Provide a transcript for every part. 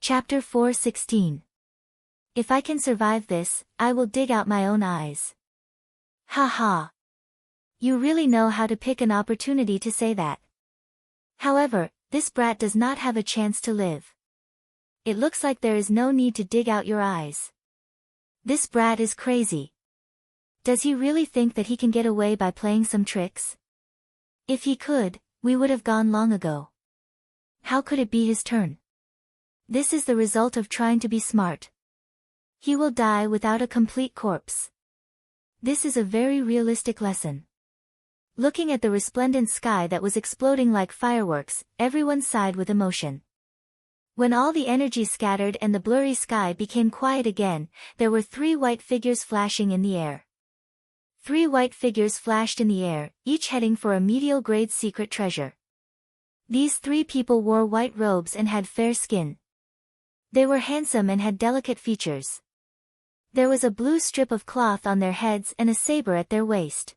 Chapter 4:16. If I can survive this, I will dig out my own eyes. Ha ha. You really know how to pick an opportunity to say that. However, this brat does not have a chance to live. It looks like there is no need to dig out your eyes. This brat is crazy. Does he really think that he can get away by playing some tricks? If he could, we would have gone long ago. How could it be his turn? This is the result of trying to be smart. He will die without a complete corpse. This is a very realistic lesson. Looking at the resplendent sky that was exploding like fireworks, everyone sighed with emotion. When all the energy scattered and the blurry sky became quiet again, there were 3 white figures flashing in the air. 3 white figures flashed in the air, each heading for a medial-grade secret treasure. These 3 people wore white robes and had fair skin. They were handsome and had delicate features. There was a blue strip of cloth on their heads and a saber at their waist.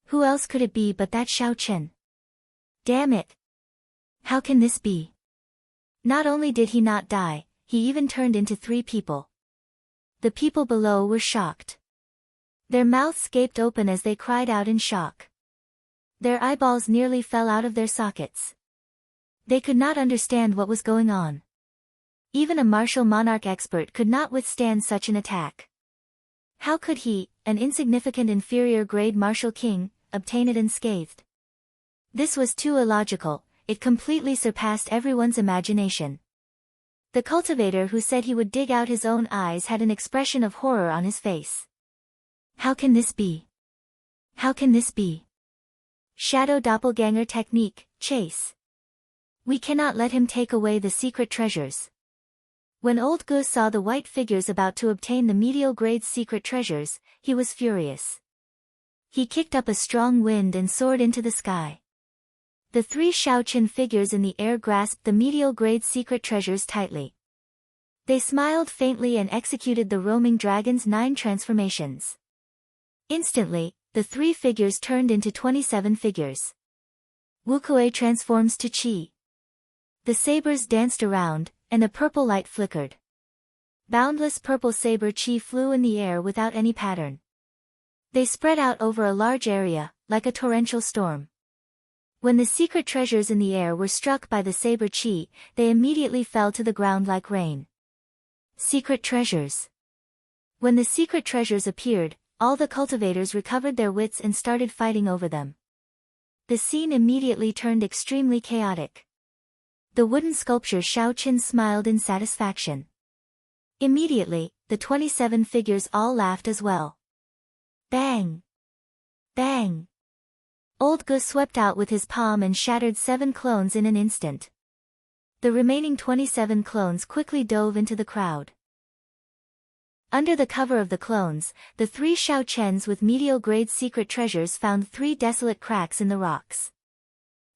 Who else could it be but that Xiao Chen? Damn it! How can this be? Not only did he not die, he even turned into 3 people. The people below were shocked. Their mouths gaped open as they cried out in shock. Their eyeballs nearly fell out of their sockets. They could not understand what was going on. Even a martial monarch expert could not withstand such an attack. How could he, an insignificant inferior-grade martial king, obtain it unscathed? This was too illogical, it completely surpassed everyone's imagination. The cultivator who said he would dig out his own eyes had an expression of horror on his face. How can this be? How can this be? Shadow doppelganger technique, chase. We cannot let him take away the secret treasures. When Old Gu saw the white figures about to obtain the medial-grade secret treasures, he was furious. He kicked up a strong wind and soared into the sky. The 3 Shaoqin figures in the air grasped the medial-grade secret treasures tightly. They smiled faintly and executed the roaming dragon's 9 transformations. Instantly, the 3 figures turned into 27 figures. Wukuei transforms to Qi. The sabers danced around, and a purple light flickered. Boundless purple saber Qi flew in the air without any pattern. They spread out over a large area, like a torrential storm. When the secret treasures in the air were struck by the saber Qi, they immediately fell to the ground like rain. Secret treasures. When the secret treasures appeared, all the cultivators recovered their wits and started fighting over them. The scene immediately turned extremely chaotic. The wooden sculpture Xiao Qin smiled in satisfaction. Immediately, the 27 figures all laughed as well. Bang! Bang! Old Gu swept out with his palm and shattered 7 clones in an instant. The remaining 27 clones quickly dove into the crowd. Under the cover of the clones, the 3 Xiao Chens with medial-grade secret treasures found 3 desolate cracks in the rocks.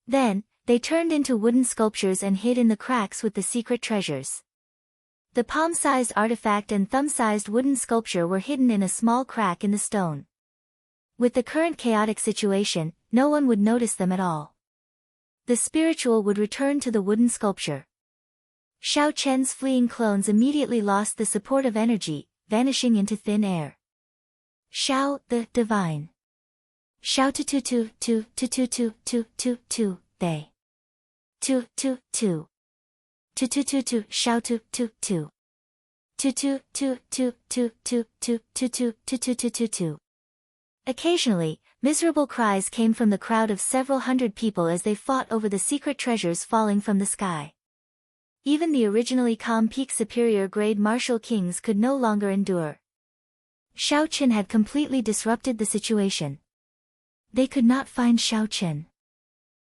Then, they turned into wooden sculptures and hid in the cracks with the secret treasures. The palm-sized artifact and thumb-sized wooden sculpture were hidden in a small crack in the stone. With the current chaotic situation, no one would notice them at all. The spiritual would return to the wooden sculpture. Xiao Chen's fleeing clones immediately lost the support of energy, vanishing into thin air. Xiao, the divine. Xiao tu, they. Tu, Xiao tu. Occasionally, miserable cries came from the crowd of several hundred people as they fought over the secret treasures falling from the sky. Even the originally calm peak superior grade martial kings could no longer endure. Xiao Qin had completely disrupted the situation. They could not find Xiao Qin.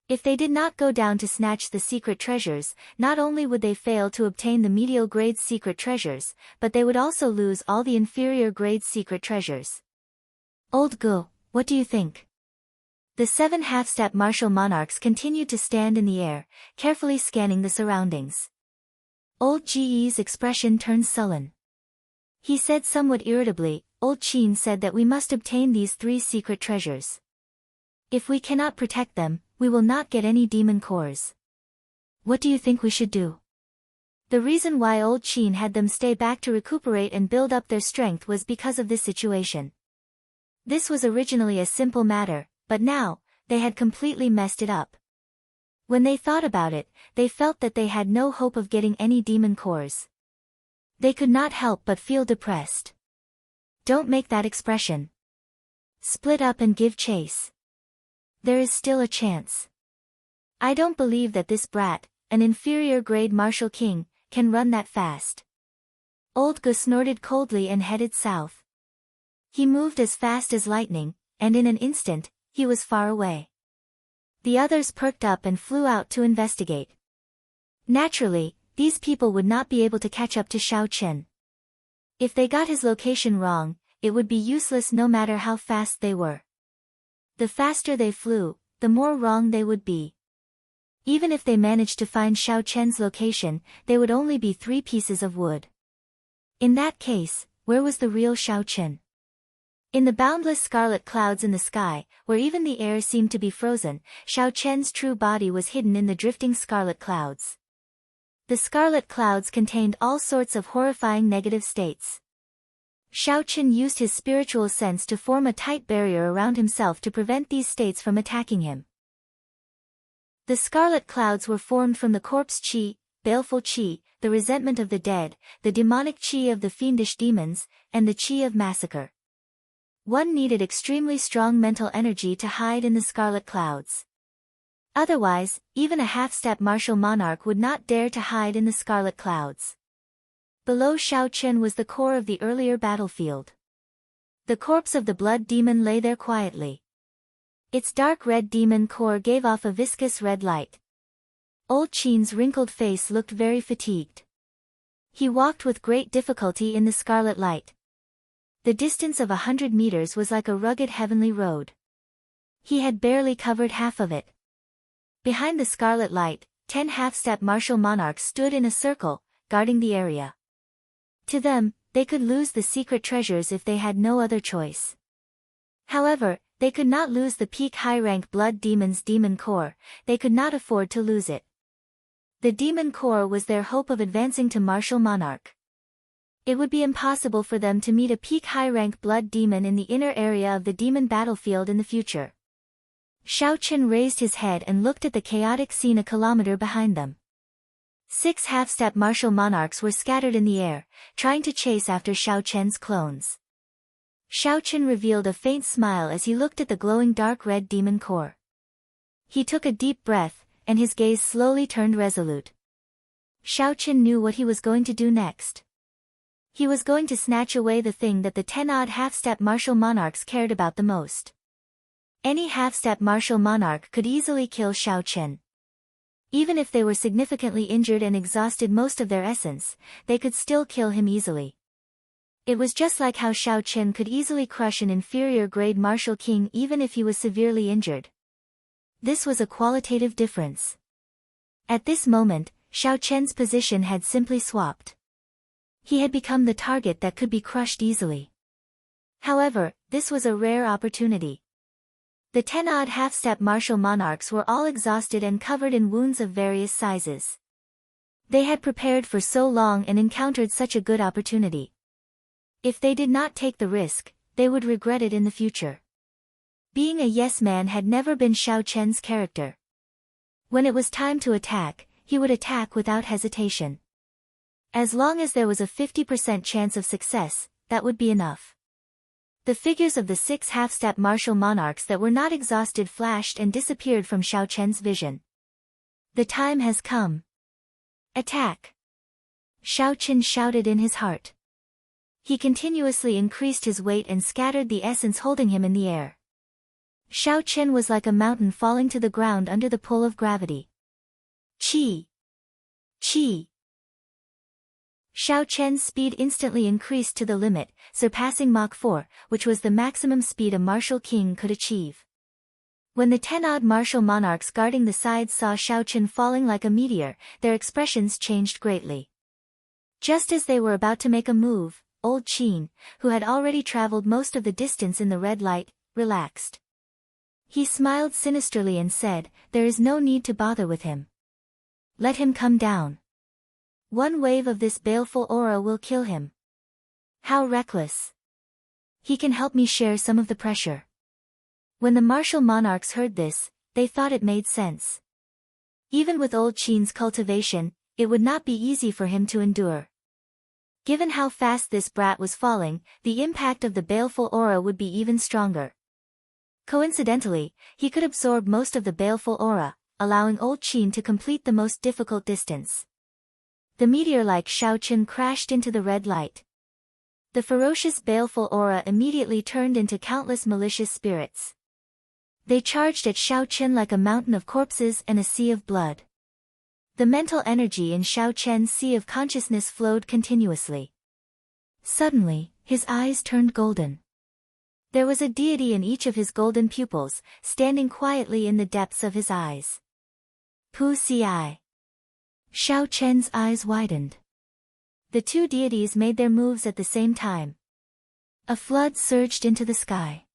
If they did not go down to snatch the secret treasures, not only would they fail to obtain the medial grade secret treasures, but they would also lose all the inferior grade secret treasures. Old Gu, what do you think? The 7 half-step martial monarchs continued to stand in the air, carefully scanning the surroundings. Old Ji's expression turned sullen. He said somewhat irritably, Old Qin said that we must obtain these 3 secret treasures. If we cannot protect them, we will not get any demon cores. What do you think we should do? The reason why old Qin had them stay back to recuperate and build up their strength was because of this situation. This was originally a simple matter, but now, they had completely messed it up. When they thought about it, they felt that they had no hope of getting any demon cores. They could not help but feel depressed. Don't make that expression. Split up and give chase. There is still a chance. I don't believe that this brat, an inferior grade martial king, can run that fast. Old Gu snorted coldly and headed south. He moved as fast as lightning, and in an instant, he was far away. The others perked up and flew out to investigate. Naturally, these people would not be able to catch up to Xiao Chen. If they got his location wrong, it would be useless no matter how fast they were. The faster they flew, the more wrong they would be. Even if they managed to find Xiao Chen's location, they would only be 3 pieces of wood. In that case, where was the real Xiao Chen? In the boundless scarlet clouds in the sky, where even the air seemed to be frozen, Xiao Chen's true body was hidden in the drifting scarlet clouds. The scarlet clouds contained all sorts of horrifying negative states. Xiao Chen used his spiritual sense to form a tight barrier around himself to prevent these states from attacking him. The scarlet clouds were formed from the corpse qi, baleful qi, the resentment of the dead, the demonic qi of the fiendish demons, and the qi of massacre. One needed extremely strong mental energy to hide in the scarlet clouds. Otherwise, even a half-step martial monarch would not dare to hide in the scarlet clouds. Below Xiao Chen was the core of the earlier battlefield. The corpse of the blood demon lay there quietly. Its dark red demon core gave off a viscous red light. Old Qin's wrinkled face looked very fatigued. He walked with great difficulty in the scarlet light. The distance of 100 meters was like a rugged heavenly road. He had barely covered half of it. Behind the scarlet light, 10 half-step martial monarchs stood in a circle, guarding the area. To them, they could lose the secret treasures if they had no other choice. However, they could not lose the peak high-rank blood demon's demon core, they could not afford to lose it. The demon core was their hope of advancing to martial monarch. It would be impossible for them to meet a peak high-rank blood demon in the inner area of the demon battlefield in the future. Xiao Chen raised his head and looked at the chaotic scene a kilometer behind them. 6 half-step martial monarchs were scattered in the air, trying to chase after Xiao Chen's clones. Xiao Chen revealed a faint smile as he looked at the glowing dark red demon core. He took a deep breath, and his gaze slowly turned resolute. Xiao Chen knew what he was going to do next. He was going to snatch away the thing that the 10-odd half-step martial monarchs cared about the most. Any half-step martial monarch could easily kill Xiao Chen. Even if they were significantly injured and exhausted most of their essence, they could still kill him easily. It was just like how Xiao Chen could easily crush an inferior grade martial king even if he was severely injured. This was a qualitative difference. At this moment, Xiao Chen's position had simply swapped. He had become the target that could be crushed easily. However, this was a rare opportunity. The 10-odd half-step martial monarchs were all exhausted and covered in wounds of various sizes. They had prepared for so long and encountered such a good opportunity. If they did not take the risk, they would regret it in the future. Being a yes man had never been Xiao Chen's character. When it was time to attack, he would attack without hesitation. As long as there was a 50% chance of success, that would be enough. The figures of the 6 half-step martial monarchs that were not exhausted flashed and disappeared from Xiao Chen's vision. The time has come. Attack! Xiao Chen shouted in his heart. He continuously increased his weight and scattered the essence holding him in the air. Xiao Chen was like a mountain falling to the ground under the pull of gravity. Qi! Qi! Xiao Chen's speed instantly increased to the limit, surpassing Mach 4, which was the maximum speed a martial king could achieve. When the 10-odd martial monarchs guarding the sides saw Xiao Chen falling like a meteor, their expressions changed greatly. Just as they were about to make a move, old Qin, who had already traveled most of the distance in the red light, relaxed. He smiled sinisterly and said, "There is no need to bother with him. Let him come down." One wave of this baleful aura will kill him. How reckless. He can help me share some of the pressure. When the martial monarchs heard this, they thought it made sense. Even with old Qin's cultivation, it would not be easy for him to endure. Given how fast this brat was falling, the impact of the baleful aura would be even stronger. Coincidentally, he could absorb most of the baleful aura, allowing old Qin to complete the most difficult distance. The meteor-like Xiaochen crashed into the red light. The ferocious baleful aura immediately turned into countless malicious spirits. They charged at Xiaochen like a mountain of corpses and a sea of blood. The mental energy in Xiaochen's sea of consciousness flowed continuously. Suddenly, his eyes turned golden. There was a deity in each of his golden pupils, standing quietly in the depths of his eyes. Pu Ci. Xiaochen's eyes widened. The two deities made their moves at the same time. A flood surged into the sky.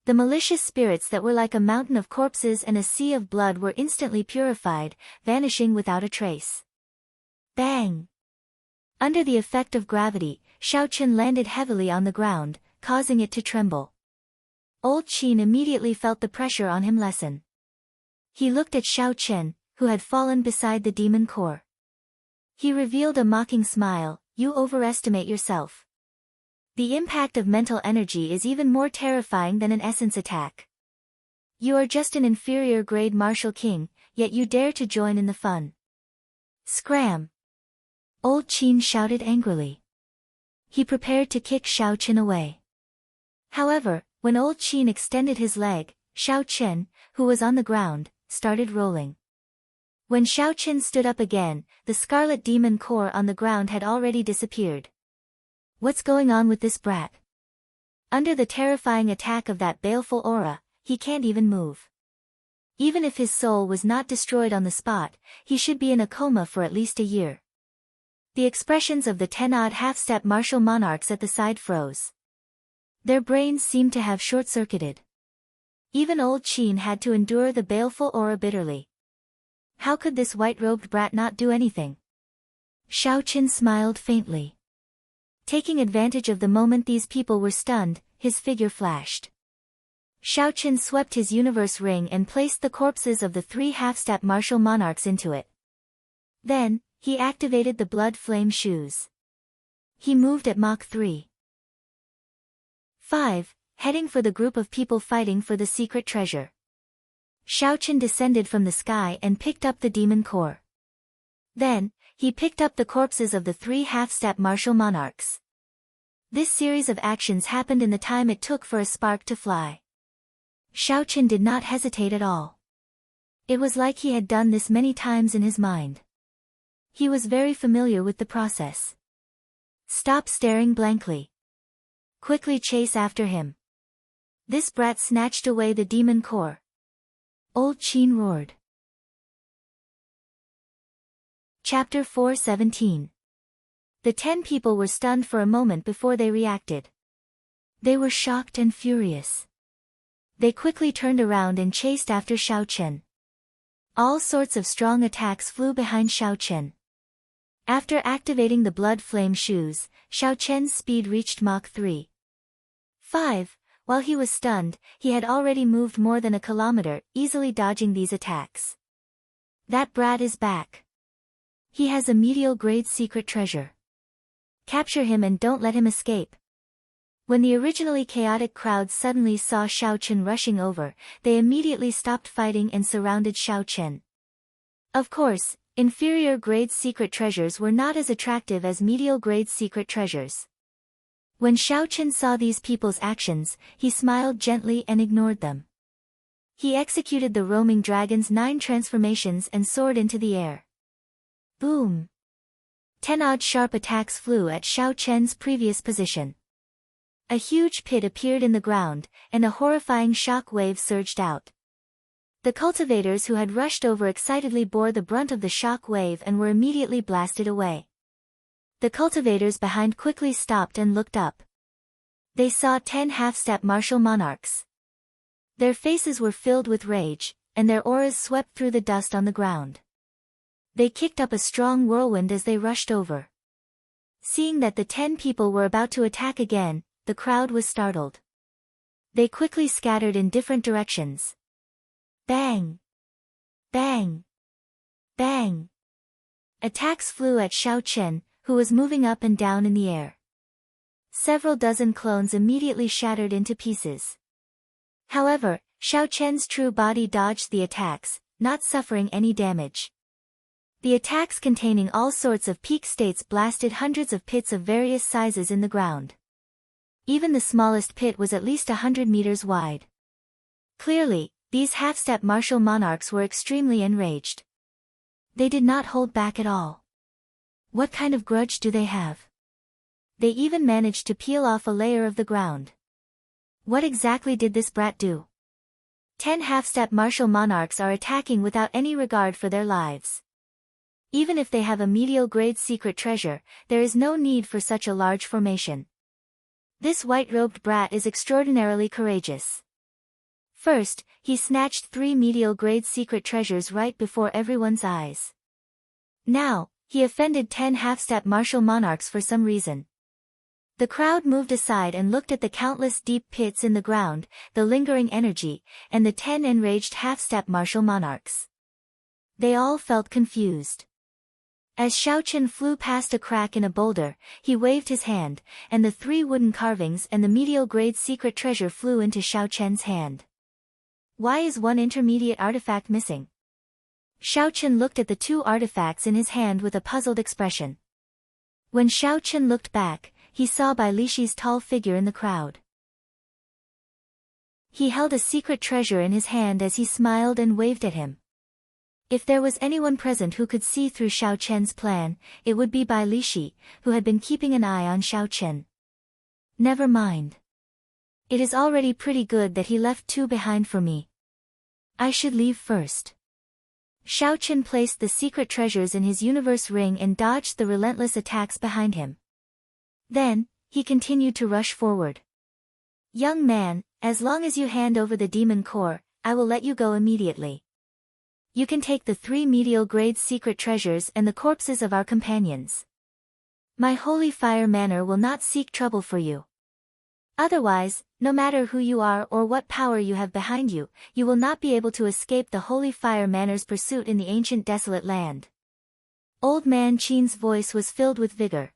The malicious spirits that were like a mountain of corpses and a sea of blood were instantly purified, vanishing without a trace. Bang! Under the effect of gravity, Xiaochen landed heavily on the ground, causing it to tremble. Old Qin immediately felt the pressure on him lessen. He looked at Xiaochen, who had fallen beside the demon core. He revealed a mocking smile. You overestimate yourself. The impact of mental energy is even more terrifying than an essence attack. You are just an inferior grade martial king, yet you dare to join in the fun. Scram! Old Qin shouted angrily. He prepared to kick Xiaochen away. However, when Old Qin extended his leg, Xiaochen, who was on the ground, started rolling. When Xiaochen stood up again, the scarlet demon core on the ground had already disappeared. What's going on with this brat? Under the terrifying attack of that baleful aura, he can't even move. Even if his soul was not destroyed on the spot, he should be in a coma for at least a year. The expressions of the 10-odd half-step martial monarchs at the side froze. Their brains seemed to have short-circuited. Even old Qin had to endure the baleful aura bitterly. How could this white-robed brat not do anything? Xiaochen smiled faintly. Taking advantage of the moment these people were stunned, his figure flashed. Xiaochen swept his universe ring and placed the corpses of the 3 half-step martial monarchs into it. Then, he activated the blood flame shoes. He moved at Mach 3. 5, heading for the group of people fighting for the secret treasure. Xiaochen descended from the sky and picked up the demon core. Then, he picked up the corpses of the 3 half-step martial monarchs. This series of actions happened in the time it took for a spark to fly. Xiaochen did not hesitate at all. It was like he had done this many times in his mind. He was very familiar with the process. Stop staring blankly. Quickly chase after him. This brat snatched away the demon core. Old Qin roared. Chapter 4:17. The 10 people were stunned for a moment before they reacted. They were shocked and furious. They quickly turned around and chased after Xiaochen. All sorts of strong attacks flew behind Xiaochen. After activating the blood flame shoes, Xiaochen's speed reached Mach 3. 5. While he was stunned, he had already moved more than a kilometer, easily dodging these attacks. That brat is back. He has a medial grade secret treasure. Capture him and don't let him escape. When the originally chaotic crowd suddenly saw Xiaochen rushing over, they immediately stopped fighting and surrounded Xiaochen. Of course, inferior grade secret treasures were not as attractive as medial grade secret treasures. When Xiaochen saw these people's actions, he smiled gently and ignored them. He executed the roaming dragon's 9 transformations and soared into the air. Boom! 10 odd sharp attacks flew at Xiaochen's previous position. A huge pit appeared in the ground, and a horrifying shock wave surged out. The cultivators who had rushed over excitedly bore the brunt of the shock wave and were immediately blasted away. The cultivators behind quickly stopped and looked up. They saw 10 half-step martial monarchs. Their faces were filled with rage, and their auras swept through the dust on the ground. They kicked up a strong whirlwind as they rushed over. Seeing that the 10 people were about to attack again, the crowd was startled. They quickly scattered in different directions. Bang! Bang! Bang! Attacks flew at Xiao Chen, who was moving up and down in the air. Several dozen clones immediately shattered into pieces. However, Xiao Chen's true body dodged the attacks, not suffering any damage. The attacks containing all sorts of peak states blasted hundreds of pits of various sizes in the ground. Even the smallest pit was at least 100 meters wide. Clearly, these half-step martial monarchs were extremely enraged. They did not hold back at all. What kind of grudge do they have? They even managed to peel off a layer of the ground. What exactly did this brat do? 10 half-step martial monarchs are attacking without any regard for their lives. Even if they have a medial-grade secret treasure, there is no need for such a large formation. This white-robed brat is extraordinarily courageous. First, he snatched 3 medial-grade secret treasures right before everyone's eyes. Now, he offended 10 half-step martial monarchs for some reason. The crowd moved aside and looked at the countless deep pits in the ground, the lingering energy, and the 10 enraged half-step martial monarchs. They all felt confused. As Xiao Chen flew past a crack in a boulder, he waved his hand, and the 3 wooden carvings and the medial-grade secret treasure flew into Xiao Chen's hand. Why is one intermediate artifact missing? Xiao Chen looked at the 2 artifacts in his hand with a puzzled expression. When Xiao Chen looked back, he saw Bai Lishi's tall figure in the crowd. He held a secret treasure in his hand as he smiled and waved at him. If there was anyone present who could see through Xiao Chen's plan, it would be Bai Lishi, who had been keeping an eye on Xiao Chen. Never mind. It is already pretty good that he left 2 behind for me. I should leave first. Xiao Chen placed the secret treasures in his universe ring and dodged the relentless attacks behind him. Then, he continued to rush forward. Young man, as long as you hand over the demon core, I will let you go immediately. You can take the 3 medial-grade secret treasures and the corpses of our companions. My holy fire manor will not seek trouble for you. Otherwise, no matter who you are or what power you have behind you, you will not be able to escape the holy fire manor's pursuit in the ancient desolate land. Old man Qin's voice was filled with vigor.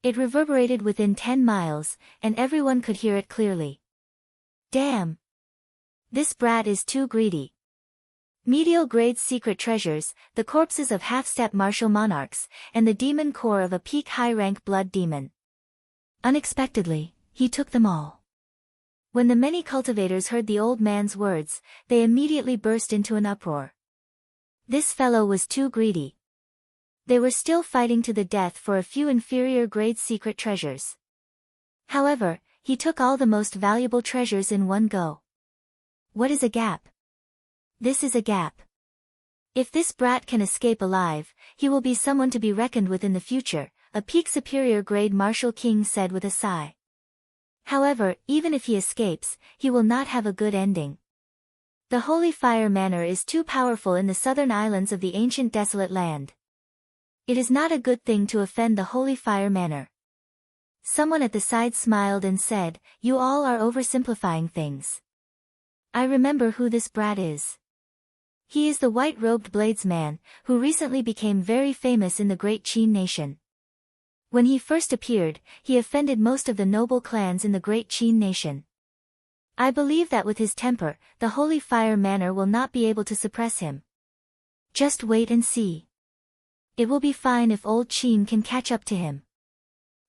It reverberated within 10 miles, and everyone could hear it clearly. Damn! This brat is too greedy. Medial-grade secret treasures, the corpses of half-step martial monarchs, and the demon core of a peak high-rank blood demon. Unexpectedly, he took them all. When the many cultivators heard the old man's words, they immediately burst into an uproar. This fellow was too greedy. They were still fighting to the death for a few inferior-grade secret treasures. However, he took all the most valuable treasures in one go. What is a gap? This is a gap. If this brat can escape alive, he will be someone to be reckoned with in the future, a peak superior-grade martial king said with a sigh. However, even if he escapes, he will not have a good ending. The Holy Fire Manor is too powerful in the southern islands of the ancient desolate land. It is not a good thing to offend the Holy Fire Manor. Someone at the side smiled and said, "You all are oversimplifying things. I remember who this brat is. He is the white-robed bladesman, who recently became very famous in the Great Qin nation. When he first appeared, he offended most of the noble clans in the Great Qin nation. I believe that with his temper, the Holy Fire Manor will not be able to suppress him. Just wait and see. It will be fine if old Qin can catch up to him.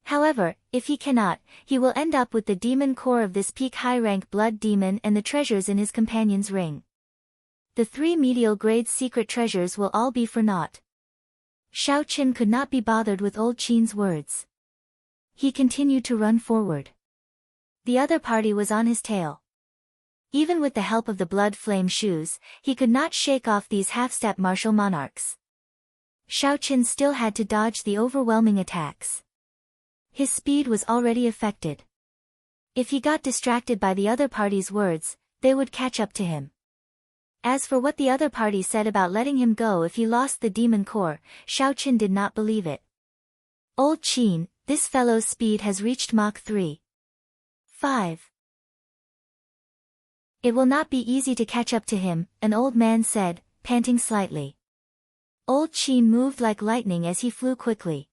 However, if he cannot, he will end up with the demon core of this peak high-rank blood demon and the treasures in his companion's ring. The 3 medial-grade secret treasures will all be for naught." Xiao Chen could not be bothered with old Qin's words. He continued to run forward. The other party was on his tail. Even with the help of the blood flame shoes, he could not shake off these half-step martial monarchs. Xiao Chen still had to dodge the overwhelming attacks. His speed was already affected. If he got distracted by the other party's words, they would catch up to him. As for what the other party said about letting him go if he lost the demon core, Xiaoqin did not believe it. Old Qin, this fellow's speed has reached Mach 3. 5. It will not be easy to catch up to him, an old man said, panting slightly. Old Qin moved like lightning as he flew quickly.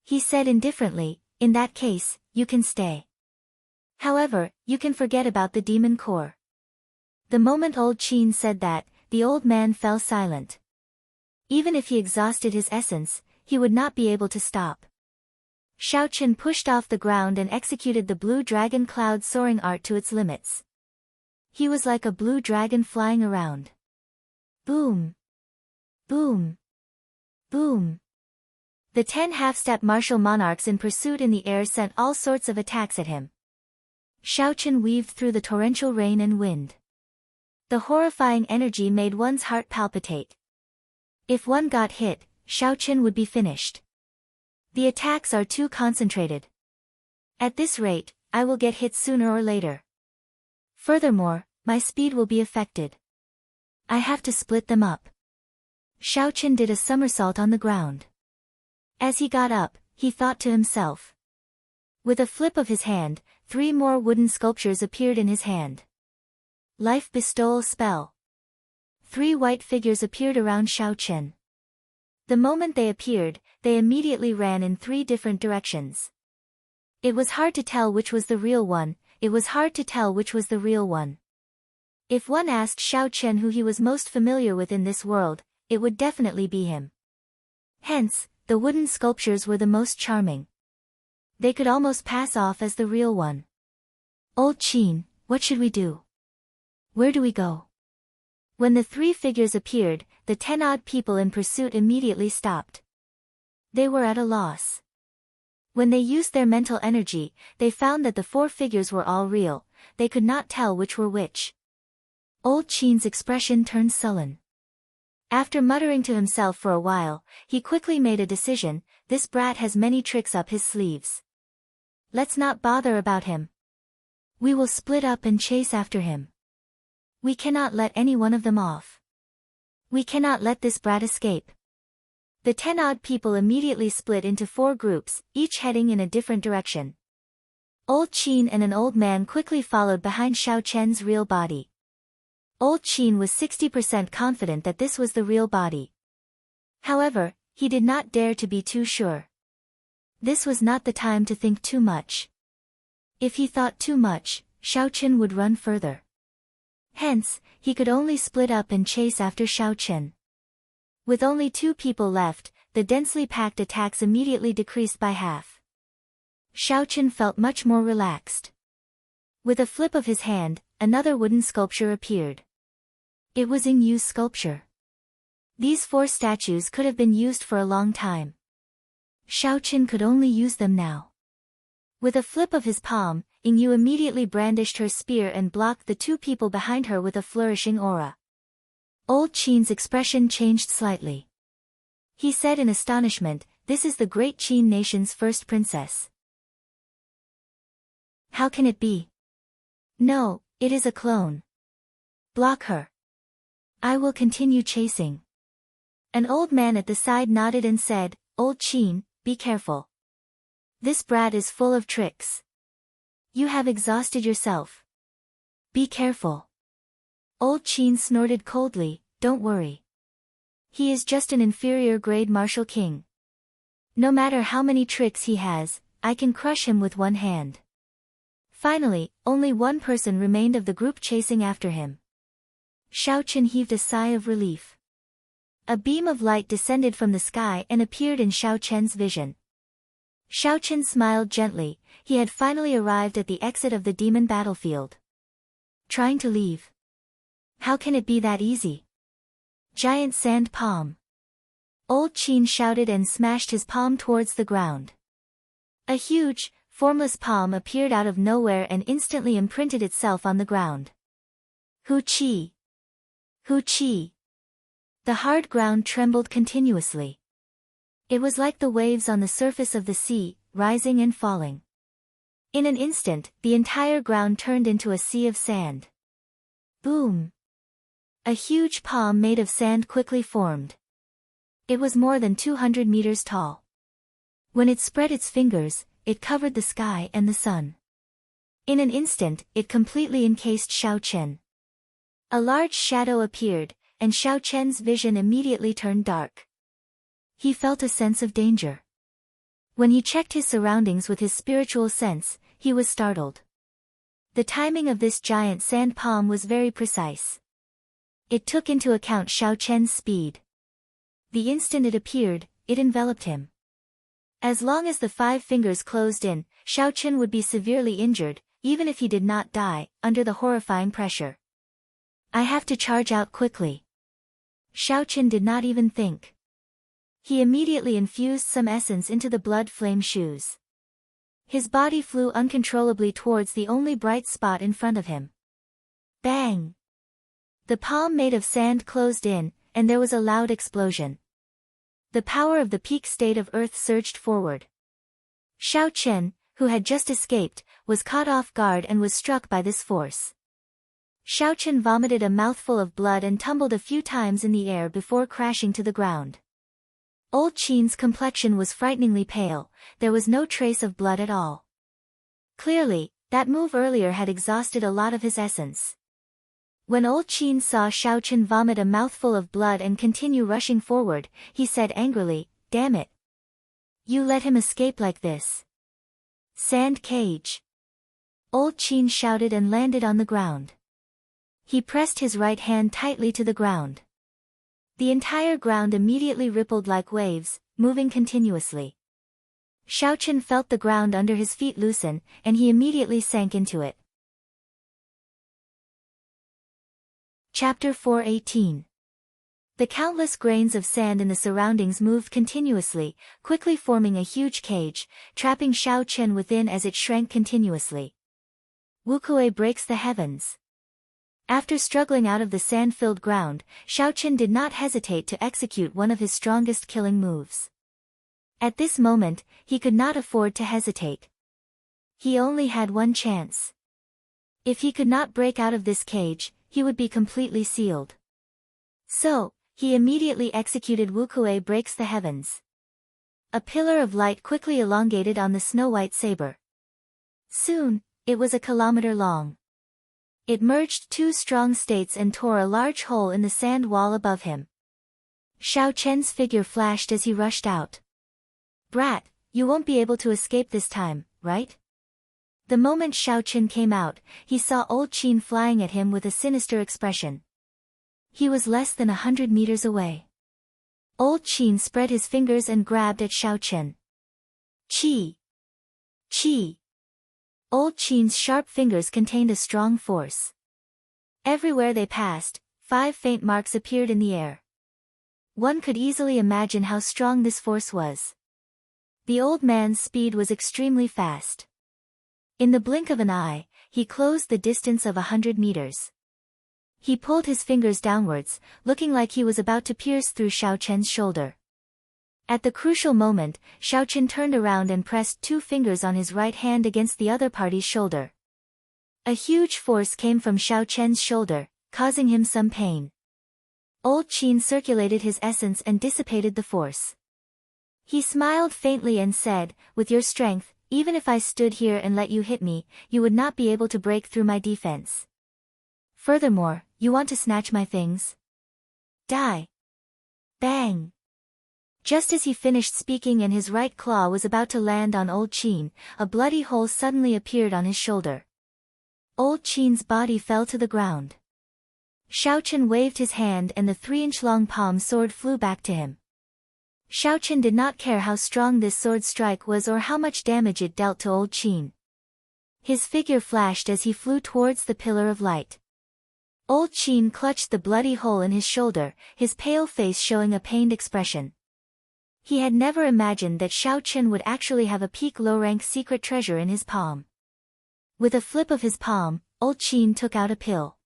He said indifferently, in that case, you can stay. However, you can forget about the demon core. The moment old Qin said that, the old man fell silent. Even if he exhausted his essence, he would not be able to stop. Xiaoqin pushed off the ground and executed the blue dragon cloud soaring art to its limits. He was like a blue dragon flying around. Boom! Boom! Boom! The 10 half-step martial monarchs in pursuit in the air sent all sorts of attacks at him. Xiaoqin weaved through the torrential rain and wind. The horrifying energy made one's heart palpitate. If one got hit, Xiaoqin would be finished. The attacks are too concentrated. At this rate, I will get hit sooner or later. Furthermore, my speed will be affected. I have to split them up. Xiaoqin did a somersault on the ground. As he got up, he thought to himself. With a flip of his hand, 3 more wooden sculptures appeared in his hand. Life bestowal spell. 3 white figures appeared around Xiaoqin. The moment they appeared, they immediately ran in 3 different directions. It was hard to tell which was the real one. If one asked Xiaoqin who he was most familiar with in this world, it would definitely be him. Hence, the wooden sculptures were the most charming. They could almost pass off as the real one. Old Qin, what should we do? Where do we go? When the 3 figures appeared, the 10-odd people in pursuit immediately stopped. They were at a loss. When they used their mental energy, they found that the 4 figures were all real. They could not tell which were which. Old Qin's expression turned sullen. After muttering to himself for a while, he quickly made a decision. This brat has many tricks up his sleeves. Let's not bother about him. We will split up and chase after him. We cannot let any one of them off. We cannot let this brat escape. The 10-odd people immediately split into 4 groups, each heading in a different direction. Old Qin and an old man quickly followed behind Xiaoqin's real body. Old Qin was 60% confident that this was the real body. However, he did not dare to be too sure. This was not the time to think too much. If he thought too much, Xiaoqin would run further. Hence, he could only split up and chase after Xiaoqin. With only 2 people left, the densely packed attacks immediately decreased by half. Xiaoqin felt much more relaxed. With a flip of his hand, another wooden sculpture appeared. It was Yingyu's sculpture. These 4 statues could have been used for a long time. Xiaoqin could only use them now. With a flip of his palm, Yingyu immediately brandished her spear and blocked the 2 people behind her with a flourishing aura. Old Qin's expression changed slightly. He said in astonishment, "This is the great Qin nation's first princess. How can it be? No, it is a clone. Block her. I will continue chasing." An old man at the side nodded and said, "Old Qin, be careful. This brat is full of tricks. You have exhausted yourself. Be careful." Old Qin snorted coldly, "Don't worry. He is just an inferior grade martial king. No matter how many tricks he has, I can crush him with one hand." Finally, only 1 person remained of the group chasing after him. Xiaoqin heaved a sigh of relief. A beam of light descended from the sky and appeared in Xiaoqin's vision. Xiaoqin smiled gently. He had finally arrived at the exit of the demon battlefield. Trying to leave. How can it be that easy? Giant sand palm. Old Qin shouted and smashed his palm towards the ground. A huge, formless palm appeared out of nowhere and instantly imprinted itself on the ground. Hu Qi! Hu Qi! The hard ground trembled continuously. It was like the waves on the surface of the sea, rising and falling. In an instant, the entire ground turned into a sea of sand. Boom! A huge palm made of sand quickly formed. It was more than 200 meters tall. When it spread its fingers, it covered the sky and the sun. In an instant, it completely encased Xiao Chen. A large shadow appeared, and Xiao Chen's vision immediately turned dark. He felt a sense of danger. When he checked his surroundings with his spiritual sense, he was startled. The timing of this giant sand palm was very precise. It took into account Xiao Chen's speed. The instant it appeared, it enveloped him. As long as the 5 fingers closed in, Xiao Chen would be severely injured, even if he did not die, under the horrifying pressure. I have to charge out quickly. Xiao Chen did not even think. He immediately infused some essence into the blood flame shoes. His body flew uncontrollably towards the only bright spot in front of him. Bang! The palm made of sand closed in, and there was a loud explosion. The power of the peak state of Earth surged forward. Xiao Chen, who had just escaped, was caught off guard and was struck by this force. Xiao Chen vomited a mouthful of blood and tumbled a few times in the air before crashing to the ground. Old Qin's complexion was frighteningly pale, there was no trace of blood at all. Clearly, that move earlier had exhausted a lot of his essence. When Old Qin saw Xiao Chen vomit a mouthful of blood and continue rushing forward, he said angrily, "Damn it! You let him escape like this. Sand cage!" Old Qin shouted and landed on the ground. He pressed his right hand tightly to the ground. The entire ground immediately rippled like waves, moving continuously. Xiao Chen felt the ground under his feet loosen, and he immediately sank into it. Chapter 4:18. The countless grains of sand in the surroundings moved continuously, quickly forming a huge cage, trapping Xiao Chen within as it shrank continuously. Wukuei breaks the heavens. After struggling out of the sand-filled ground, Xiao Chen did not hesitate to execute one of his strongest killing moves. At this moment, he could not afford to hesitate. He only had one chance. If he could not break out of this cage, he would be completely sealed. So, he immediately executed Wukuei breaks the heavens. A pillar of light quickly elongated on the snow-white saber. Soon, it was a kilometer long. It merged 2 strong states and tore a large hole in the sand wall above him. Xiao Chen's figure flashed as he rushed out. "Brat, you won't be able to escape this time, right?" The moment Xiao Chen came out, he saw Old Qin flying at him with a sinister expression. He was less than 100 meters away. Old Qin spread his fingers and grabbed at Xiao Chen. Qi! Qi! Old Qin's sharp fingers contained a strong force. Everywhere they passed, 5 faint marks appeared in the air. One could easily imagine how strong this force was. The old man's speed was extremely fast. In the blink of an eye, he closed the distance of 100 meters. He pulled his fingers downwards, looking like he was about to pierce through Xiao Chen's shoulder. At the crucial moment, Xiao Chen turned around and pressed 2 fingers on his right hand against the other party's shoulder. A huge force came from Xiao Chen's shoulder, causing him some pain. Old Qin circulated his essence and dissipated the force. He smiled faintly and said, "With your strength, even if I stood here and let you hit me, you would not be able to break through my defense. Furthermore, you want to snatch my things? Die!" Bang! Just as he finished speaking and his right claw was about to land on Old Qin, a bloody hole suddenly appeared on his shoulder. Old Qin's body fell to the ground. Xiao Chen waved his hand and the 3-inch-long palm sword flew back to him. Xiao Chen did not care how strong this sword strike was or how much damage it dealt to Old Qin. His figure flashed as he flew towards the pillar of light. Old Qin clutched the bloody hole in his shoulder, his pale face showing a pained expression. He had never imagined that Xiao Chen would actually have a peak low-rank secret treasure in his palm. With a flip of his palm, Old Qin took out a pill.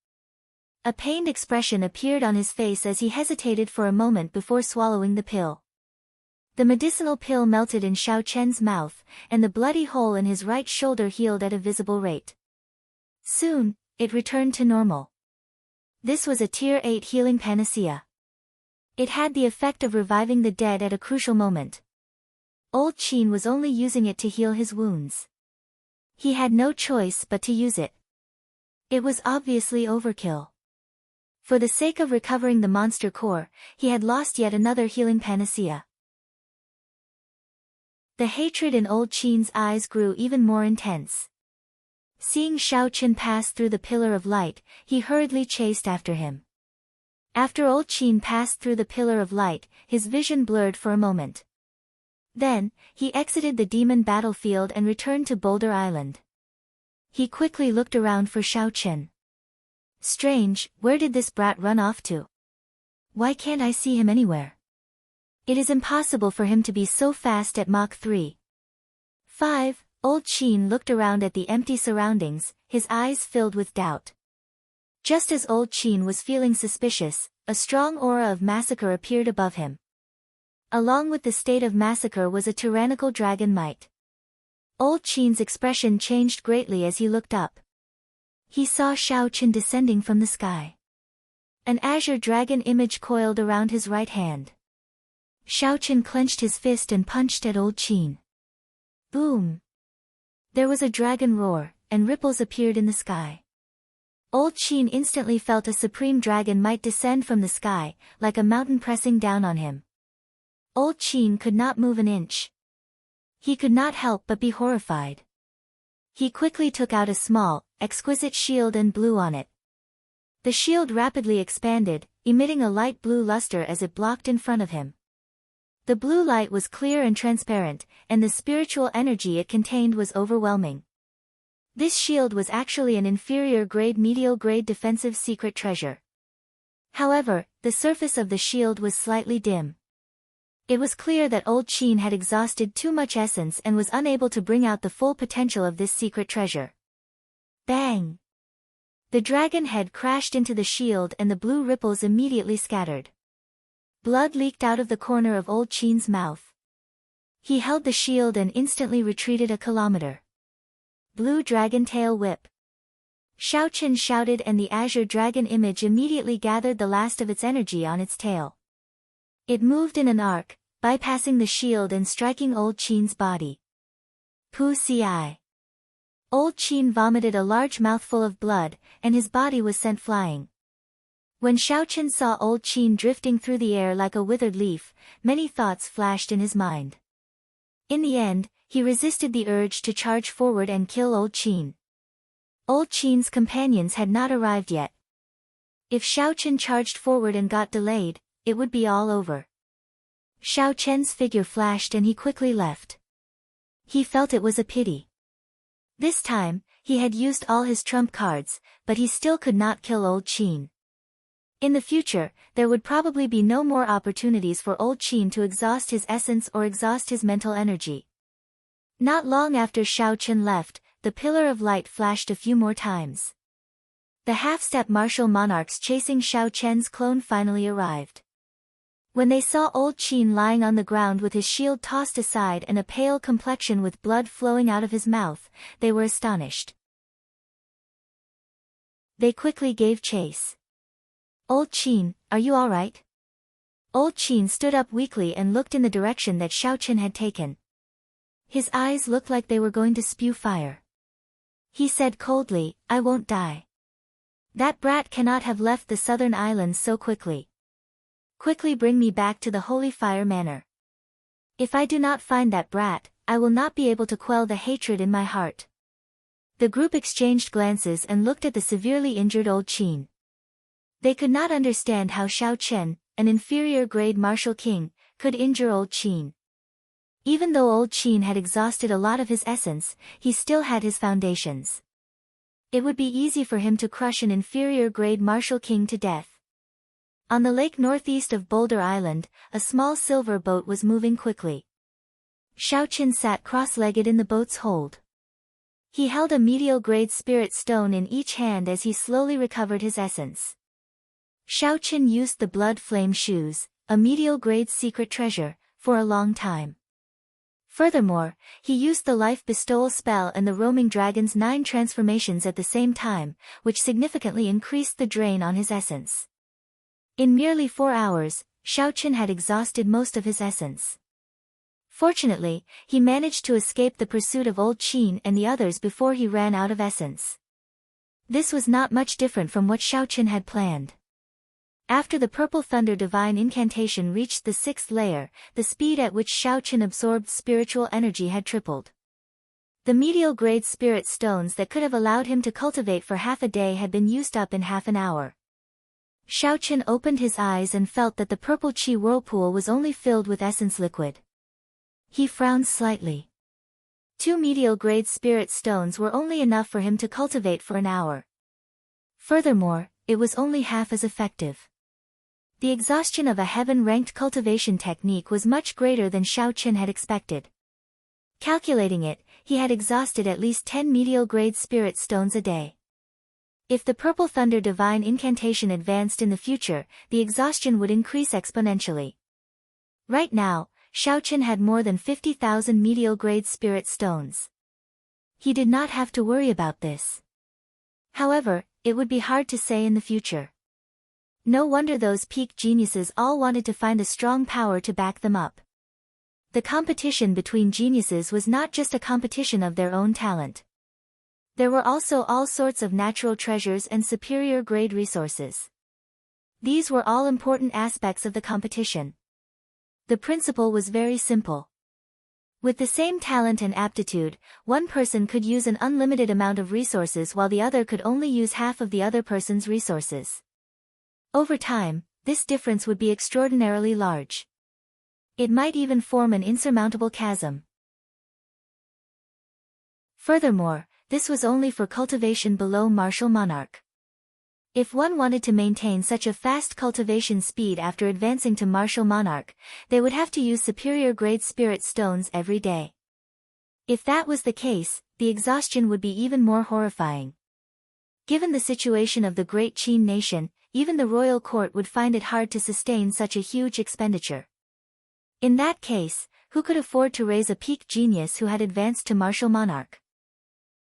A pained expression appeared on his face as he hesitated for a moment before swallowing the pill. The medicinal pill melted in Xiao Chen's mouth, and the bloody hole in his right shoulder healed at a visible rate. Soon, it returned to normal. This was a Tier 8 healing panacea. It had the effect of reviving the dead at a crucial moment. Old Qin was only using it to heal his wounds. He had no choice but to use it. It was obviously overkill. For the sake of recovering the monster core, he had lost yet another healing panacea. The hatred in Old Qin's eyes grew even more intense. Seeing Xiao Qin pass through the pillar of light, he hurriedly chased after him. After Old Qin passed through the pillar of light, his vision blurred for a moment. Then, he exited the demon battlefield and returned to Boulder Island. He quickly looked around for Xiao Qin. Strange, where did this brat run off to? Why can't I see him anywhere? It is impossible for him to be so fast at Mach 3. 5. Old Qin looked around at the empty surroundings, his eyes filled with doubt. Just as Old Qin was feeling suspicious, a strong aura of massacre appeared above him. Along with the state of massacre was a tyrannical dragon might. Old Qin's expression changed greatly as he looked up. He saw Xiao Qin descending from the sky. An azure dragon image coiled around his right hand. Xiao Qin clenched his fist and punched at Old Qin. Boom! There was a dragon roar, and ripples appeared in the sky. Old Qin instantly felt a supreme dragon might descend from the sky, like a mountain pressing down on him. Old Qin could not move an inch. He could not help but be horrified. He quickly took out a small, exquisite shield and blew on it. The shield rapidly expanded, emitting a light blue luster as it blocked in front of him. The blue light was clear and transparent, and the spiritual energy it contained was overwhelming. This shield was actually an inferior-grade medial-grade defensive secret treasure. However, the surface of the shield was slightly dim. It was clear that Old Qin had exhausted too much essence and was unable to bring out the full potential of this secret treasure. Bang! The dragon head crashed into the shield and the blue ripples immediately scattered. Blood leaked out of the corner of Old Qin's mouth. He held the shield and instantly retreated a kilometer. Blue dragon tail whip. Xiao Qin shouted and the azure dragon image immediately gathered the last of its energy on its tail. It moved in an arc, bypassing the shield and striking Old Qin's body. Pu-ci. Old Qin vomited a large mouthful of blood, and his body was sent flying. When Xiao Qin saw Old Qin drifting through the air like a withered leaf, many thoughts flashed in his mind. In the end, he resisted the urge to charge forward and kill Old Qin. Old Qin's companions had not arrived yet. If Xiao Qin charged forward and got delayed, it would be all over. Xiao Qian's figure flashed and he quickly left. He felt it was a pity. This time, he had used all his trump cards, but he still could not kill Old Qin. In the future, there would probably be no more opportunities for Old Qin to exhaust his essence or exhaust his mental energy. Not long after Xiao Qin left, the Pillar of Light flashed a few more times. The half-step martial monarchs chasing Xiao Qian's clone finally arrived. When they saw Old Qin lying on the ground with his shield tossed aside and a pale complexion with blood flowing out of his mouth, they were astonished. They quickly gave chase. Old Qin, are you all right? Old Qin stood up weakly and looked in the direction that Xiao Qin had taken. His eyes looked like they were going to spew fire. He said coldly, I won't die. That brat cannot have left the southern islands so quickly. Quickly bring me back to the Holy Fire Manor. If I do not find that brat, I will not be able to quell the hatred in my heart. The group exchanged glances and looked at the severely injured Old Qin. They could not understand how Xiao Qian, an inferior-grade martial king, could injure Old Qin. Even though Old Qin had exhausted a lot of his essence, he still had his foundations. It would be easy for him to crush an inferior-grade martial king to death. On the lake northeast of Boulder Island, a small silver boat was moving quickly. Xiao Qin sat cross-legged in the boat's hold. He held a medial-grade spirit stone in each hand as he slowly recovered his essence. Xiao Qin used the blood flame shoes, a medial-grade secret treasure, for a long time. Furthermore, he used the life bestowal spell and the roaming dragon's 9 transformations at the same time, which significantly increased the drain on his essence. In merely 4 hours, Xiaoqun had exhausted most of his essence. Fortunately, he managed to escape the pursuit of Old Qin and the others before he ran out of essence. This was not much different from what Xiaoqun had planned. After the Purple Thunder Divine Incantation reached the 6th layer, the speed at which Xiaoqun absorbed spiritual energy had tripled. The medial-grade spirit stones that could have allowed him to cultivate for half a day had been used up in half an hour. Xiaoqun opened his eyes and felt that the purple qi whirlpool was only filled with essence liquid. He frowned slightly. 2 medial-grade spirit stones were only enough for him to cultivate for an hour. Furthermore, it was only half as effective. The exhaustion of a heaven-ranked cultivation technique was much greater than Xiaoqun had expected. Calculating it, he had exhausted at least 10 medial-grade spirit stones a day. If the Purple Thunder Divine Incantation advanced in the future, the exhaustion would increase exponentially. Right now, Xiaoqun had more than 50,000 medial-grade spirit stones. He did not have to worry about this. However, it would be hard to say in the future. No wonder those peak geniuses all wanted to find a strong power to back them up. The competition between geniuses was not just a competition of their own talent. There were also all sorts of natural treasures and superior grade resources. These were all important aspects of the competition. The principle was very simple. With the same talent and aptitude, one person could use an unlimited amount of resources while the other could only use half of the other person's resources. Over time, this difference would be extraordinarily large. It might even form an insurmountable chasm. Furthermore, this was only for cultivation below Martial Monarch. If one wanted to maintain such a fast cultivation speed after advancing to Martial Monarch, they would have to use superior grade spirit stones every day. If that was the case, the exhaustion would be even more horrifying. Given the situation of the Great Qin nation, even the royal court would find it hard to sustain such a huge expenditure. In that case, who could afford to raise a peak genius who had advanced to Martial Monarch?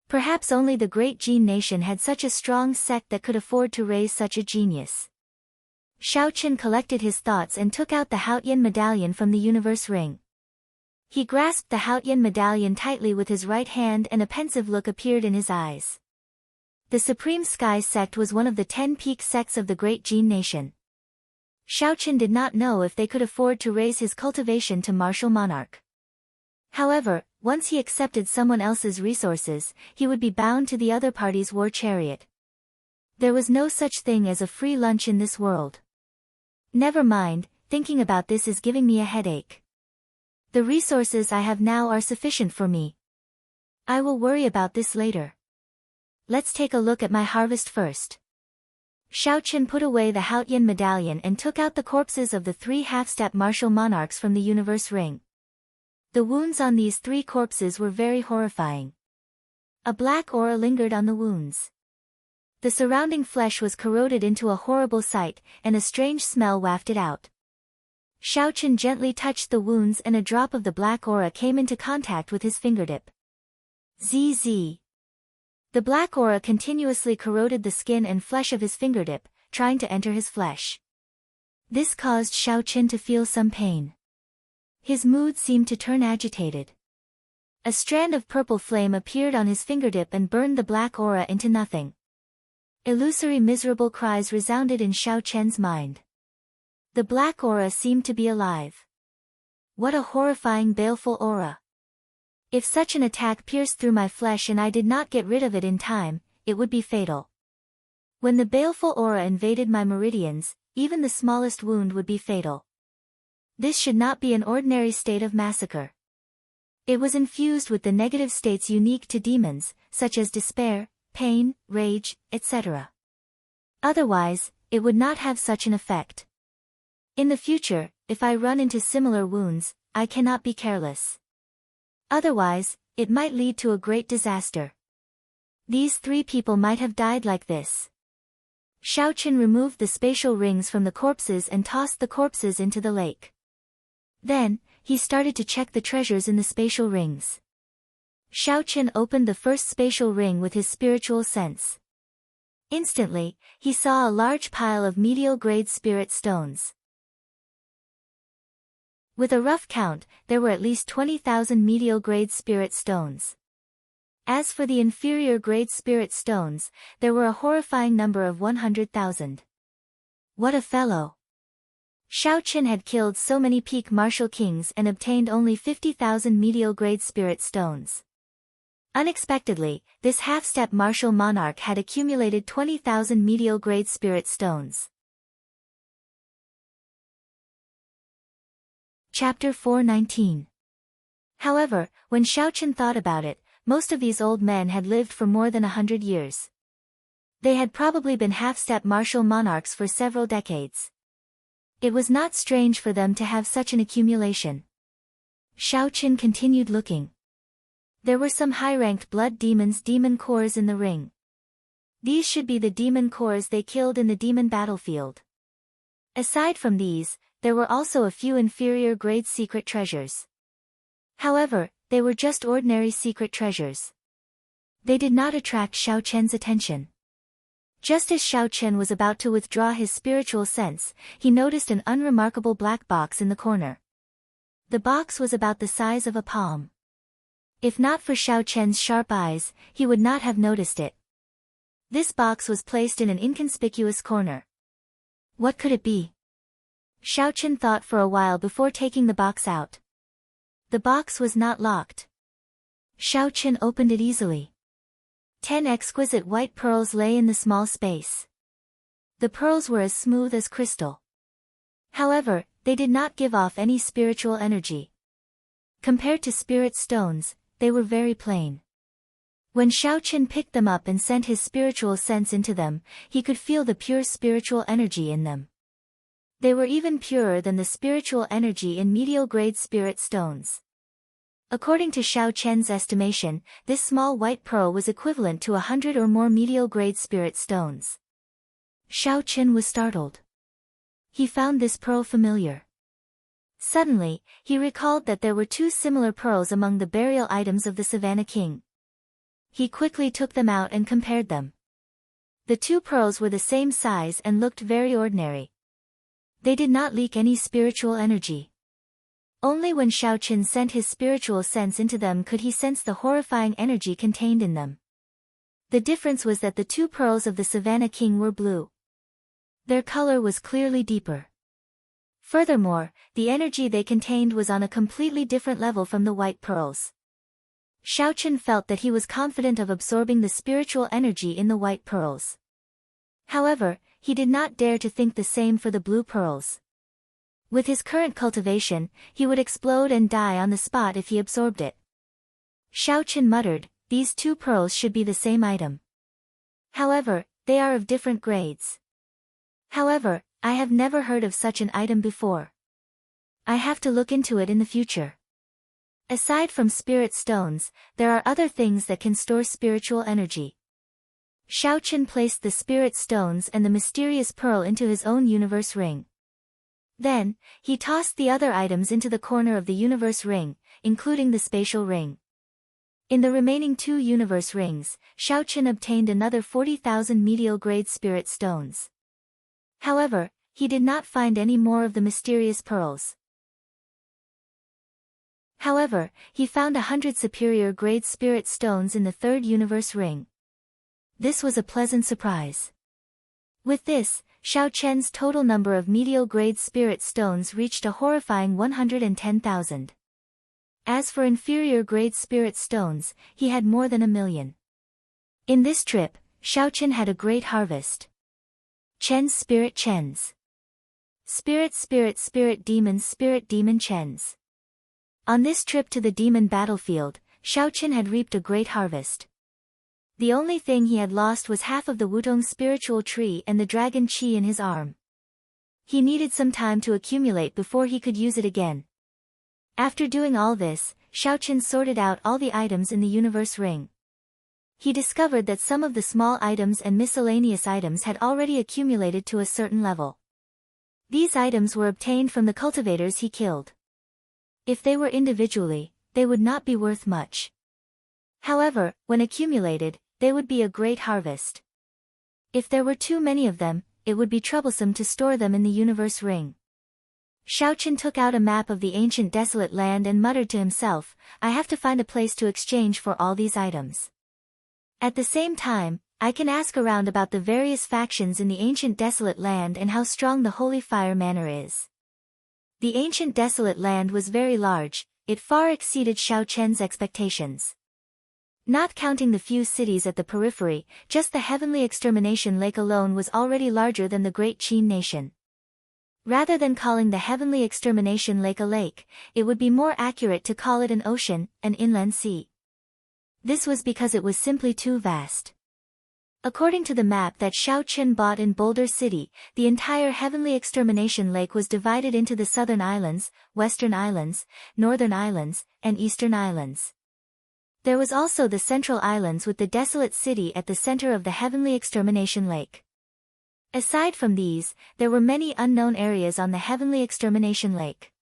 Perhaps only the Great Qin nation had such a strong sect that could afford to raise such a genius. Xiaoqun collected his thoughts and took out the Haotian medallion from the universe ring. He grasped the Haotian medallion tightly with his right hand and a pensive look appeared in his eyes. The Supreme Sky sect was one of the 10 peak sects of the Great Qin nation. Xiaoqun did not know if they could afford to raise his cultivation to Martial Monarch. However, once he accepted someone else's resources, he would be bound to the other party's war chariot. There was no such thing as a free lunch in this world. Never mind, thinking about this is giving me a headache. The resources I have now are sufficient for me. I will worry about this later. Let's take a look at my harvest first. Xiaoqun put away the Haotian medallion and took out the corpses of the 3 half-step martial monarchs from the universe ring. The wounds on these 3 corpses were very horrifying. A black aura lingered on the wounds. The surrounding flesh was corroded into a horrible sight, and a strange smell wafted out. Xiaoqun gently touched the wounds and a drop of the black aura came into contact with his fingertip. ZZ. The black aura continuously corroded the skin and flesh of his fingertip, trying to enter his flesh. This caused Xiaoqun to feel some pain. His mood seemed to turn agitated. A strand of purple flame appeared on his fingertip and burned the black aura into nothing. Illusory miserable cries resounded in Xiaoqun's mind. The black aura seemed to be alive. What a horrifying baleful aura. If such an attack pierced through my flesh and I did not get rid of it in time, it would be fatal. When the baleful aura invaded my meridians, even the smallest wound would be fatal. This should not be an ordinary state of massacre. It was infused with the negative states unique to demons, such as despair, pain, rage, etc. Otherwise, it would not have such an effect. In the future, if I run into similar wounds, I cannot be careless. Otherwise, it might lead to a great disaster. These 3 people might have died like this. Xiaoqun removed the spatial rings from the corpses and tossed the corpses into the lake. Then, he started to check the treasures in the spatial rings. Xiaochen opened the first spatial ring with his spiritual sense. Instantly, he saw a large pile of medial-grade spirit stones. With a rough count, there were at least 20,000 medial-grade spirit stones. As for the inferior-grade spirit stones, there were a horrifying number of 100,000. What a fellow! Xiaochen had killed so many peak martial kings and obtained only 50,000 medial-grade spirit stones. Unexpectedly, this half-step martial monarch had accumulated 20,000 medial-grade spirit stones. Chapter 419. However, when Xiaochen thought about it, most of these old men had lived for more than 100 years. They had probably been half-step martial monarchs for several decades. It was not strange for them to have such an accumulation. Xiaochen continued looking. There were some high-ranked blood demons' demon cores in the ring. These should be the demon cores they killed in the demon battlefield. Aside from these, there were also a few inferior-grade secret treasures. However, they were just ordinary secret treasures. They did not attract Xiaochen's attention. Just as Xiaochen was about to withdraw his spiritual sense, he noticed an unremarkable black box in the corner. The box was about the size of a palm. If not for Xiaochen's sharp eyes, he would not have noticed it. This box was placed in an inconspicuous corner. What could it be? Xiaochen thought for a while before taking the box out. The box was not locked. Xiaochen opened it easily. 10 exquisite white pearls lay in the small space. The pearls were as smooth as crystal. However, they did not give off any spiritual energy. Compared to spirit stones, they were very plain. When Xiaochen picked them up and sent his spiritual sense into them, he could feel the pure spiritual energy in them. They were even purer than the spiritual energy in medial-grade spirit stones. According to Xiaochen's estimation, this small white pearl was equivalent to 100 or more medial-grade spirit stones. Xiaochen was startled. He found this pearl familiar. Suddenly, he recalled that there were two similar pearls among the burial items of the Savannah King. He quickly took them out and compared them. The two pearls were the same size and looked very ordinary. They did not leak any spiritual energy. Only when Xiaochen sent his spiritual sense into them could he sense the horrifying energy contained in them. The difference was that the two pearls of the Savannah King were blue. Their color was clearly deeper. Furthermore, the energy they contained was on a completely different level from the white pearls. Xiaochen felt that he was confident of absorbing the spiritual energy in the white pearls. However, he did not dare to think the same for the blue pearls. With his current cultivation, he would explode and die on the spot if he absorbed it. Xiaochen muttered, "These two pearls should be the same item. However, they are of different grades. However, I have never heard of such an item before. I have to look into it in the future." Aside from spirit stones, there are other things that can store spiritual energy. Xiaochen placed the spirit stones and the mysterious pearl into his own universe ring. Then, he tossed the other items into the corner of the universe ring, including the spatial ring. In the remaining two universe rings, Xiaochen obtained another 40,000 medial-grade spirit stones. However, he did not find any more of the mysterious pearls. However, he found 100 superior-grade spirit stones in the third universe ring. This was a pleasant surprise. With this, Xiaochen's total number of medial-grade spirit stones reached a horrifying 110,000. As for inferior-grade spirit stones, he had more than 1,000,000. In this trip, Xiaochen had a great harvest. Chen's spirit chens. Spirit demon chens. On this trip to the demon battlefield, Xiaochen had reaped a great harvest. The only thing he had lost was half of the Wutong spiritual tree and the dragon chi in his arm. He needed some time to accumulate before he could use it again. After doing all this, Xiaochen sorted out all the items in the universe ring. He discovered that some of the small items and miscellaneous items had already accumulated to a certain level. These items were obtained from the cultivators he killed. If they were individually, they would not be worth much. However, when accumulated, they would be a great harvest. If there were too many of them, it would be troublesome to store them in the universe ring. Xiaoqian took out a map of the ancient desolate land and muttered to himself, I have to find a place to exchange for all these items. At the same time, I can ask around about the various factions in the ancient desolate land and how strong the holy fire manor is. The ancient desolate land was very large, it far exceeded Xiaoqian's expectations. Not counting the few cities at the periphery, just the heavenly extermination lake alone was already larger than the great Qin nation. Rather than calling the heavenly extermination lake a lake, it would be more accurate to call it an ocean, an inland sea. This was because it was simply too vast. According to the map that Xiaoqian bought in Boulder City, the entire heavenly extermination lake was divided into the southern islands, western islands, northern islands, and eastern islands. There was also the central islands with the desolate city at the center of the heavenly extermination lake. Aside from these, there were many unknown areas on the heavenly extermination lake.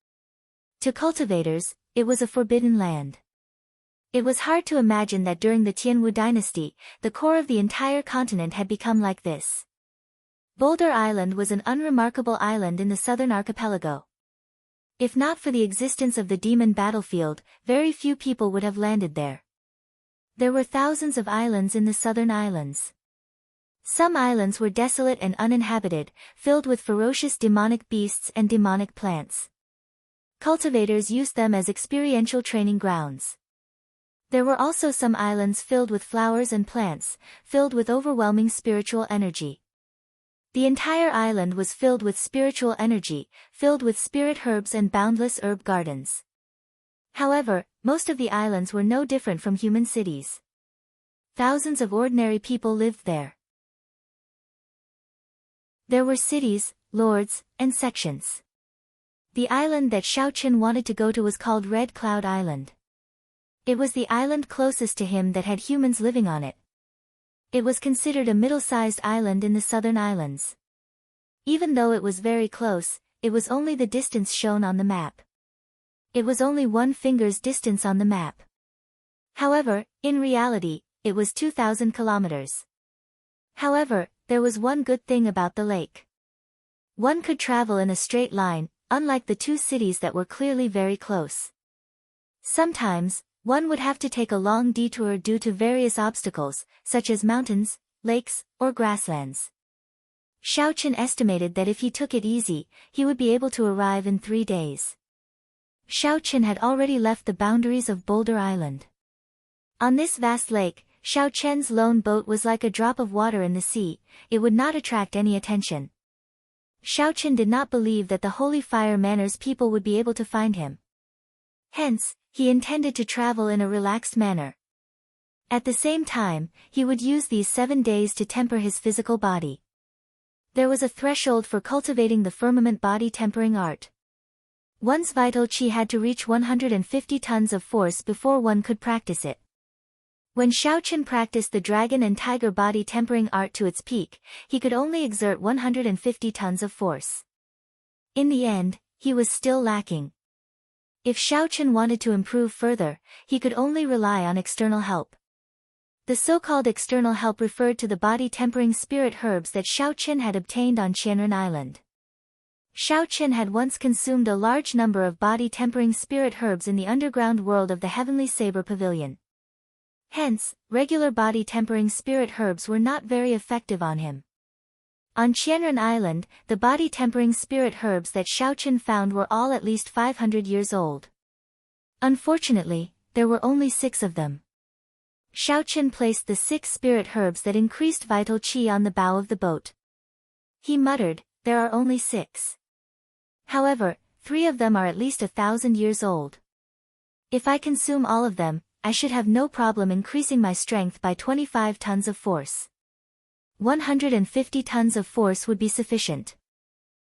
To cultivators, it was a forbidden land. It was hard to imagine that during the Tianwu dynasty, the core of the entire continent had become like this. Boulder Island was an unremarkable island in the southern archipelago. If not for the existence of the demon battlefield, very few people would have landed there. There were thousands of islands in the southern islands. Some islands were desolate and uninhabited, filled with ferocious demonic beasts and demonic plants. Cultivators used them as experiential training grounds. There were also some islands filled with flowers and plants, filled with overwhelming spiritual energy. The entire island was filled with spiritual energy, filled with spirit herbs and boundless herb gardens. However, most of the islands were no different from human cities. Thousands of ordinary people lived there. There were cities, lords, and sections. The island that Xiaoqian wanted to go to was called Red Cloud Island. It was the island closest to him that had humans living on it. It was considered a middle-sized island in the southern islands. Even though it was very close, it was only the distance shown on the map. It was only 1 finger's distance on the map. However, in reality, it was 2,000 kilometers. However, there was one good thing about the lake. One could travel in a straight line, unlike the 2 cities that were clearly very close. Sometimes, one would have to take a long detour due to various obstacles, such as mountains, lakes, or grasslands. Xiaoqian estimated that if he took it easy, he would be able to arrive in 3 days. Xiaoqian had already left the boundaries of Boulder Island. On this vast lake, Xiaoqian's lone boat was like a drop of water in the sea, it would not attract any attention. Xiaoqian did not believe that the Holy Fire Manor's people would be able to find him. Hence, he intended to travel in a relaxed manner. At the same time, he would use these 7 days to temper his physical body. There was a threshold for cultivating the firmament body tempering art. One's vital qi had to reach 150 tons of force before one could practice it. When Xiaoqian practiced the dragon and tiger body tempering art to its peak, he could only exert 150 tons of force. In the end, he was still lacking. If Xiaoqian wanted to improve further, he could only rely on external help. The so-called external help referred to the body-tempering spirit herbs that Xiaoqian had obtained on Qianren Island. Xiaoqian had once consumed a large number of body-tempering spirit herbs in the underground world of the Heavenly Saber Pavilion. Hence, regular body-tempering spirit herbs were not very effective on him. On Qianren Island, the body-tempering spirit herbs that Xiaoqian found were all at least 500 years old. Unfortunately, there were only 6 of them. Xiaoqian placed the 6 spirit herbs that increased vital qi on the bow of the boat. He muttered, "There are only 6. However, 3 of them are at least 1,000 years old. If I consume all of them, I should have no problem increasing my strength by 25 tons of force. 150 tons of force would be sufficient."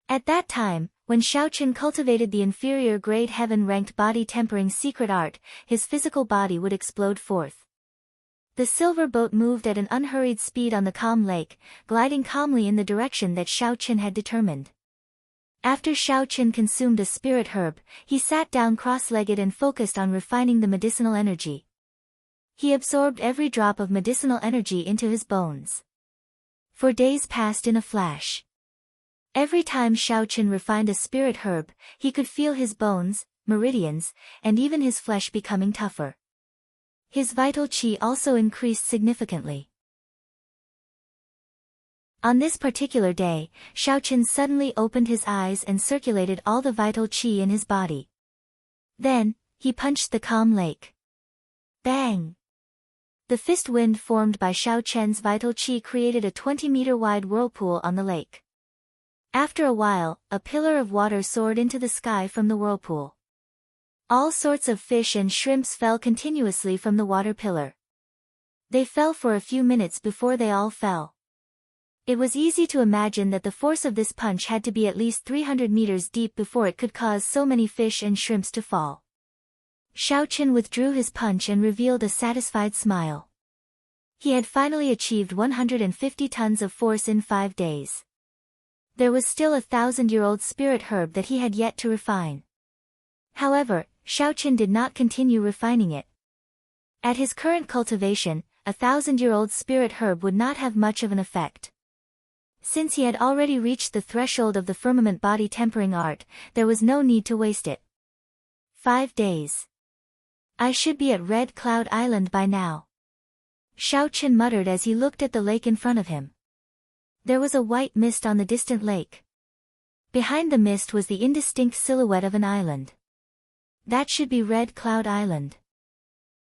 At that time, when Xiaoqian cultivated the inferior grade heaven-ranked body-tempering secret art, his physical body would explode forth. The silver boat moved at an unhurried speed on the calm lake, gliding calmly in the direction that Xiaoqian had determined. After Xiao Chen consumed a spirit herb, he sat down cross-legged and focused on refining the medicinal energy. He absorbed every drop of medicinal energy into his bones. For days passed in a flash. Every time Xiao Chen refined a spirit herb, he could feel his bones, meridians, and even his flesh becoming tougher. His vital qi also increased significantly. On this particular day, Xiao Chen suddenly opened his eyes and circulated all the vital qi in his body. Then, he punched the calm lake. Bang! The fist wind formed by Xiao Chen's vital qi created a 20-meter-wide whirlpool on the lake. After a while, a pillar of water soared into the sky from the whirlpool. All sorts of fish and shrimps fell continuously from the water pillar. They fell for a few minutes before they all fell. It was easy to imagine that the force of this punch had to be at least 300 meters deep before it could cause so many fish and shrimps to fall. Xiao Chen withdrew his punch and revealed a satisfied smile. He had finally achieved 150 tons of force in 5 days. There was still a 1,000-year-old spirit herb that he had yet to refine. However, Xiao Chen did not continue refining it. At his current cultivation, a 1,000-year-old spirit herb would not have much of an effect. Since he had already reached the threshold of the firmament body tempering art, there was no need to waste it. 5 days. I should be at Red Cloud Island by now. Xiao Chen muttered as he looked at the lake in front of him. There was a white mist on the distant lake. Behind the mist was the indistinct silhouette of an island. That should be Red Cloud Island.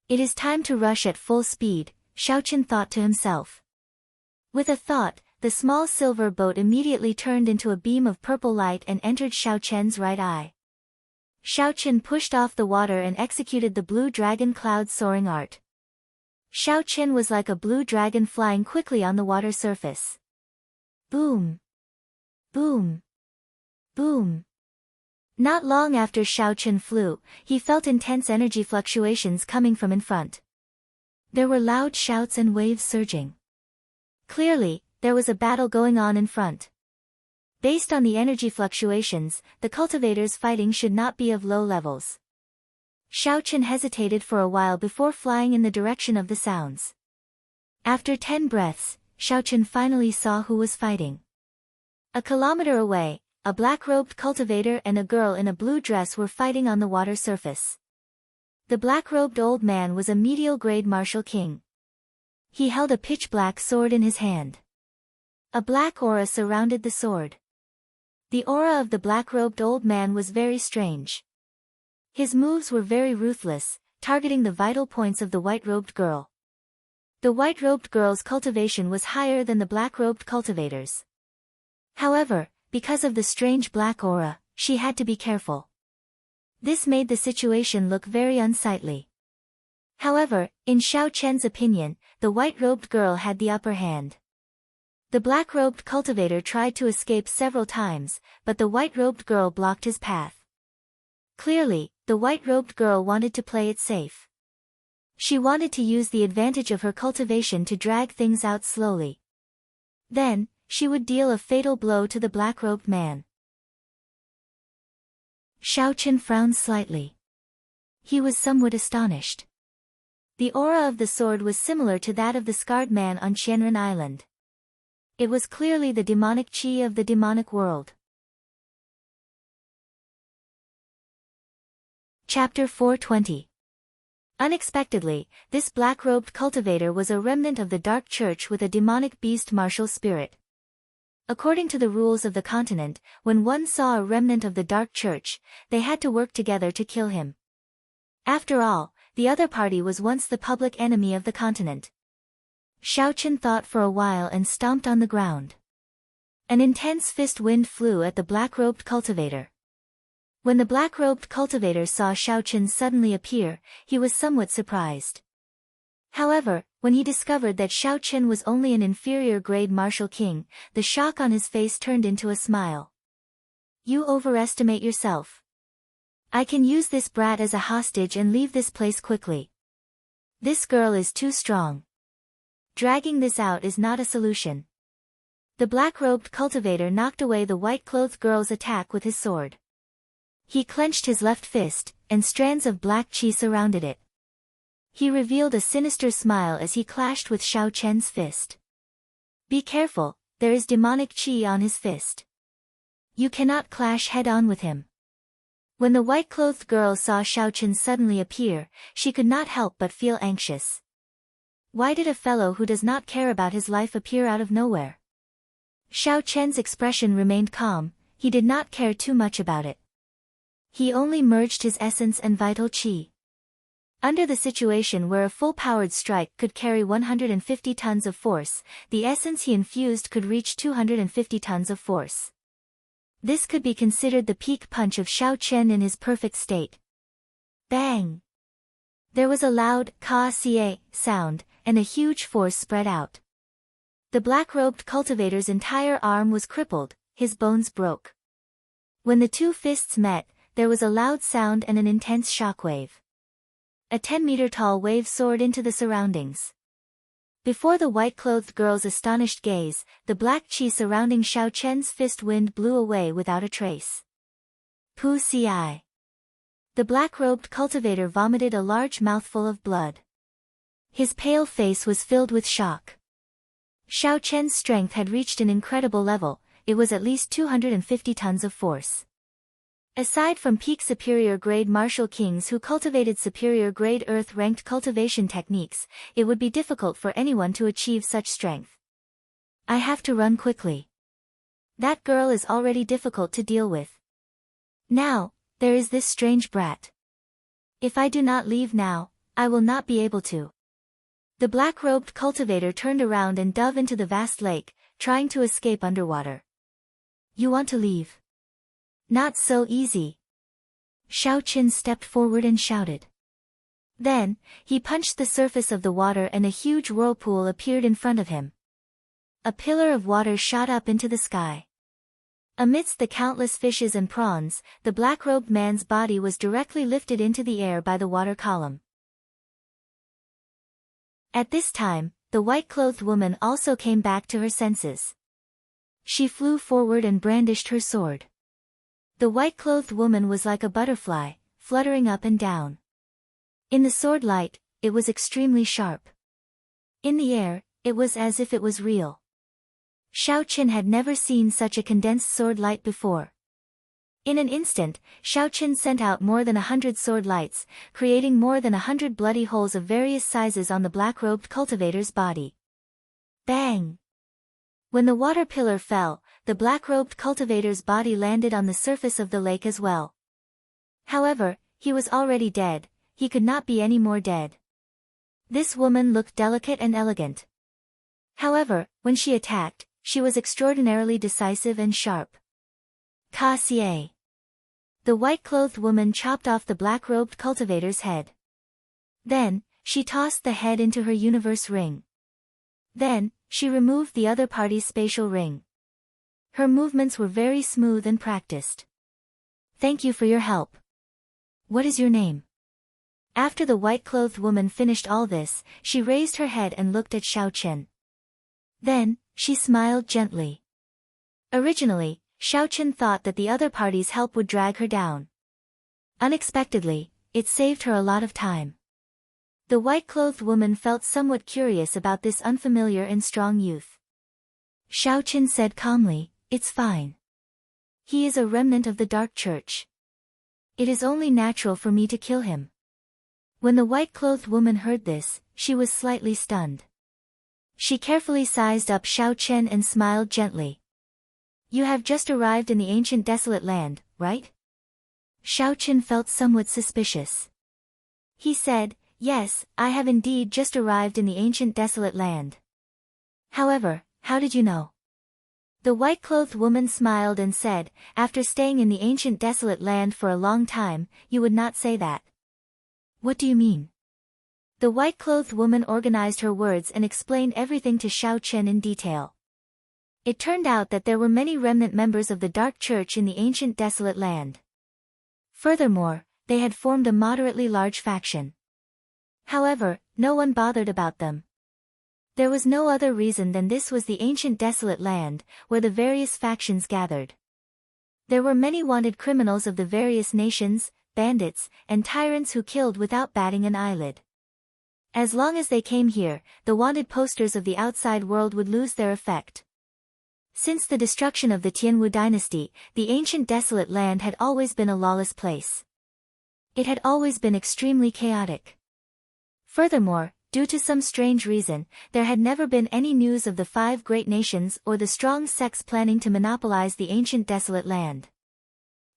It is time to rush at full speed, Xiao Chen thought to himself. With a thought, the small silver boat immediately turned into a beam of purple light and entered Xiao Chen's right eye. Xiao Chen pushed off the water and executed the blue dragon cloud soaring art. Xiao Chen was like a blue dragon flying quickly on the water surface. Boom! Boom! Boom! Not long after Xiao Chen flew, he felt intense energy fluctuations coming from in front. There were loud shouts and waves surging. Clearly, there was a battle going on in front. Based on the energy fluctuations, the cultivators fighting should not be of low levels. Xiao Chen hesitated for a while before flying in the direction of the sounds. After 10 breaths, Xiao Chen finally saw who was fighting. A kilometer away, a black-robed cultivator and a girl in a blue dress were fighting on the water surface. The black-robed old man was a medial-grade martial king. He held a pitch-black sword in his hand. A black aura surrounded the sword. The aura of the black-robed old man was very strange. His moves were very ruthless, targeting the vital points of the white-robed girl. The white-robed girl's cultivation was higher than the black-robed cultivators. However, because of the strange black aura, she had to be careful. This made the situation look very unsightly. However, in Xiao Chen's opinion, the white-robed girl had the upper hand. The black-robed cultivator tried to escape several times, but the white-robed girl blocked his path. Clearly, the white-robed girl wanted to play it safe. She wanted to use the advantage of her cultivation to drag things out slowly. Then, she would deal a fatal blow to the black-robed man. Xiao Chen frowned slightly. He was somewhat astonished. The aura of the sword was similar to that of the scarred man on Qianren Island. It was clearly the demonic qi of the demonic world. Chapter 420. Unexpectedly, this black-robed cultivator was a remnant of the Dark Church with a demonic beast martial spirit. According to the rules of the continent, when one saw a remnant of the Dark Church, they had to work together to kill him. After all, the other party was once the public enemy of the continent. Xiao Chen thought for a while and stomped on the ground. An intense fist wind flew at the black-robed cultivator. When the black-robed cultivator saw Xiao Chen suddenly appear, he was somewhat surprised. However, when he discovered that Xiao Chen was only an inferior-grade martial king, the shock on his face turned into a smile. You overestimate yourself. I can use this brat as a hostage and leave this place quickly. This girl is too strong. Dragging this out is not a solution. The black-robed cultivator knocked away the white-clothed girl's attack with his sword. He clenched his left fist, and strands of black chi surrounded it. He revealed a sinister smile as he clashed with Xiao Chen's fist. Be careful, there is demonic chi on his fist. You cannot clash head-on with him. When the white-clothed girl saw Xiao Chen suddenly appear, she could not help but feel anxious. Why did a fellow who does not care about his life appear out of nowhere? Xiao Chen's expression remained calm, he did not care too much about it. He only merged his essence and vital chi. Under the situation where a full-powered strike could carry 150 tons of force, the essence he infused could reach 250 tons of force. This could be considered the peak punch of Xiao Chen in his perfect state. Bang! There was a loud ka-cie sound, and a huge force spread out. The black-robed cultivator's entire arm was crippled, his bones broke. When the two fists met, there was a loud sound and an intense shockwave. A 10-meter-tall wave soared into the surroundings. Before the white-clothed girl's astonished gaze, the black chi surrounding Xiao Chen's fist wind blew away without a trace. Pu ci. The black-robed cultivator vomited a large mouthful of blood. His pale face was filled with shock. Xiao Chen's strength had reached an incredible level, it was at least 250 tons of force. Aside from peak superior-grade martial kings who cultivated superior-grade earth-ranked cultivation techniques, it would be difficult for anyone to achieve such strength. I have to run quickly. That girl is already difficult to deal with. Now, there is this strange brat. If I do not leave now, I will not be able to. The black-robed cultivator turned around and dove into the vast lake, trying to escape underwater. You want to leave? Not so easy. Xiao Chen stepped forward and shouted. Then, he punched the surface of the water and a huge whirlpool appeared in front of him. A pillar of water shot up into the sky. Amidst the countless fishes and prawns, the black-robed man's body was directly lifted into the air by the water column. At this time, the white-clothed woman also came back to her senses. She flew forward and brandished her sword. The white-clothed woman was like a butterfly, fluttering up and down. In the sword light, it was extremely sharp. In the air, it was as if it was real. Xiao Chen had never seen such a condensed sword light before. In an instant, Xiao Chen sent out more than 100 sword lights, creating more than 100 bloody holes of various sizes on the black-robed cultivator's body. Bang! When the water pillar fell, the black-robed cultivator's body landed on the surface of the lake as well. However, he was already dead, he could not be any more dead. This woman looked delicate and elegant. However, when she attacked, she was extraordinarily decisive and sharp. Ka-cie. The white-clothed woman chopped off the black-robed cultivator's head. Then, she tossed the head into her universe ring. Then, she removed the other party's spatial ring. Her movements were very smooth and practiced. Thank you for your help. What is your name? After the white-clothed woman finished all this, she raised her head and looked at Xiao Chen. Then, she smiled gently. Originally, Xiao Chen thought that the other party's help would drag her down. Unexpectedly, it saved her a lot of time. The white-clothed woman felt somewhat curious about this unfamiliar and strong youth. Xiao Chen said calmly, "It's fine. He is a remnant of the Dark Church. It is only natural for me to kill him." When the white-clothed woman heard this, she was slightly stunned. She carefully sized up Xiao Chen and smiled gently. "You have just arrived in the ancient desolate land, right?" Xiao Chen felt somewhat suspicious. He said, "Yes, I have indeed just arrived in the ancient desolate land." "However, how did you know?" The white-clothed woman smiled and said, "After staying in the ancient desolate land for a long time, you would not say that." "What do you mean?" The white-clothed woman organized her words and explained everything to Xiao Chen in detail. It turned out that there were many remnant members of the Dark Church in the ancient desolate land. Furthermore, they had formed a moderately large faction. However, no one bothered about them. There was no other reason than this was the ancient desolate land, where the various factions gathered. There were many wanted criminals of the various nations, bandits, and tyrants who killed without batting an eyelid. As long as they came here, the wanted posters of the outside world would lose their effect. Since the destruction of the Tianwu dynasty, the ancient desolate land had always been a lawless place. It had always been extremely chaotic. Furthermore, due to some strange reason, there had never been any news of the 5 great nations or the strong sects planning to monopolize the ancient desolate land.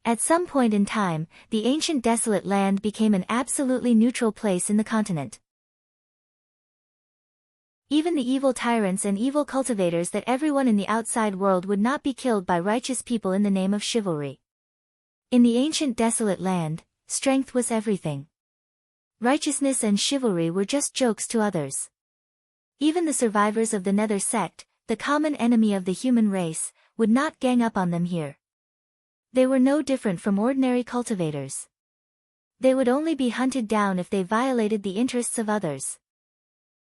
At some point in time, the ancient desolate land became an absolutely neutral place in the continent. Even the evil tyrants and evil cultivators that everyone in the outside world would not be killed by righteous people in the name of chivalry. In the ancient desolate land, strength was everything. Righteousness and chivalry were just jokes to others. Even the survivors of the Nether sect, the common enemy of the human race, would not gang up on them here. They were no different from ordinary cultivators. They would only be hunted down if they violated the interests of others.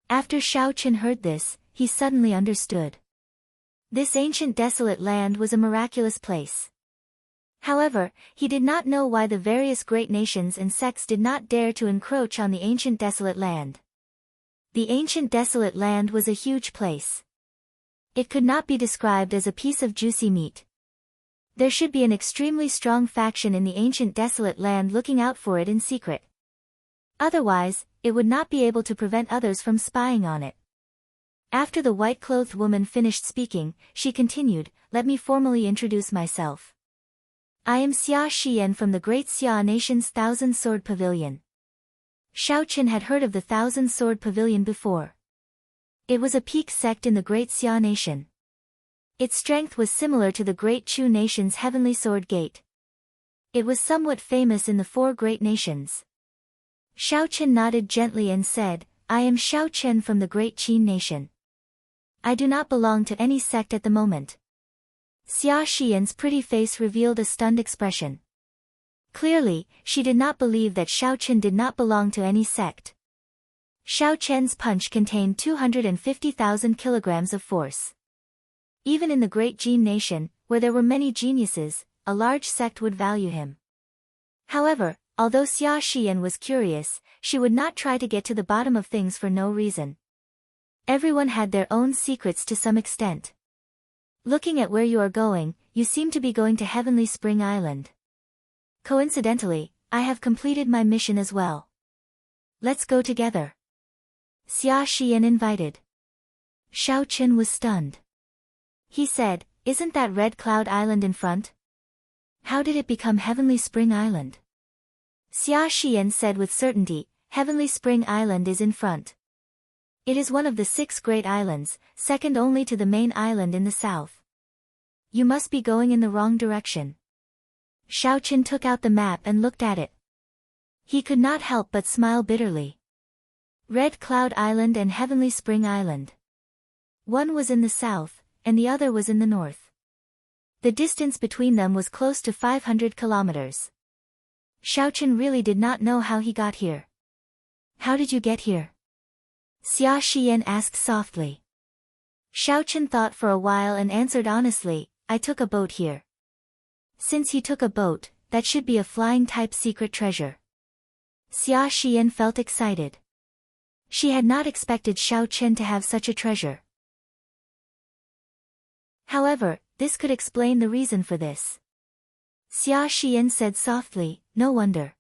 After Shao Qian heard this, he suddenly understood. This ancient desolate land was a miraculous place. However, he did not know why the various great nations and sects did not dare to encroach on the ancient desolate land. The ancient desolate land was a huge place. It could not be described as a piece of juicy meat. There should be an extremely strong faction in the ancient desolate land looking out for it in secret. Otherwise, it would not be able to prevent others from spying on it. After the white-clothed woman finished speaking, she continued, "Let me formally introduce myself. I am Xia Xian from the Great Xia Nation's Thousand Sword Pavilion." Shao Qian had heard of the Thousand Sword Pavilion before. It was a peak sect in the Great Xia Nation. Its strength was similar to the Great Chu Nation's Heavenly Sword Gate. It was somewhat famous in the 4 great nations. Shao Qian nodded gently and said, "I am Shao Qian from the Great Qin Nation. I do not belong to any sect at the moment." Xia Xian's pretty face revealed a stunned expression. Clearly, she did not believe that Shao Qian did not belong to any sect. Shao Qian's punch contained 250,000 kilograms of force. Even in the Great Jin Nation, where there were many geniuses, a large sect would value him. However, although Xia Xian was curious, she would not try to get to the bottom of things for no reason. Everyone had their own secrets to some extent. Looking at where you are going, you seem to be going to Heavenly Spring Island. Coincidentally, I have completed my mission as well. Let's go together. Xia Xian invited. Shao Qian was stunned. He said, "Isn't that Red Cloud Island in front? How did it become Heavenly Spring Island?" Xia Xian said with certainty, "Heavenly Spring Island is in front. It is one of the 6 great islands, second only to the main island in the south. You must be going in the wrong direction." Shao Qian took out the map and looked at it. He could not help but smile bitterly. Red Cloud Island and Heavenly Spring Island. One was in the south, and the other was in the north. The distance between them was close to 500 kilometers. Shao Qian really did not know how he got here. "How did you get here?" Xia Xian asked softly. Shao Qian thought for a while and answered honestly, "I took a boat here." Since he took a boat, that should be a flying-type secret treasure. Xia Xian felt excited. She had not expected Shao Qian to have such a treasure. However, this could explain the reason for this. Xia Xian said softly, "No wonder.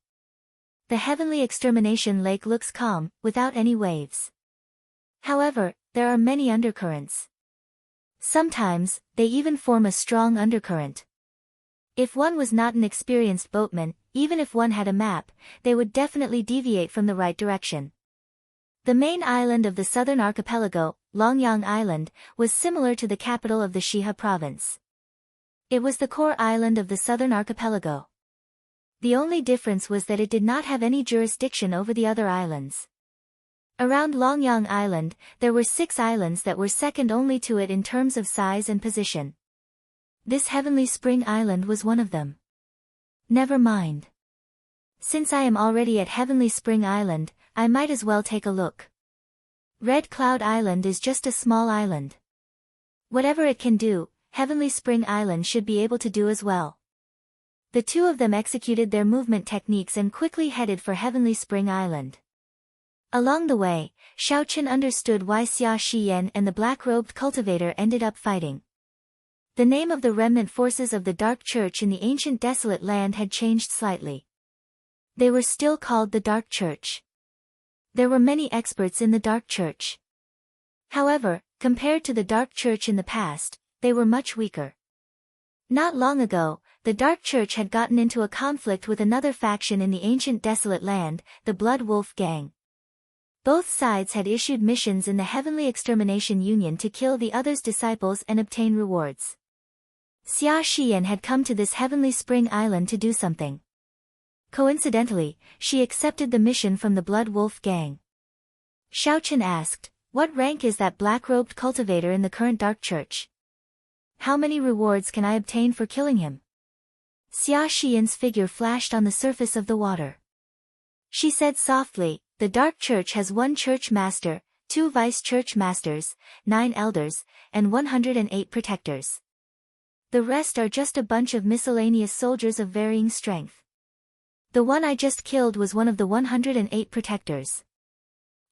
The Heavenly Extermination Lake looks calm, without any waves. However, there are many undercurrents. Sometimes, they even form a strong undercurrent. If one was not an experienced boatman, even if one had a map, they would definitely deviate from the right direction." The main island of the southern archipelago, Longyang Island, was similar to the capital of the Shihe province. It was the core island of the southern archipelago. The only difference was that it did not have any jurisdiction over the other islands. Around Longyang Island, there were 6 islands that were second only to it in terms of size and position. This Heavenly Spring Island was one of them. Never mind. Since I am already at Heavenly Spring Island, I might as well take a look. Red Cloud Island is just a small island. Whatever it can do, Heavenly Spring Island should be able to do as well. The two of them executed their movement techniques and quickly headed for Heavenly Spring Island. Along the way, Xiaochen understood why Xia Shiyan and the black-robed cultivator ended up fighting. The name of the remnant forces of the Dark Church in the ancient desolate land had changed slightly. They were still called the Dark Church. There were many experts in the Dark Church. However, compared to the Dark Church in the past, they were much weaker. Not long ago, the Dark Church had gotten into a conflict with another faction in the ancient desolate land, the Blood Wolf Gang. Both sides had issued missions in the Heavenly Extermination Union to kill the other's disciples and obtain rewards. Xia Xian had come to this Heavenly Spring Island to do something. Coincidentally, she accepted the mission from the Blood Wolf Gang. Xiaochen asked, "What rank is that black-robed cultivator in the current Dark Church? How many rewards can I obtain for killing him?" Xia Xian's figure flashed on the surface of the water. She said softly, "The Dark Church has 1 church master, 2 vice-church masters, 9 elders, and 108 protectors. The rest are just a bunch of miscellaneous soldiers of varying strength. The one I just killed was one of the 108 protectors.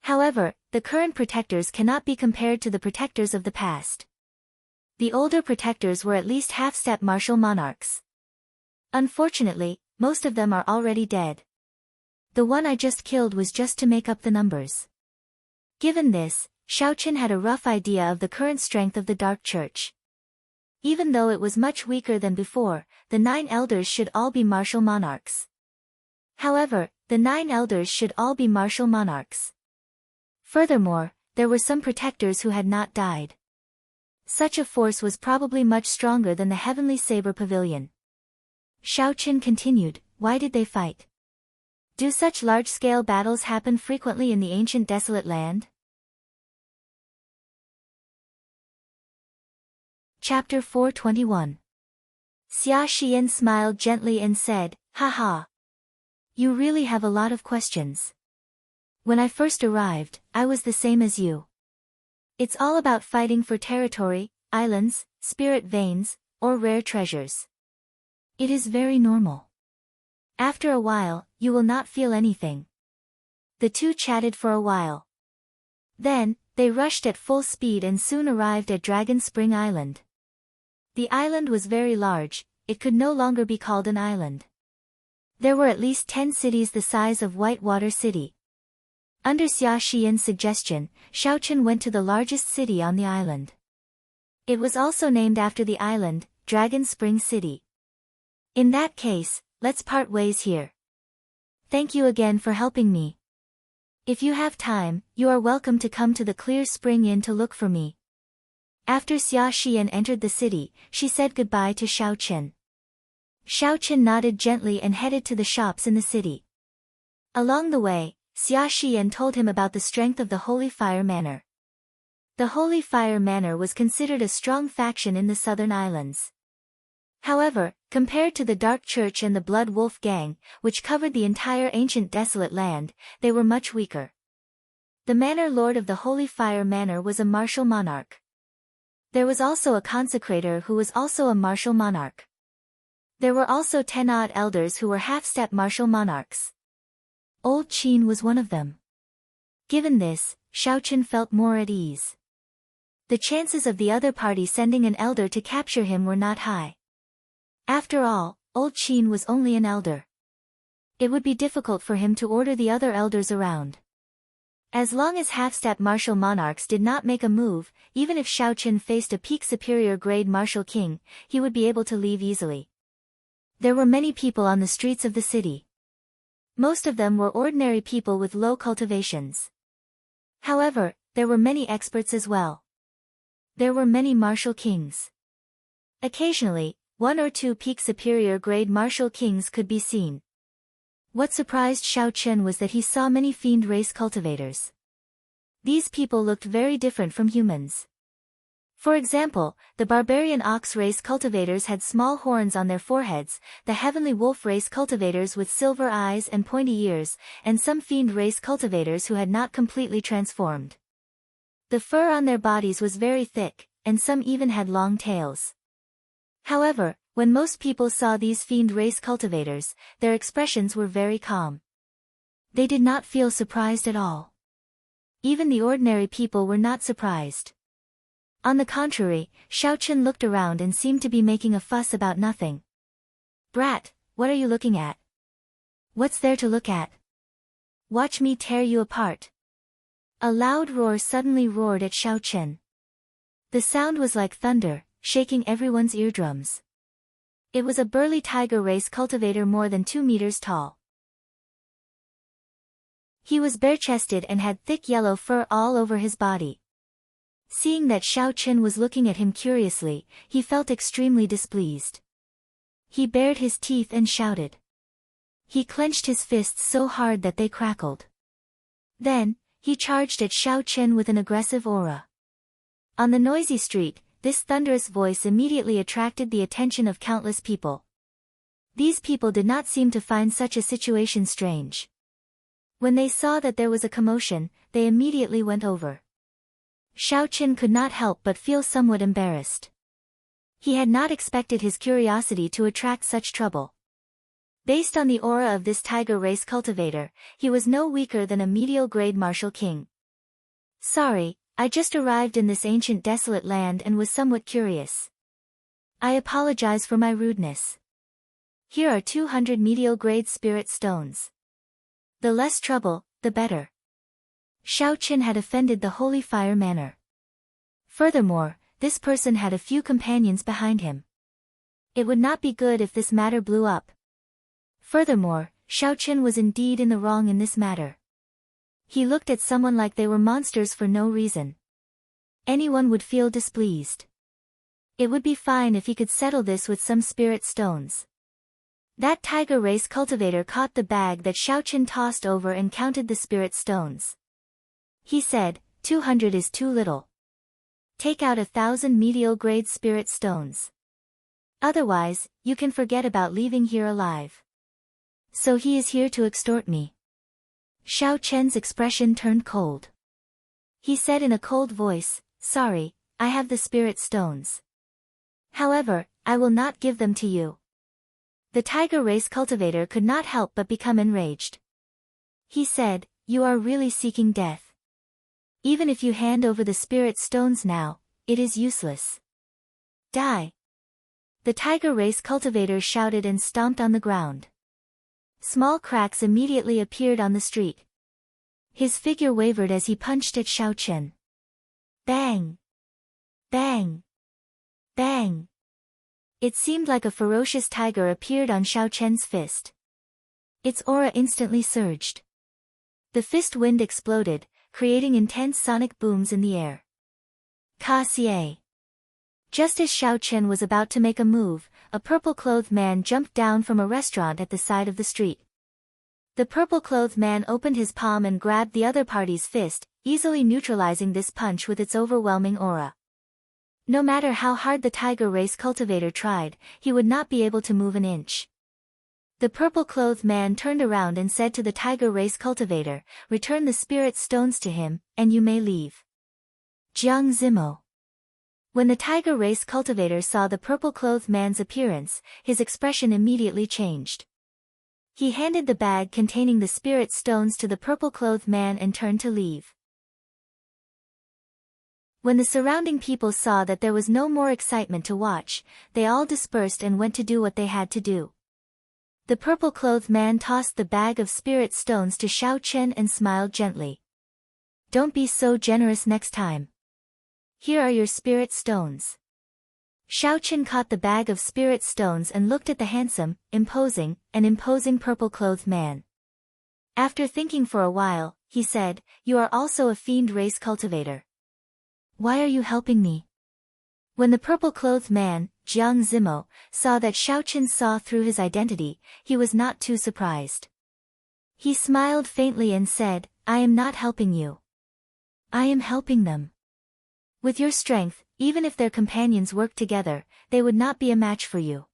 However, the current protectors cannot be compared to the protectors of the past. The older protectors were at least half-step martial monarchs. Unfortunately, most of them are already dead. The one I just killed was just to make up the numbers." Given this, Xiaochen had a rough idea of the current strength of the Dark Church. Even though it was much weaker than before, the 9 elders should all be martial monarchs. Furthermore, there were some protectors who had not died. Such a force was probably much stronger than the Heavenly Saber Pavilion. Xiaochen continued, "Why did they fight? Do such large-scale battles happen frequently in the ancient desolate land?" Chapter 421. Xia Xian smiled gently and said, "Haha. You really have a lot of questions. When I first arrived, I was the same as you. It's all about fighting for territory, islands, spirit veins, or rare treasures. It is very normal. After a while, you will not feel anything." The two chatted for a while. Then, they rushed at full speed and soon arrived at Dragon Spring Island. The island was very large, it could no longer be called an island. There were at least 10 cities the size of Whitewater City. Under Xia Xian's suggestion, Xiaochen went to the largest city on the island. It was also named after the island, Dragon Spring City. "In that case, let's part ways here. Thank you again for helping me. If you have time, you are welcome to come to the Clear Spring Inn to look for me." After Xia Xian entered the city, she said goodbye to Xiaochen. Xiaochen nodded gently and headed to the shops in the city. Along the way, Xia Xian told him about the strength of the Holy Fire Manor. The Holy Fire Manor was considered a strong faction in the southern islands. However, compared to the Dark Church and the Blood Wolf Gang, which covered the entire ancient desolate land, they were much weaker. The manor lord of the Holy Fire Manor was a martial monarch. There was also a consecrator who was also a martial monarch. There were also 10 odd elders who were half-step martial monarchs. Old Qin was one of them. Given this, Xiaochen felt more at ease. The chances of the other party sending an elder to capture him were not high. After all, Old Qin was only an elder. It would be difficult for him to order the other elders around. As long as half-step martial monarchs did not make a move, even if Xiaochen faced a peak superior grade martial king, he would be able to leave easily. There were many people on the streets of the city. Most of them were ordinary people with low cultivations. However, there were many experts as well. There were many martial kings. Occasionally, 1 or 2 peak superior grade martial kings could be seen. What surprised Xiaochen was that he saw many fiend race cultivators. These people looked very different from humans. For example, the barbarian ox race cultivators had small horns on their foreheads, the heavenly wolf race cultivators with silver eyes and pointy ears, and some fiend race cultivators who had not completely transformed. The fur on their bodies was very thick, and some even had long tails. However, when most people saw these fiend race cultivators, their expressions were very calm. They did not feel surprised at all. Even the ordinary people were not surprised. On the contrary, Xiaochen looked around and seemed to be making a fuss about nothing. "Brat, what are you looking at? What's there to look at? Watch me tear you apart." A loud roar suddenly roared at Xiaochen. The sound was like thunder, shaking everyone's eardrums. It was a burly tiger race cultivator more than 2 meters tall. He was bare-chested and had thick yellow fur all over his body. Seeing that Xiaochen was looking at him curiously, he felt extremely displeased. He bared his teeth and shouted. He clenched his fists so hard that they crackled. Then, he charged at Xiaochen with an aggressive aura. On the noisy street, this thunderous voice immediately attracted the attention of countless people. These people did not seem to find such a situation strange. When they saw that there was a commotion, they immediately went over. Xiaochen could not help but feel somewhat embarrassed. He had not expected his curiosity to attract such trouble. Based on the aura of this tiger race cultivator, he was no weaker than a medial grade martial king. "Sorry, I just arrived in this ancient desolate land and was somewhat curious. I apologize for my rudeness. Here are 200 medial grade spirit stones. The less trouble, the better." Xiaochen had offended the holy fire manner. Furthermore, this person had a few companions behind him. It would not be good if this matter blew up. Furthermore, Xiaochen was indeed in the wrong in this matter. He looked at someone like they were monsters for no reason. Anyone would feel displeased. It would be fine if he could settle this with some spirit stones. That tiger race cultivator caught the bag that Xiaochen tossed over and counted the spirit stones. He said, 200 is too little. Take out 1,000 medial grade spirit stones. Otherwise, you can forget about leaving here alive. So he is here to extort me. Xiaochen's expression turned cold. He said in a cold voice, "Sorry, I have the spirit stones. However, I will not give them to you." The tiger race cultivator could not help but become enraged. He said, "You are really seeking death. Even if you hand over the spirit stones now, it is useless. Die." The tiger race cultivator shouted and stomped on the ground. Small cracks immediately appeared on the street. His figure wavered as he punched at Xiaochen. Bang! Bang! Bang! It seemed like a ferocious tiger appeared on Xiaochen's fist. Its aura instantly surged. The fist wind exploded, creating intense sonic booms in the air. Ka-xie. Just as Xiaochen was about to make a move, a purple-clothed man jumped down from a restaurant at the side of the street. The purple-clothed man opened his palm and grabbed the other party's fist, easily neutralizing this punch with its overwhelming aura. No matter how hard the tiger race cultivator tried, he would not be able to move an inch. The purple-clothed man turned around and said to the tiger race cultivator, "Return the spirit stones to him, and you may leave." Jiang Zimo. When the tiger race cultivator saw the purple-clothed man's appearance, his expression immediately changed. He handed the bag containing the spirit stones to the purple-clothed man and turned to leave. When the surrounding people saw that there was no more excitement to watch, they all dispersed and went to do what they had to do. The purple-clothed man tossed the bag of spirit stones to Xiaochen and smiled gently. "Don't be so generous next time. Here are your spirit stones." Xiaochen caught the bag of spirit stones and looked at the handsome, imposing purple-clothed man. After thinking for a while, he said, "You are also a fiend race cultivator. Why are you helping me?" When the purple-clothed man, Jiang Zimo, saw that Xiaochen saw through his identity, he was not too surprised. He smiled faintly and said, "I am not helping you. I am helping them. With your strength, even if their companions worked together, they would not be a match for you."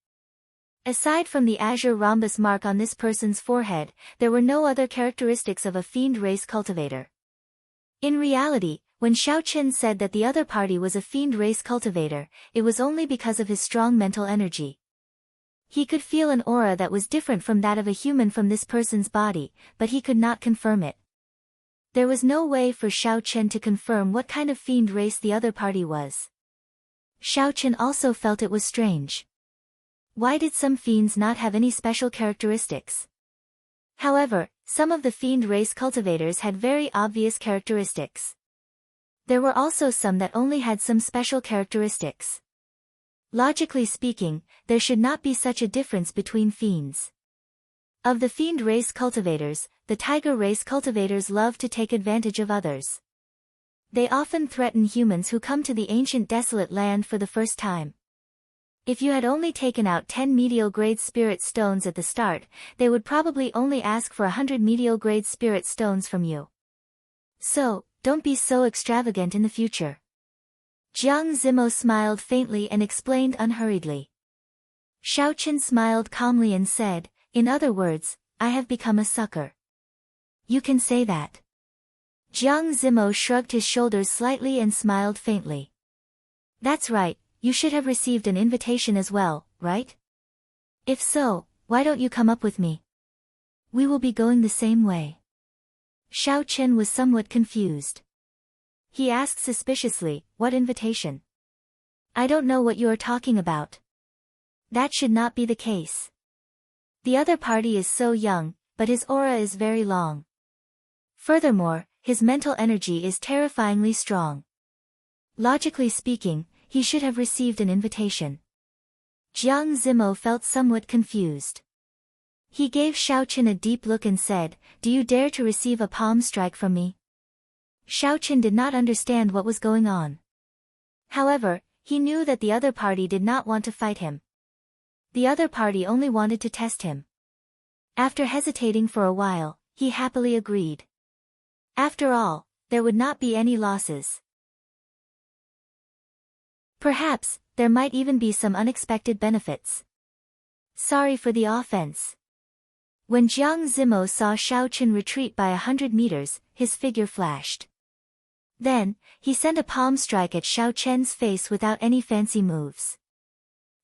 Aside from the azure rhombus mark on this person's forehead, there were no other characteristics of a fiend race cultivator. In reality, When Xiao Chen said that the other party was a fiend race cultivator, it was only because of his strong mental energy. He could feel an aura that was different from that of a human from this person's body, but he could not confirm it. There was no way for Xiao Chen to confirm what kind of fiend race the other party was. Xiao Chen also felt it was strange. Why did some fiends not have any special characteristics? However, some of the fiend race cultivators had very obvious characteristics. There were also some that only had some special characteristics. Logically speaking, there should not be such a difference between fiends. Of the fiend race cultivators, the tiger race cultivators love to take advantage of others. They often threaten humans who come to the ancient desolate land for the first time. If you had only taken out 10 medial-grade spirit stones at the start, they would probably only ask for 100 medial-grade spirit stones from you. So, don't be so extravagant in the future. Jiang Zimo smiled faintly and explained unhurriedly. Xiao Chen smiled calmly and said, "In other words, I have become a sucker." You can say that. Jiang Zimo shrugged his shoulders slightly and smiled faintly. That's right, you should have received an invitation as well, right? If so, why don't you come up with me? We will be going the same way. Xiao Chen was somewhat confused. He asked suspiciously, "What invitation? I don't know what you are talking about." That should not be the case. The other party is so young, but his aura is very long. Furthermore, his mental energy is terrifyingly strong. Logically speaking, he should have received an invitation. Jiang Zimo felt somewhat confused. He gave Xiao Chen a deep look and said, "Do you dare to receive a palm strike from me?" Xiao Chen did not understand what was going on. However, he knew that the other party did not want to fight him. The other party only wanted to test him. After hesitating for a while, he happily agreed. After all, there would not be any losses. Perhaps, there might even be some unexpected benefits. Sorry for the offense. When Jiang Zimo saw Xiao Chen retreat by 100 meters, his figure flashed. Then, he sent a palm strike at Xiao Chen's face without any fancy moves.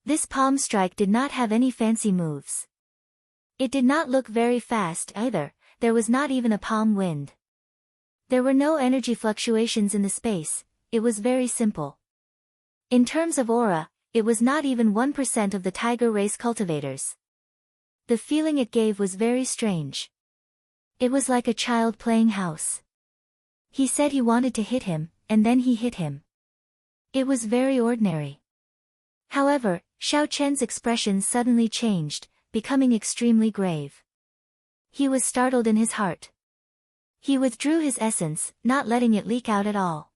This palm strike did not have any fancy moves. It did not look very fast either, there was not even a palm wind. There were no energy fluctuations in the space, it was very simple. In terms of aura, it was not even 1% of the tiger race cultivators. The feeling it gave was very strange. It was like a child playing house. He said he wanted to hit him, and then he hit him. It was very ordinary. However, Xiao Chen's expression suddenly changed, becoming extremely grave. He was startled in his heart. He withdrew his essence, not letting it leak out at all.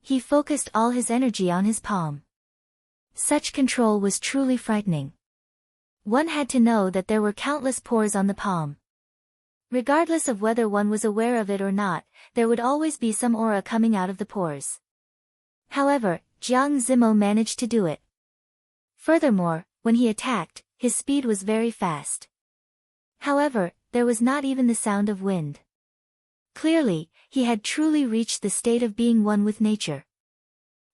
He focused all his energy on his palm. Such control was truly frightening. One had to know that there were countless pores on the palm. Regardless of whether one was aware of it or not, there would always be some aura coming out of the pores. However, Jiang Zimo managed to do it. Furthermore, when he attacked, his speed was very fast. However, there was not even the sound of wind. Clearly, he had truly reached the state of being one with nature.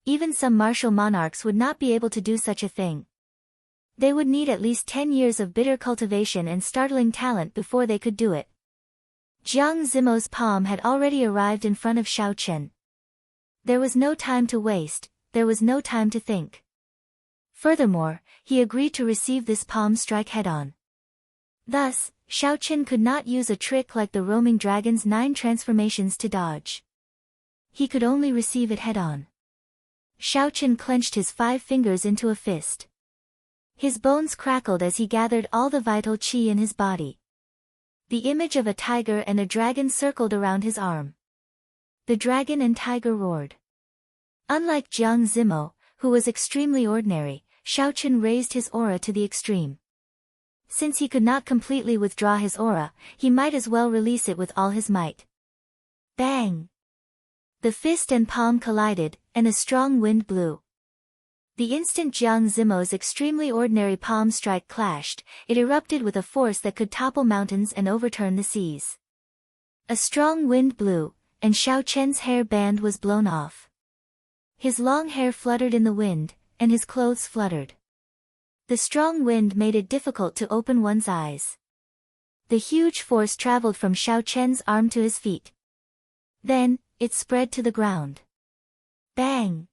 Even some martial monarchs would not be able to do such a thing. They would need at least 10 years of bitter cultivation and startling talent before they could do it. Jiang Zimo's palm had already arrived in front of Xiao Chen. There was no time to waste, there was no time to think. Furthermore, he agreed to receive this palm strike head-on. Thus, Xiao Chen could not use a trick like the roaming dragon's 9 transformations to dodge. He could only receive it head-on. Xiao Chen clenched his 5 fingers into a fist. His bones crackled as he gathered all the vital qi in his body. The image of a tiger and a dragon circled around his arm. The dragon and tiger roared. Unlike Jiang Zimo, who was extremely ordinary, Xiao Chen raised his aura to the extreme. Since he could not completely withdraw his aura, he might as well release it with all his might. Bang! The fist and palm collided, and a strong wind blew. The instant Jiang Zimo's extremely ordinary palm strike clashed, it erupted with a force that could topple mountains and overturn the seas. A strong wind blew, and Xiao Chen's hair band was blown off. His long hair fluttered in the wind, and his clothes fluttered. The strong wind made it difficult to open one's eyes. The huge force traveled from Xiao Chen's arm to his feet. Then, it spread to the ground. Bang!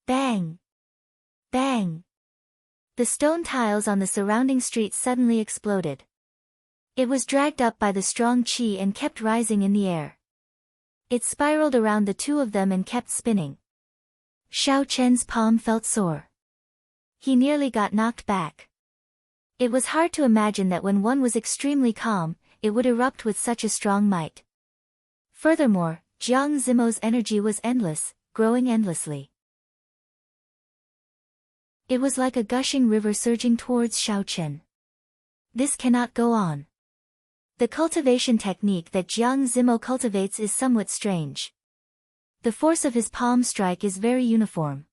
Bang! Bang! The stone tiles on the surrounding street suddenly exploded. It was dragged up by the strong qi and kept rising in the air. It spiraled around the two of them and kept spinning. Xiao Chen's palm felt sore. He nearly got knocked back. It was hard to imagine that when one was extremely calm, it would erupt with such a strong might. Furthermore, Jiang Zimo's energy was endless, growing endlessly. It was like a gushing river surging towards Xiao Chen. This cannot go on. The cultivation technique that Jiang Zimo cultivates is somewhat strange. The force of his palm strike is very uniform.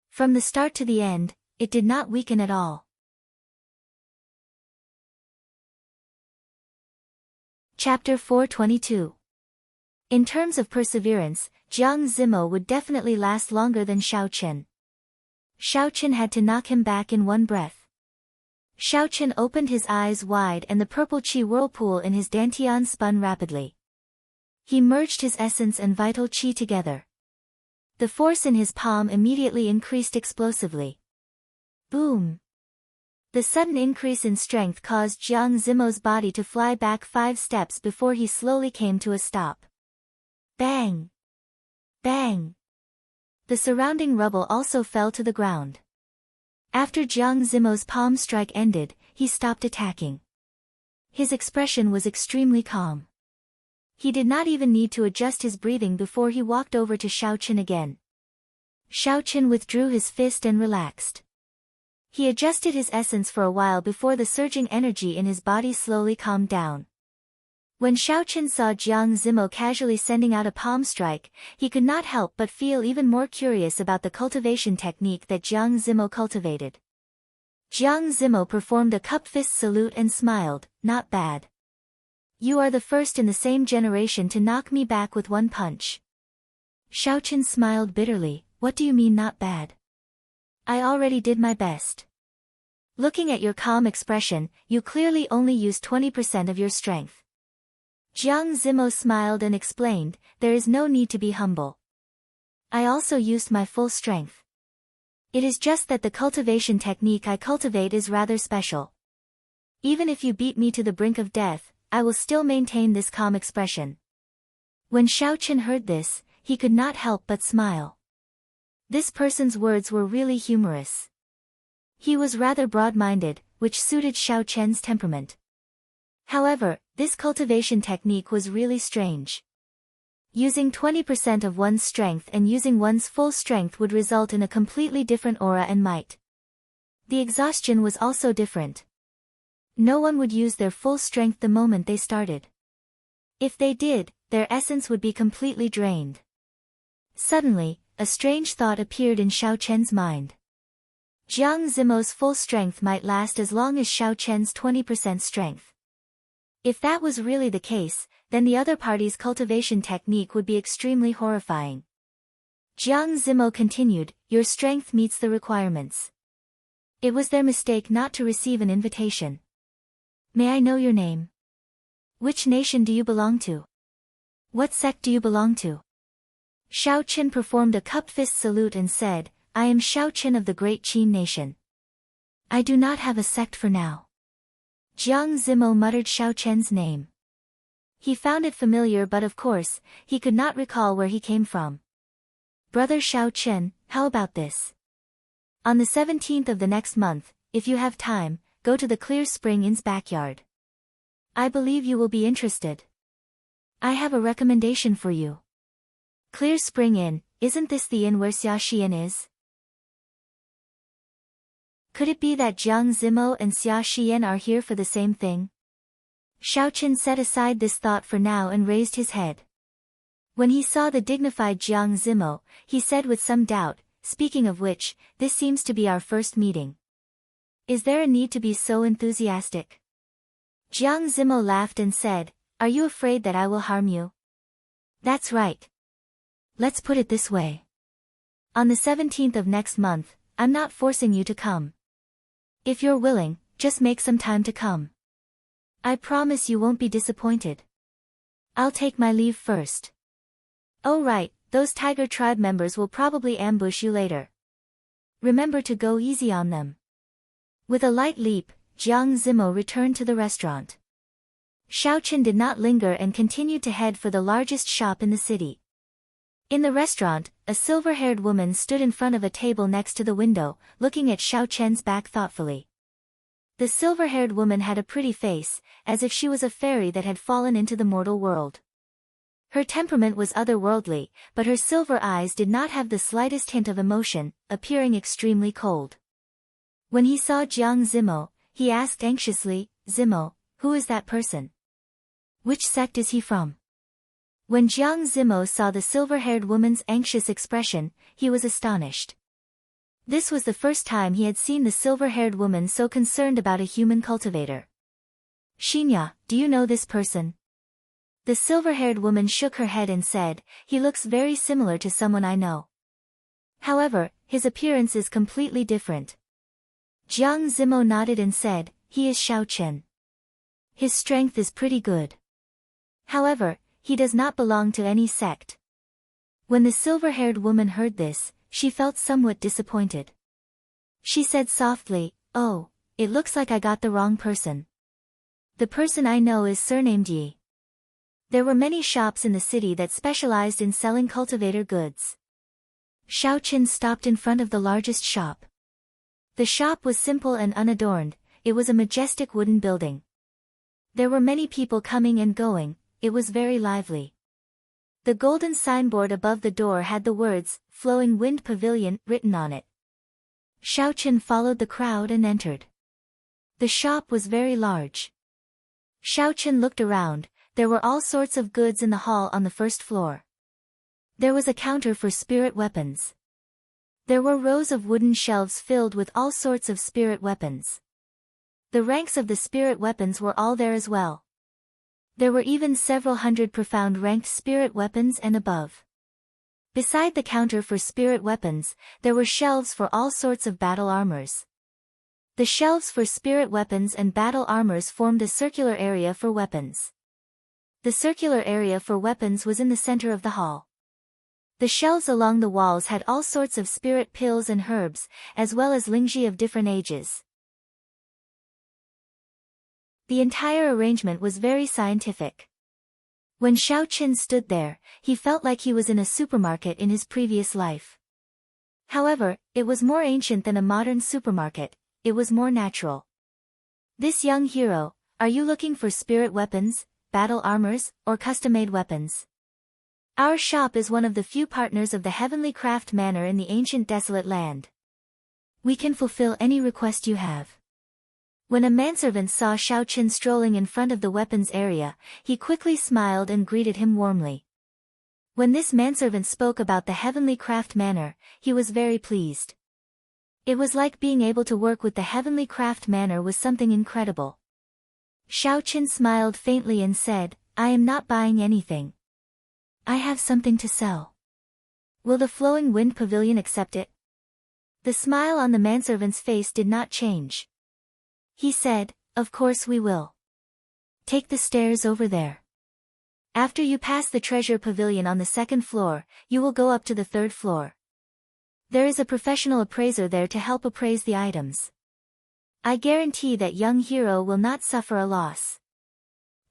From the start to the end, it did not weaken at all. Chapter 422. In terms of perseverance, Jiang Zimo would definitely last longer than Xiao Chen. Xiao Chen had to knock him back in one breath. Xiao Chen opened his eyes wide and the purple qi whirlpool in his dantian spun rapidly. He merged his essence and vital qi together. The force in his palm immediately increased explosively. Boom! The sudden increase in strength caused Jiang Zimo's body to fly back 5 steps before he slowly came to a stop. Bang! Bang! The surrounding rubble also fell to the ground. After Jiang Zimo's palm strike ended, he stopped attacking. His expression was extremely calm. He did not even need to adjust his breathing before he walked over to Xiao Chen again. Xiao Chen withdrew his fist and relaxed. He adjusted his essence for a while before the surging energy in his body slowly calmed down. When Xiao Chen saw Jiang Zimo casually sending out a palm strike, he could not help but feel even more curious about the cultivation technique that Jiang Zimo cultivated. Jiang Zimo performed a cup fist salute and smiled, "Not bad. You are the first in the same generation to knock me back with one punch." Xiao Chen smiled bitterly, "What do you mean not bad? I already did my best. Looking at your calm expression, you clearly only used 20% of your strength." Jiang Zimo smiled and explained, "There is no need to be humble. I also used my full strength. It is just that the cultivation technique I cultivate is rather special. Even if you beat me to the brink of death, I will still maintain this calm expression." When Xiao Chen heard this, he could not help but smile. This person's words were really humorous. He was rather broad-minded, which suited Xiao Chen's temperament. However, this cultivation technique was really strange. Using 20% of one's strength and using one's full strength would result in a completely different aura and might. The exhaustion was also different. No one would use their full strength the moment they started. If they did, their essence would be completely drained. Suddenly, a strange thought appeared in Xiao Chen's mind. Jiang Zimo's full strength might last as long as Xiao Chen's 20% strength. If that was really the case, then the other party's cultivation technique would be extremely horrifying. Jiang Zimo continued, "Your strength meets the requirements. It was their mistake not to receive an invitation. May I know your name? Which nation do you belong to? What sect do you belong to?" Xiao Chen performed a cup fist salute and said, "I am Xiao Chen of the Great Qin Nation. I do not have a sect for now." Jiang Zimo muttered Xiao Chen's name. He found it familiar, but of course, he could not recall where he came from. "Brother Xiao Chen, how about this? On the 17th of the next month, if you have time, go to the Clear Spring Inn's backyard. I believe you will be interested. I have a recommendation for you." Clear Spring Inn, isn't this the inn where Xia Xian is? Could it be that Jiang Zimo and Xia Xian are here for the same thing? Xiao Chen set aside this thought for now and raised his head. When he saw the dignified Jiang Zimo, he said with some doubt, "Speaking of which, this seems to be our first meeting. Is there a need to be so enthusiastic?" Jiang Zimo laughed and said, "Are you afraid that I will harm you?" That's right. Let's put it this way. On the 17th of next month, I'm not forcing you to come. If you're willing, just make some time to come. I promise you won't be disappointed. I'll take my leave first. Oh right, those tiger tribe members will probably ambush you later. Remember to go easy on them. With a light leap, Jiang Zimo returned to the restaurant. Xiaoqin did not linger and continued to head for the largest shop in the city. In the restaurant, a silver-haired woman stood in front of a table next to the window, looking at Xiaoqian's back thoughtfully. The silver-haired woman had a pretty face, as if she was a fairy that had fallen into the mortal world. Her temperament was otherworldly, but her silver eyes did not have the slightest hint of emotion, appearing extremely cold. When he saw Jiang Zimo, he asked anxiously, "Zimo, who is that person? Which sect is he from?" When Jiang Zimo saw the silver-haired woman's anxious expression, he was astonished. This was the first time he had seen the silver-haired woman so concerned about a human cultivator. "Xinya, do you know this person?" The silver-haired woman shook her head and said, "He looks very similar to someone I know. However, his appearance is completely different." Jiang Zimo nodded and said, "He is Xiaoqin. His strength is pretty good. However, he does not belong to any sect." When the silver-haired woman heard this, she felt somewhat disappointed. She said softly, "Oh, it looks like I got the wrong person. The person I know is surnamed Yi." There were many shops in the city that specialized in selling cultivator goods. Xiaoqin stopped in front of the largest shop. The shop was simple and unadorned, it was a majestic wooden building. There were many people coming and going, it was very lively. The golden signboard above the door had the words, "Flowing Wind Pavilion," written on it. Xiaoqin followed the crowd and entered. The shop was very large. Xiaoqin looked around, there were all sorts of goods in the hall on the first floor. There was a counter for spirit weapons. There were rows of wooden shelves filled with all sorts of spirit weapons. The ranks of the spirit weapons were all there as well. There were even several hundred profound ranked spirit weapons and above. Beside the counter for spirit weapons, there were shelves for all sorts of battle armors. The shelves for spirit weapons and battle armors formed a circular area for weapons. The circular area for weapons was in the center of the hall. The shelves along the walls had all sorts of spirit pills and herbs, as well as lingji of different ages. The entire arrangement was very scientific. When Xiaoqin stood there, he felt like he was in a supermarket in his previous life. However, it was more ancient than a modern supermarket, it was more natural. "This young hero, are you looking for spirit weapons, battle armors, or custom-made weapons? Our shop is one of the few partners of the Heavenly Craft Manor in the ancient desolate land. We can fulfill any request you have." When a manservant saw Xiaoqin strolling in front of the weapons area, he quickly smiled and greeted him warmly. When this manservant spoke about the Heavenly Craft Manor, he was very pleased. It was like being able to work with the Heavenly Craft Manor was something incredible. Xiaoqin smiled faintly and said, "I am not buying anything. I have something to sell. Will the Flowing Wind Pavilion accept it?" The smile on the manservant's face did not change. He said, "Of course we will. Take the stairs over there. After you pass the treasure pavilion on the second floor, you will go up to the third floor. There is a professional appraiser there to help appraise the items. I guarantee that young hero will not suffer a loss."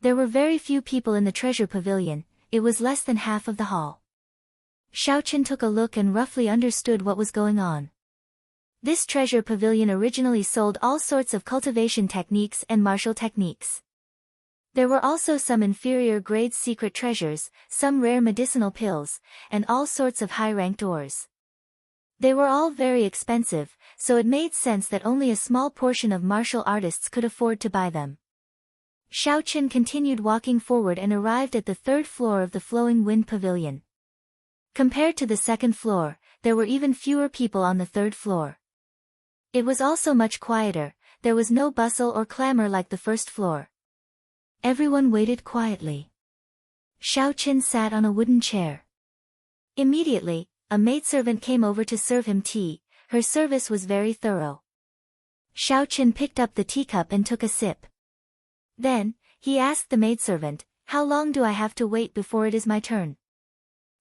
There were very few people in the treasure pavilion, it was less than half of the hall. Xiaoqin took a look and roughly understood what was going on. This treasure pavilion originally sold all sorts of cultivation techniques and martial techniques. There were also some inferior grade secret treasures, some rare medicinal pills, and all sorts of high-ranked ores. They were all very expensive, so it made sense that only a small portion of martial artists could afford to buy them. Xiaoqin continued walking forward and arrived at the third floor of the Flowing Wind Pavilion. Compared to the second floor, there were even fewer people on the third floor. It was also much quieter, there was no bustle or clamor like the first floor. Everyone waited quietly. Xiao Qin sat on a wooden chair. Immediately, a maidservant came over to serve him tea. Her service was very thorough. Xiao Qin picked up the teacup and took a sip. Then, he asked the maidservant, "How long do I have to wait before it is my turn?"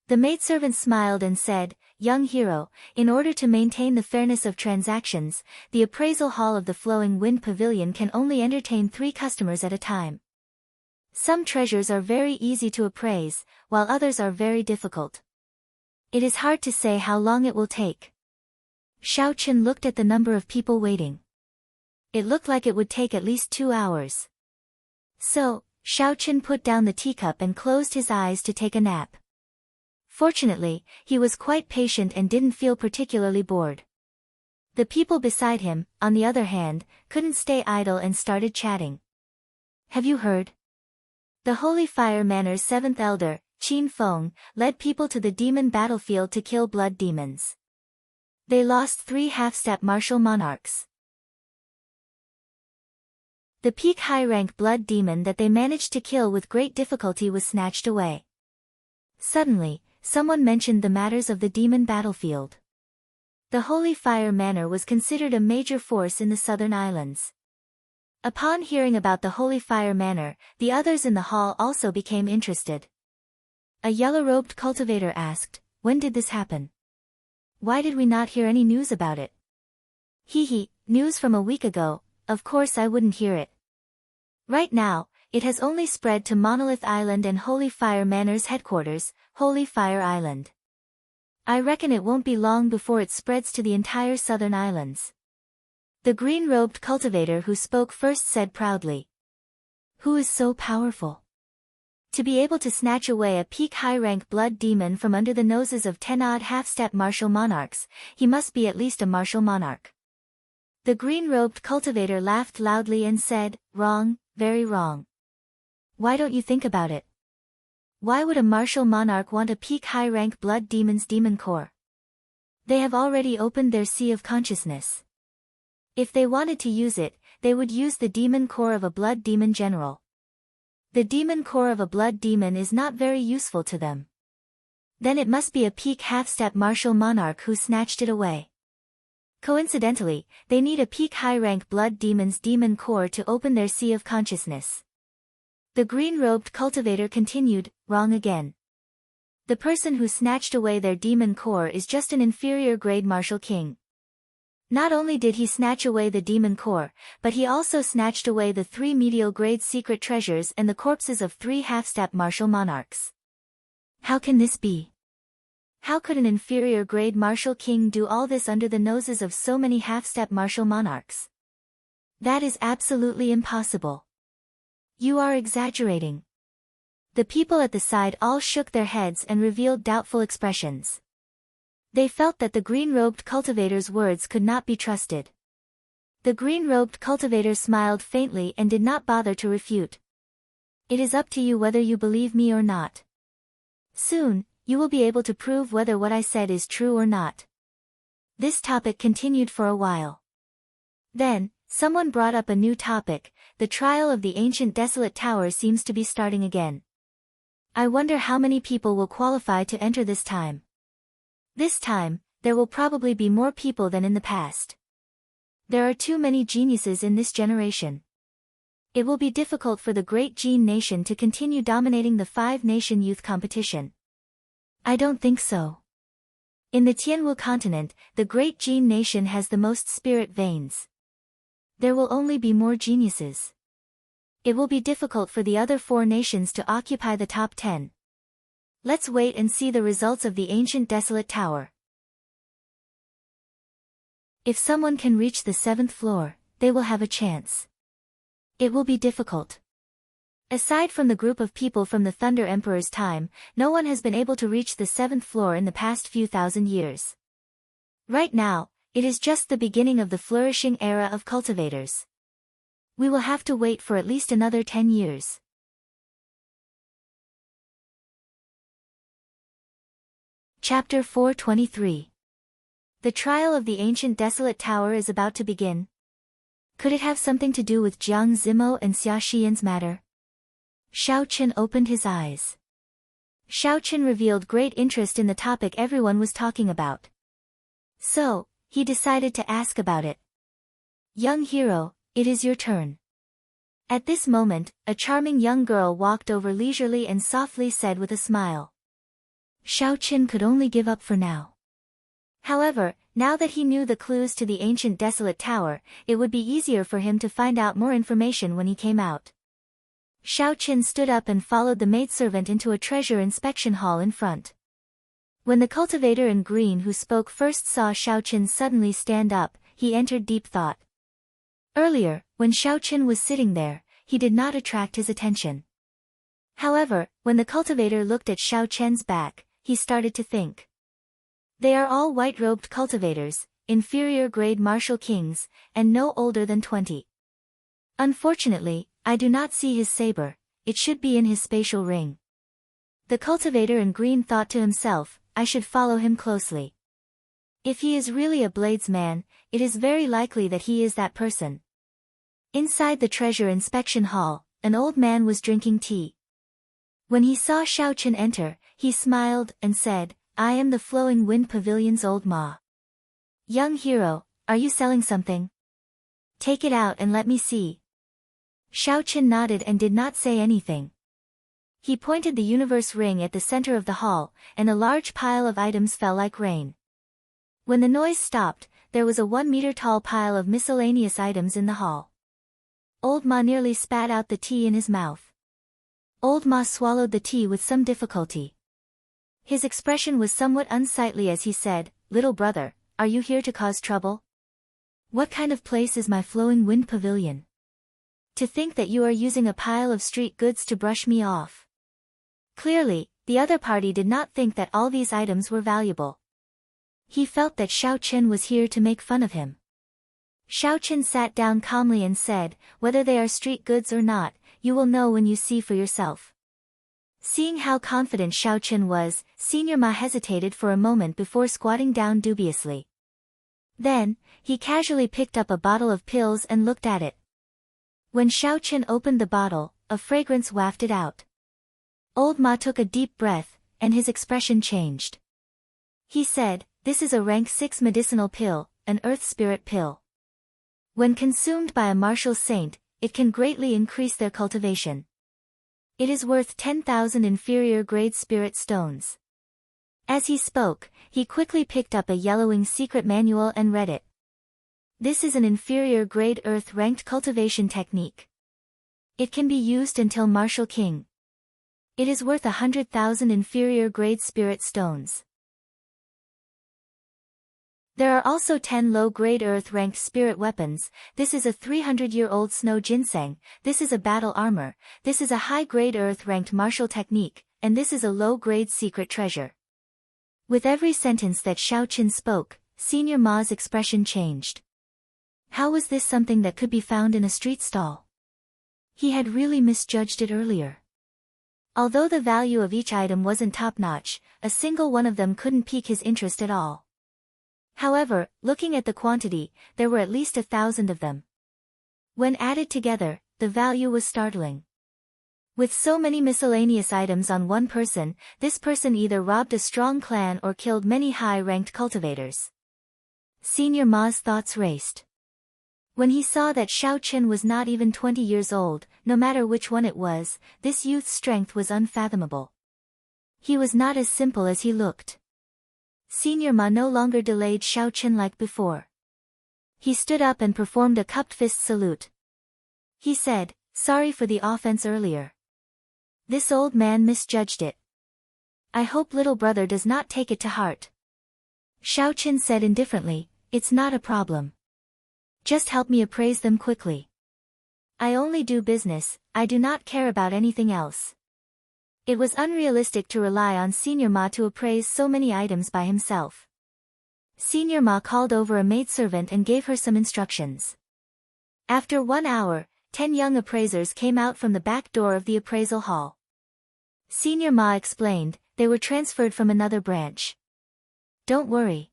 The maidservant smiled and said, "Young hero, in order to maintain the fairness of transactions, the appraisal hall of the Flowing Wind Pavilion can only entertain 3 customers at a time. Some treasures are very easy to appraise, while others are very difficult. It is hard to say how long it will take." Xiao Qin looked at the number of people waiting. It looked like it would take at least 2 hours. So, Xiao Qin put down the teacup and closed his eyes to take a nap. Fortunately, he was quite patient and didn't feel particularly bored. The people beside him, on the other hand, couldn't stay idle and started chatting. "Have you heard? The Holy Fire Manor's 7th elder, Qin Feng, led people to the demon battlefield to kill blood demons. They lost 3 half-step martial monarchs. The peak high-rank blood demon that they managed to kill with great difficulty was snatched away." Suddenly, someone mentioned the matters of the demon battlefield. The Holy Fire Manor was considered a major force in the southern islands. Upon hearing about the Holy Fire Manor, the others in the hall also became interested. A yellow-robed cultivator asked, "When did this happen? Why did we not hear any news about it?" "Hee, news from a week ago, of course I wouldn't hear it. Right now, it has only spread to Monolith Island and Holy Fire Manor's headquarters, Holy Fire Island. I reckon it won't be long before it spreads to the entire southern islands." The green-robed cultivator who spoke first said proudly, "Who is so powerful? To be able to snatch away a peak high-rank blood demon from under the noses of 10-odd half-step martial monarchs, he must be at least a martial monarch." The green-robed cultivator laughed loudly and said, "Wrong, very wrong. Why don't you think about it? Why would a martial monarch want a peak high-rank blood demon's demon core? They have already opened their sea of consciousness. If they wanted to use it, they would use the demon core of a blood demon general. The demon core of a blood demon is not very useful to them. Then it must be a peak half-step martial monarch who snatched it away. Coincidentally, they need a peak high-rank blood demon's demon core to open their sea of consciousness." The green-robed cultivator continued, "Wrong again. The person who snatched away their demon core is just an inferior grade martial king. Not only did he snatch away the demon core, but he also snatched away the 3 medial grade secret treasures and the corpses of 3 half-step martial monarchs. How can this be? How could an inferior grade martial king do all this under the noses of so many half-step martial monarchs? That is absolutely impossible. You are exaggerating." The people at the side all shook their heads and revealed doubtful expressions. They felt that the green-robed cultivator's words could not be trusted. The green-robed cultivator smiled faintly and did not bother to refute. "It is up to you whether you believe me or not. Soon, you will be able to prove whether what I said is true or not." This topic continued for a while. Then, someone brought up a new topic. The trial of the ancient desolate tower seems to be starting again. I wonder how many people will qualify to enter this time. This time, there will probably be more people than in the past. There are too many geniuses in this generation. It will be difficult for the Great Gene Nation to continue dominating the 5-nation youth competition. I don't think so. In the Tianwu continent, the Great Gene Nation has the most spirit veins. There will only be more geniuses. It will be difficult for the other 4 nations to occupy the top 10. Let's wait and see the results of the ancient desolate tower. If someone can reach the 7th floor, they will have a chance. It will be difficult. Aside from the group of people from the Thunder Emperor's time, no one has been able to reach the 7th floor in the past few thousand years. Right now, it is just the beginning of the flourishing era of cultivators. We will have to wait for at least another 10 years. Chapter 423. The trial of the ancient desolate tower is about to begin. Could it have something to do with Jiang Zimo and Xia Xian's matter? Xiao Qin opened his eyes. Xiaoqin revealed great interest in the topic everyone was talking about. So, he decided to ask about it. Young hero, it is your turn. At this moment, a charming young girl walked over leisurely and softly said with a smile. Xiaoqin could only give up for now. However, now that he knew the clues to the ancient desolate tower, it would be easier for him to find out more information when he came out. Xiaoqin stood up and followed the maidservant into a treasure inspection hall in front. When the cultivator in green who spoke first saw Xiaoqin suddenly stand up, he entered deep thought. Earlier, when Xiaoqin was sitting there, he did not attract his attention. However, when the cultivator looked at Xiaoqin's back, he started to think. They are all white-robed cultivators, inferior grade martial kings, and no older than 20. Unfortunately, I do not see his saber, it should be in his spatial ring. The cultivator in green thought to himself, I should follow him closely. If he is really a bladesman, it is very likely that he is that person. Inside the treasure inspection hall, an old man was drinking tea. When he saw Xiaoqin enter, he smiled and said, I am the Flowing Wind Pavilion's old ma. Young hero, are you selling something? Take it out and let me see. Xiaoqin nodded and did not say anything. He pointed the universe ring at the center of the hall, and a large pile of items fell like rain. When the noise stopped, there was a 1-meter-tall pile of miscellaneous items in the hall. Old Ma nearly spat out the tea in his mouth. Old Ma swallowed the tea with some difficulty. His expression was somewhat unsightly as he said, Little brother, are you here to cause trouble? What kind of place is my Flowing Wind Pavilion? To think that you are using a pile of street goods to brush me off. Clearly, the other party did not think that all these items were valuable. He felt that Xiaoqin was here to make fun of him. Xiaoqin sat down calmly and said, whether they are street goods or not, you will know when you see for yourself. Seeing how confident Xiaoqin was, Senior Ma hesitated for a moment before squatting down dubiously. Then, he casually picked up a bottle of pills and looked at it. When Xiaoqin opened the bottle, a fragrance wafted out. Old Ma took a deep breath, and his expression changed. He said, this is a rank 6 medicinal pill, an earth spirit pill. When consumed by a martial saint, it can greatly increase their cultivation. It is worth 10,000 inferior grade spirit stones. As he spoke, he quickly picked up a yellowing secret manual and read it. This is an inferior grade earth ranked cultivation technique. It can be used until martial king. It is worth 100,000 inferior grade spirit stones. There are also 10 low-grade earth-ranked spirit weapons. This is a 300-year-old snow ginseng, this is a battle armor, this is a high-grade earth-ranked martial technique, and this is a low-grade secret treasure. With every sentence that Xiaoqin spoke, Senior Ma's expression changed. How was this something that could be found in a street stall? He had really misjudged it earlier. Although the value of each item wasn't top-notch, a single one of them couldn't pique his interest at all. However, looking at the quantity, there were at least 1,000 of them. When added together, the value was startling. With so many miscellaneous items on one person, this person either robbed a strong clan or killed many high-ranked cultivators. Senior Ma's thoughts raced. When he saw that Xiaoqin was not even 20 years old, no matter which one it was, this youth's strength was unfathomable. He was not as simple as he looked. Senior Ma no longer delayed Xiaoqin like before. He stood up and performed a cupped fist salute. He said, sorry for the offense earlier. This old man misjudged it. I hope little brother does not take it to heart. Xiaoqin said indifferently, it's not a problem. Just help me appraise them quickly. I only do business, I do not care about anything else. It was unrealistic to rely on Senior Ma to appraise so many items by himself. Senior Ma called over a maidservant and gave her some instructions. After 1 hour, 10 young appraisers came out from the back door of the appraisal hall. Senior Ma explained, they were transferred from another branch. Don't worry.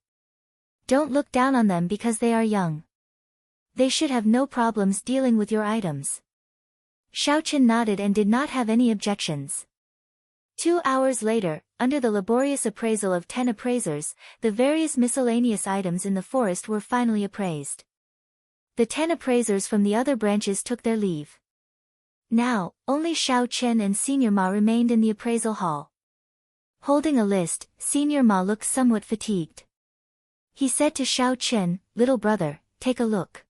Don't look down on them because they are young. They should have no problems dealing with your items. Xiaoqin nodded and did not have any objections. 2 hours later, under the laborious appraisal of 10 appraisers, the various miscellaneous items in the forest were finally appraised. The 10 appraisers from the other branches took their leave. Now, only Xiao Chen and Senior Ma remained in the appraisal hall. Holding a list, Senior Ma looked somewhat fatigued. He said to Xiao Chen, "Little brother, take a look.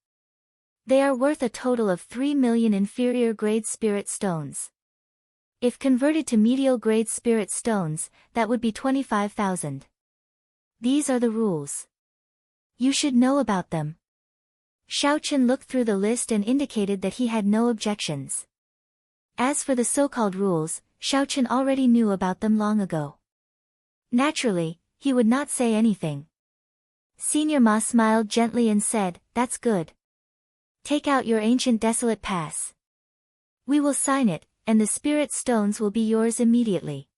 They are worth a total of 3 million inferior grade spirit stones. If converted to medial grade spirit stones, that would be 25,000. These are the rules. You should know about them." Xiao Chen looked through the list and indicated that he had no objections. As for the so-called rules, Xiao Chen already knew about them long ago. Naturally, he would not say anything. Senior Ma smiled gently and said, "That's good. Take out your ancient desolate pass. We will sign it, and the spirit stones will be yours immediately."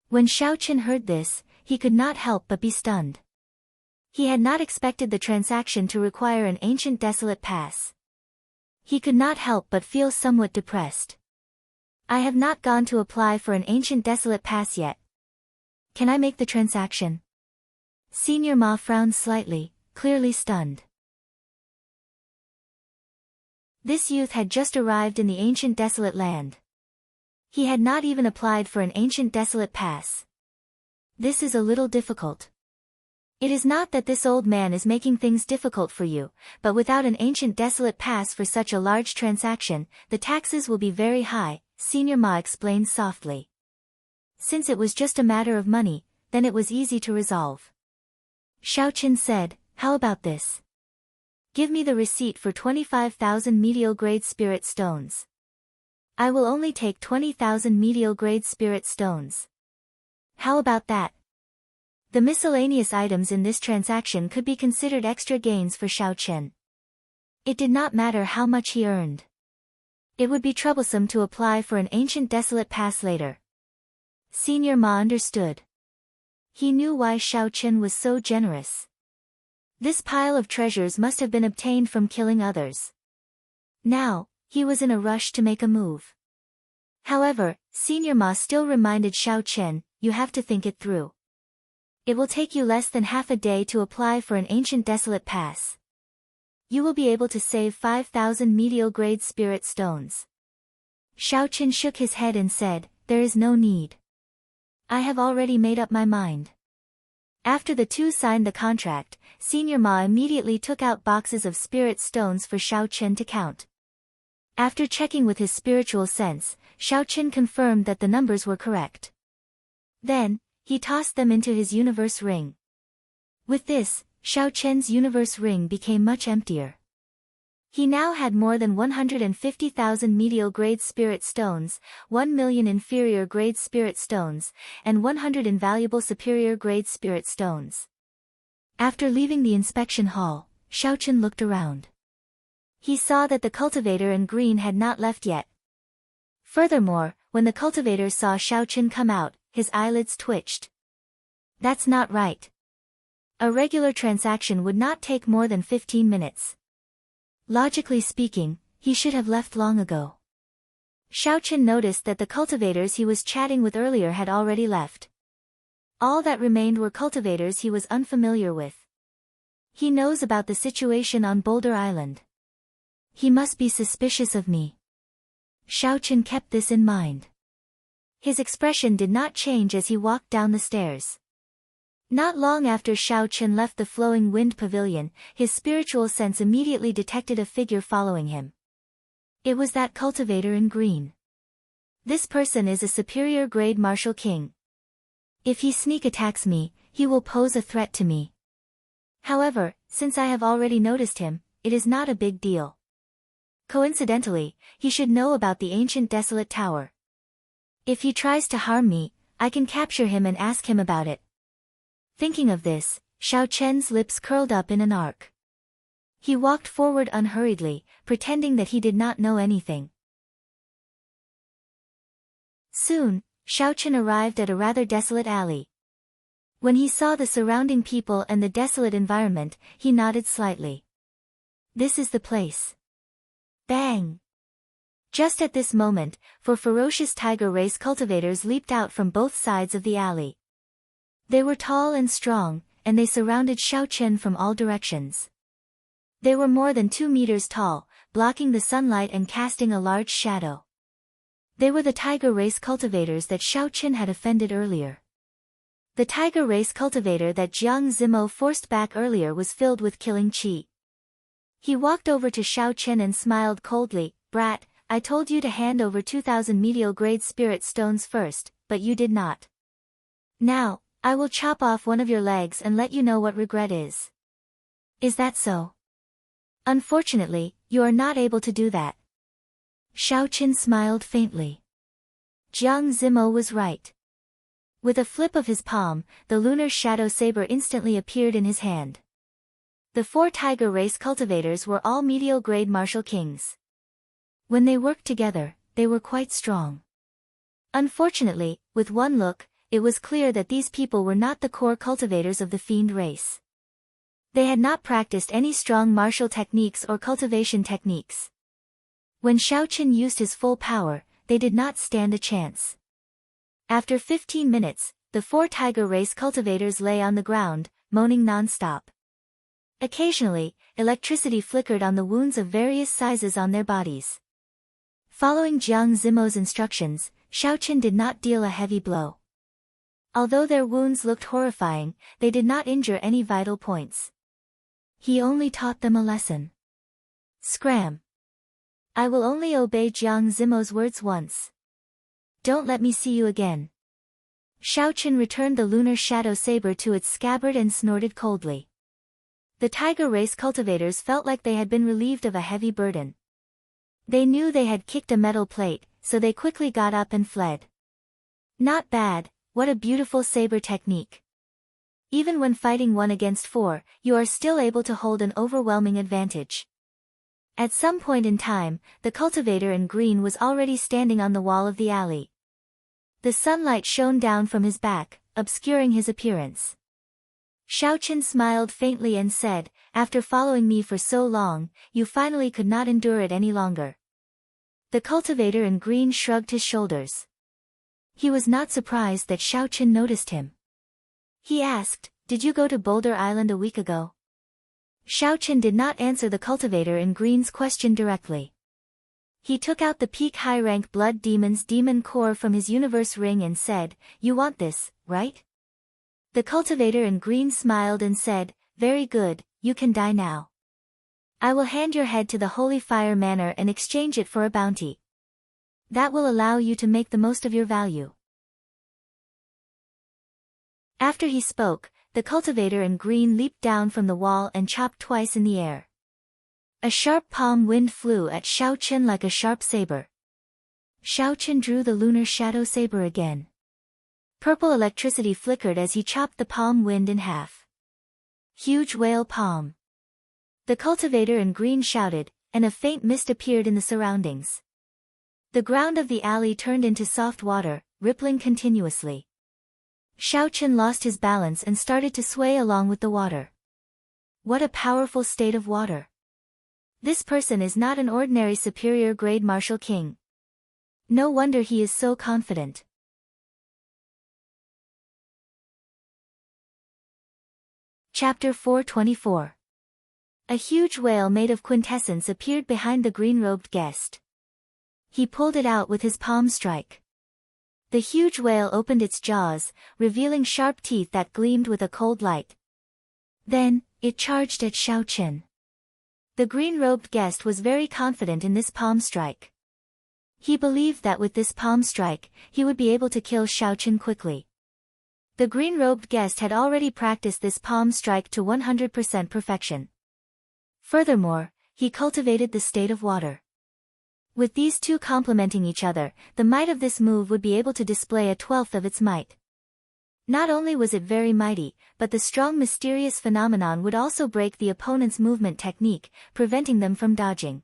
When Xiao Chen heard this, he could not help but be stunned. He had not expected the transaction to require an ancient desolate pass. He could not help but feel somewhat depressed. "I have not gone to apply for an ancient desolate pass yet. Can I make the transaction?" Senior Ma frowned slightly, clearly stunned. This youth had just arrived in the ancient desolate land. He had not even applied for an ancient desolate pass. This is a little difficult. It is not that this old man is making things difficult for you, but without an ancient desolate pass for such a large transaction, the taxes will be very high, Senior Ma explained softly. Since it was just a matter of money, then it was easy to resolve. Xiao Chen said, "How about this? Give me the receipt for 25,000 medial grade spirit stones. I will only take 20,000 medial grade spirit stones. How about that?" The miscellaneous items in this transaction could be considered extra gains for Xiao Chen. It did not matter how much he earned. It would be troublesome to apply for an ancient desolate pass later. Senior Ma understood. He knew why Xiao Chen was so generous. This pile of treasures must have been obtained from killing others. Now, he was in a rush to make a move. However, Senior Ma still reminded Xiao Chen, "You have to think it through. It will take you less than half a day to apply for an ancient desolate pass. You will be able to save 5,000 medial grade spirit stones." Xiao Chen shook his head and said, "There is no need. I have already made up my mind." After the two signed the contract, Senior Ma immediately took out boxes of spirit stones for Xiao Chen to count. After checking with his spiritual sense, Xiao Chen confirmed that the numbers were correct. Then, he tossed them into his universe ring. With this, Xiao Chen's universe ring became much emptier. He now had more than 150,000 medial grade spirit stones, 1 million inferior grade spirit stones, and 100 invaluable superior grade spirit stones. After leaving the inspection hall, Xiao Chen looked around. He saw that the cultivator in green had not left yet. Furthermore, when the cultivator saw Xiao Chen come out, his eyelids twitched. That's not right. A regular transaction would not take more than 15 minutes. Logically speaking, he should have left long ago. Xiao Chen noticed that the cultivators he was chatting with earlier had already left. All that remained were cultivators he was unfamiliar with. He knows about the situation on Boulder Island. He must be suspicious of me. Xiao Chen kept this in mind. His expression did not change as he walked down the stairs. Not long after Xiao Chen left the Flowing Wind Pavilion, his spiritual sense immediately detected a figure following him. It was that cultivator in green. This person is a superior grade martial king. If he sneak attacks me, he will pose a threat to me. However, since I have already noticed him, it is not a big deal. Coincidentally, he should know about the ancient desolate tower. If he tries to harm me, I can capture him and ask him about it. Thinking of this, Xiao Chen's lips curled up in an arc. He walked forward unhurriedly, pretending that he did not know anything. Soon, Xiao Chen arrived at a rather desolate alley. When he saw the surrounding people and the desolate environment, he nodded slightly. This is the place. Bang! Just at this moment, four ferocious tiger race cultivators leaped out from both sides of the alley. They were tall and strong, and they surrounded Xiao Chen from all directions. They were more than 2 meters tall, blocking the sunlight and casting a large shadow. They were the tiger race cultivators that Xiao Chen had offended earlier. The tiger race cultivator that Jiang Zimo forced back earlier was filled with killing qi. He walked over to Xiao Chen and smiled coldly. "Brat, I told you to hand over 2,000 medial-grade spirit stones first, but you did not. Now, I will chop off one of your legs and let you know what regret is." "Is that so?" "Unfortunately, you are not able to do that." Xiao Chen smiled faintly. Jiang Zimo was right. With a flip of his palm, the lunar shadow saber instantly appeared in his hand. The 4 tiger race cultivators were all medial-grade martial kings. When they worked together, they were quite strong. Unfortunately, with one look, it was clear that these people were not the core cultivators of the fiend race. They had not practiced any strong martial techniques or cultivation techniques. When Xiao Chen used his full power, they did not stand a chance. After 15 minutes, the 4 tiger race cultivators lay on the ground, moaning non-stop. Occasionally, electricity flickered on the wounds of various sizes on their bodies. Following Jiang Zimo's instructions, Xiao Chen did not deal a heavy blow. Although their wounds looked horrifying, they did not injure any vital points. He only taught them a lesson. "Scram. I will only obey Jiang Zimo's words once. Don't let me see you again." Xiao Chen returned the lunar shadow saber to its scabbard and snorted coldly. The tiger race cultivators felt like they had been relieved of a heavy burden. They knew they had kicked a metal plate, so they quickly got up and fled. "Not bad, what a beautiful saber technique. Even when fighting 1 against 4, you are still able to hold an overwhelming advantage." At some point in time, the cultivator in green was already standing on the wall of the alley. The sunlight shone down from his back, obscuring his appearance. Xiao Chen smiled faintly and said, "After following me for so long, you finally could not endure it any longer." The cultivator in green shrugged his shoulders. He was not surprised that Xiao Chen noticed him. He asked, "Did you go to Boulder Island a week ago?" Xiao Chen did not answer the cultivator in green's question directly. He took out the peak high-rank Blood Demon's demon core from his universe ring and said, "You want this, right?" The cultivator in green smiled and said, "Very good, you can die now. I will hand your head to the Holy Fire Manor and exchange it for a bounty. That will allow you to make the most of your value." After he spoke, the cultivator in green leaped down from the wall and chopped twice in the air. A sharp palm wind flew at Xiao Chen like a sharp saber. Xiao Chen drew the lunar shadow saber again. Purple electricity flickered as he chopped the palm wind in half. "Huge whale palm." The cultivator in green shouted, and a faint mist appeared in the surroundings. The ground of the alley turned into soft water, rippling continuously. Xiao Chen lost his balance and started to sway along with the water. What a powerful state of water. This person is not an ordinary superior grade martial king. No wonder he is so confident. Chapter 424. A huge whale made of quintessence appeared behind the green-robed guest. He pulled it out with his palm strike. The huge whale opened its jaws, revealing sharp teeth that gleamed with a cold light. Then, it charged at Xiao Chen. The green-robed guest was very confident in this palm strike. He believed that with this palm strike, he would be able to kill Xiao Chen quickly. The green-robed guest had already practiced this palm strike to 100% perfection. Furthermore, he cultivated the state of water. With these two complementing each other, the might of this move would be able to display a 1/12 of its might. Not only was it very mighty, but the strong mysterious phenomenon would also break the opponent's movement technique, preventing them from dodging.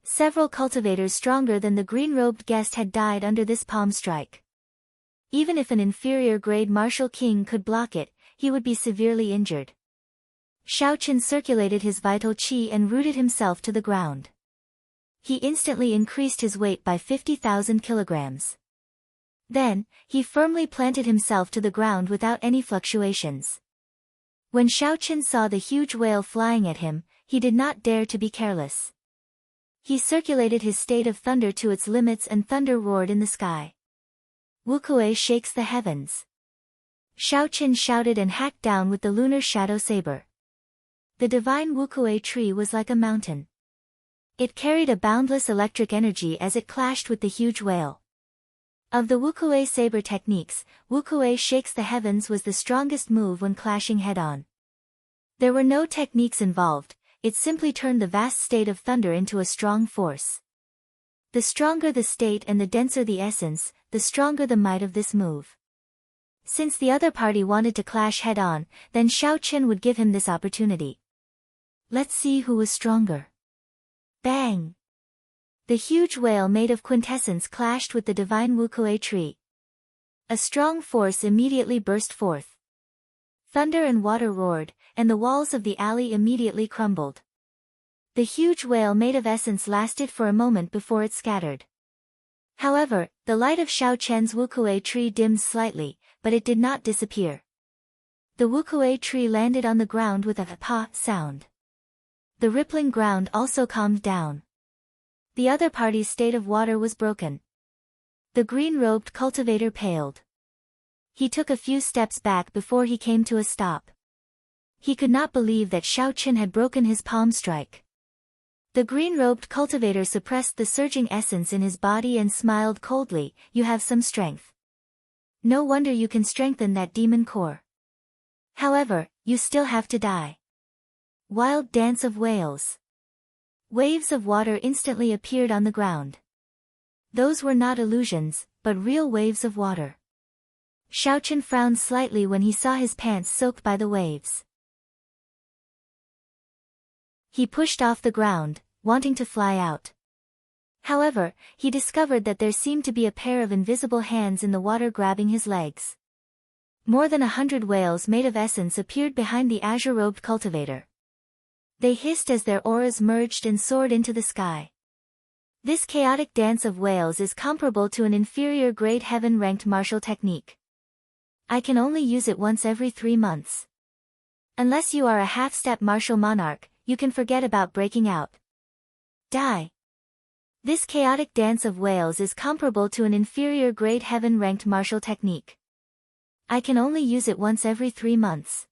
Several cultivators stronger than the green-robed guest had died under this palm strike. Even if an inferior grade martial king could block it, he would be severely injured. Xiao Chen circulated his vital qi and rooted himself to the ground. He instantly increased his weight by 50,000 kilograms. Then, he firmly planted himself to the ground without any fluctuations. When Xiaoqin saw the huge whale flying at him, he did not dare to be careless. He circulated his state of thunder to its limits and thunder roared in the sky. Wukuei shakes the heavens. Xiaoqin shouted and hacked down with the lunar shadow saber. The divine Wukuei tree was like a mountain. It carried a boundless electric energy as it clashed with the huge whale. Of the Wukuei saber techniques, Wukuei shakes the heavens was the strongest move when clashing head-on. There were no techniques involved, it simply turned the vast state of thunder into a strong force. The stronger the state and the denser the essence, the stronger the might of this move. Since the other party wanted to clash head-on, then Xiaoqin would give him this opportunity. Let's see who was stronger. Bang! The huge whale made of quintessence clashed with the divine Wukuei tree. A strong force immediately burst forth. Thunder and water roared, and the walls of the alley immediately crumbled. The huge whale made of essence lasted for a moment before it scattered. However, the light of Xiaoqian's Wukuei tree dimmed slightly, but it did not disappear. The Wukuei tree landed on the ground with a pa sound. The rippling ground also calmed down. The other party's state of water was broken. The green-robed cultivator paled. He took a few steps back before he came to a stop. He could not believe that Xiaoqin had broken his palm strike. The green-robed cultivator suppressed the surging essence in his body and smiled coldly, "You have some strength. No wonder you can strengthen that demon core. However, you still have to die." Wild dance of whales. Waves of water instantly appeared on the ground. Those were not illusions, but real waves of water. Xiaoqin frowned slightly when he saw his pants soaked by the waves. He pushed off the ground, wanting to fly out. However, he discovered that there seemed to be a pair of invisible hands in the water grabbing his legs. More than 100 whales made of essence appeared behind the azure-robed cultivator. They hissed as their auras merged and soared into the sky. This chaotic dance of whales is comparable to an inferior grade heaven-ranked martial technique. I can only use it once every 3 months. Unless you are a half-step martial monarch, you can forget about breaking out. Die. This chaotic dance of whales is comparable to an inferior grade heaven-ranked martial technique. I can only use it once every 3 months.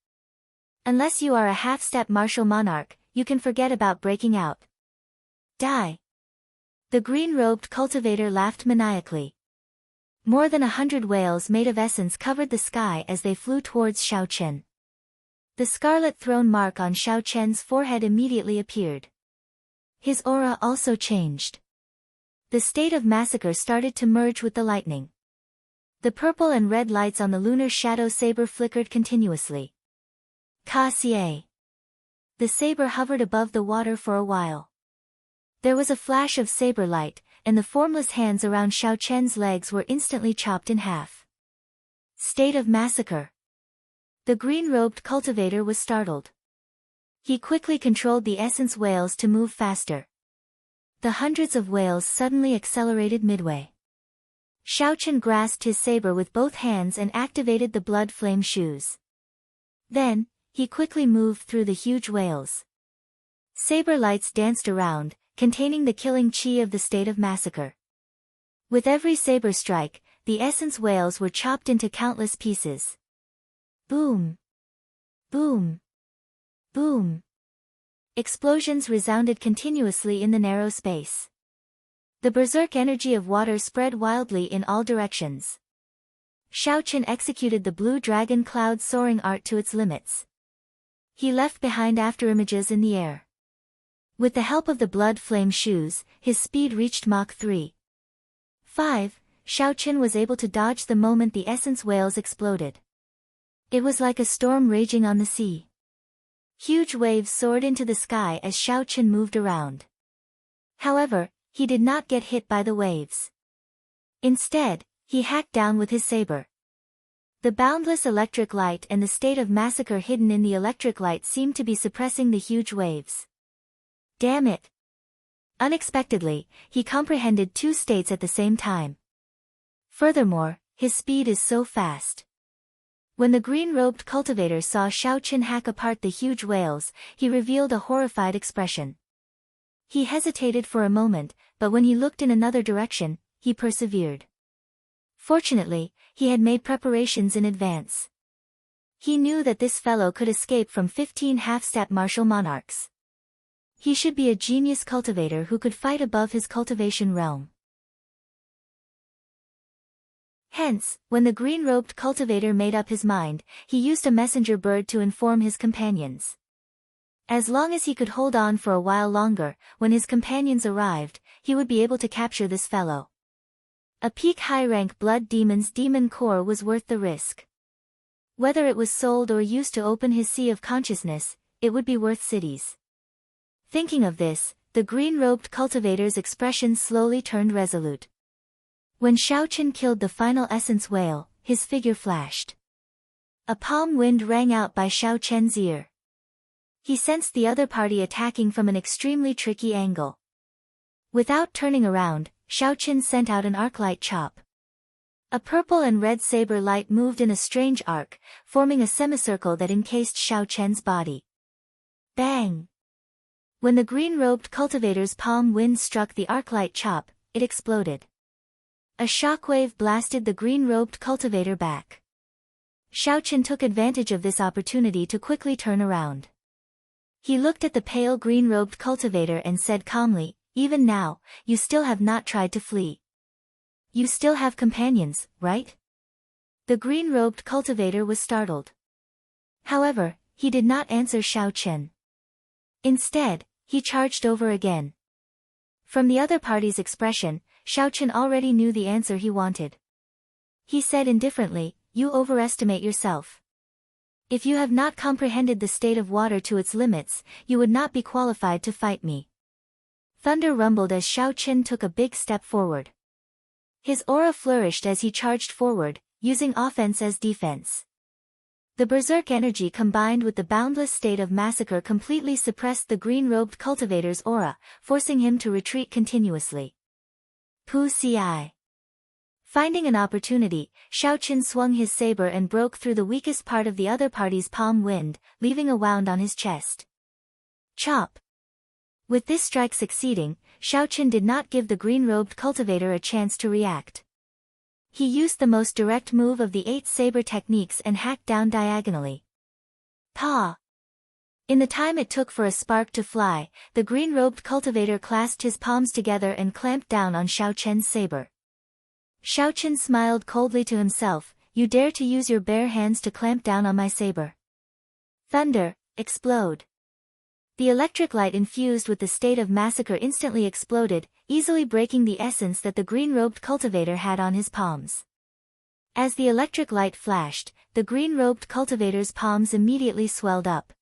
Unless you are a half-step martial monarch, you can forget about breaking out. Die. The green-robed cultivator laughed maniacally. More than 100 whales made of essence covered the sky as they flew towards Xiaoqin. The scarlet throne mark on Xiaoqian's forehead immediately appeared. His aura also changed. The state of massacre started to merge with the lightning. The purple and red lights on the lunar shadow saber flickered continuously. Ka-cie. The saber hovered above the water for a while. There was a flash of saber light, and the formless hands around Xiaoqian's legs were instantly chopped in half. State of massacre. The green-robed cultivator was startled. He quickly controlled the essence whales to move faster. The hundreds of whales suddenly accelerated midway. Xiaoqin grasped his saber with both hands and activated the blood flame shoes. Then, he quickly moved through the huge whales. Saber lights danced around, containing the killing chi of the state of massacre. With every saber strike, the essence whales were chopped into countless pieces. Boom! Boom! Boom! Explosions resounded continuously in the narrow space. The berserk energy of water spread wildly in all directions. Xiaoqin executed the blue dragon cloud soaring art to its limits. He left behind afterimages in the air. With the help of the blood flame shoes, his speed reached Mach 3. 5. Xiaoqin was able to dodge the moment the essence whales exploded. It was like a storm raging on the sea. Huge waves soared into the sky as Xiaoqin moved around. However, he did not get hit by the waves. Instead, he hacked down with his saber. The boundless electric light and the state of massacre hidden in the electric light seemed to be suppressing the huge waves. Damn it! Unexpectedly, he comprehended two states at the same time. Furthermore, his speed is so fast. When the green-robed cultivator saw Xiao Chen hack apart the huge whales, he revealed a horrified expression. He hesitated for a moment, but when he looked in another direction, he persevered. Fortunately, he had made preparations in advance. He knew that this fellow could escape from 15 half-step martial monarchs. He should be a genius cultivator who could fight above his cultivation realm. Hence, when the green-robed cultivator made up his mind, he used a messenger bird to inform his companions. As long as he could hold on for a while longer, when his companions arrived, he would be able to capture this fellow. A peak high-rank blood demon's demon core was worth the risk. Whether it was sold or used to open his sea of consciousness, it would be worth cities. Thinking of this, the green-robed cultivator's expression slowly turned resolute. When Xiao Chen killed the final essence whale, his figure flashed. A palm wind rang out by Xiao Chen's ear. He sensed the other party attacking from an extremely tricky angle. Without turning around, Xiao Chen sent out an arc-light chop. A purple and red saber light moved in a strange arc, forming a semicircle that encased Xiao Chen's body. Bang! When the green-robed cultivator's palm wind struck the arc-light chop, it exploded. A shockwave blasted the green-robed cultivator back. Xiao Chen took advantage of this opportunity to quickly turn around. He looked at the pale green-robed cultivator and said calmly, "Even now, you still have not tried to flee. You still have companions, right?" The green-robed cultivator was startled. However, he did not answer Xiao Chen. Instead, he charged over again. From the other party's expression, Xiao Chen already knew the answer he wanted. He said indifferently, "You overestimate yourself. If you have not comprehended the state of water to its limits, you would not be qualified to fight me." Thunder rumbled as Xiao Chen took a big step forward. His aura flourished as he charged forward, using offense as defense. The berserk energy combined with the boundless state of massacre completely suppressed the green-robed cultivator's aura, forcing him to retreat continuously. Pu Ci. Finding an opportunity, Xiao Chen swung his saber and broke through the weakest part of the other party's palm wind, leaving a wound on his chest. Chop! With this strike succeeding, Xiao Chen did not give the green-robed cultivator a chance to react. He used the most direct move of the 8 saber techniques and hacked down diagonally. Pa! In the time it took for a spark to fly, the green-robed cultivator clasped his palms together and clamped down on Xiao Chen's saber. Xiao Chen smiled coldly to himself, "You dare to use your bare hands to clamp down on my saber?" Thunder, explode. The electric light infused with the state of massacre instantly exploded, easily breaking the essence that the green-robed cultivator had on his palms. As the electric light flashed, the green-robed cultivator's palms immediately swelled up.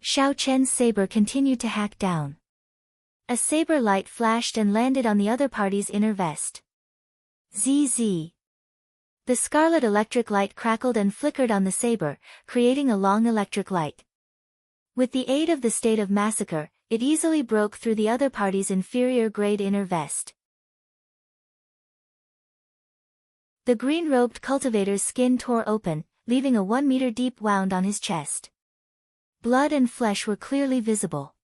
Xiao Chen's saber continued to hack down. A saber light flashed and landed on the other party's inner vest. ZZ. The scarlet electric light crackled and flickered on the saber, creating a long electric light. With the aid of the state of massacre, it easily broke through the other party's inferior-grade inner vest. The green-robed cultivator's skin tore open, leaving a 1-meter-deep wound on his chest. Blood and flesh were clearly visible.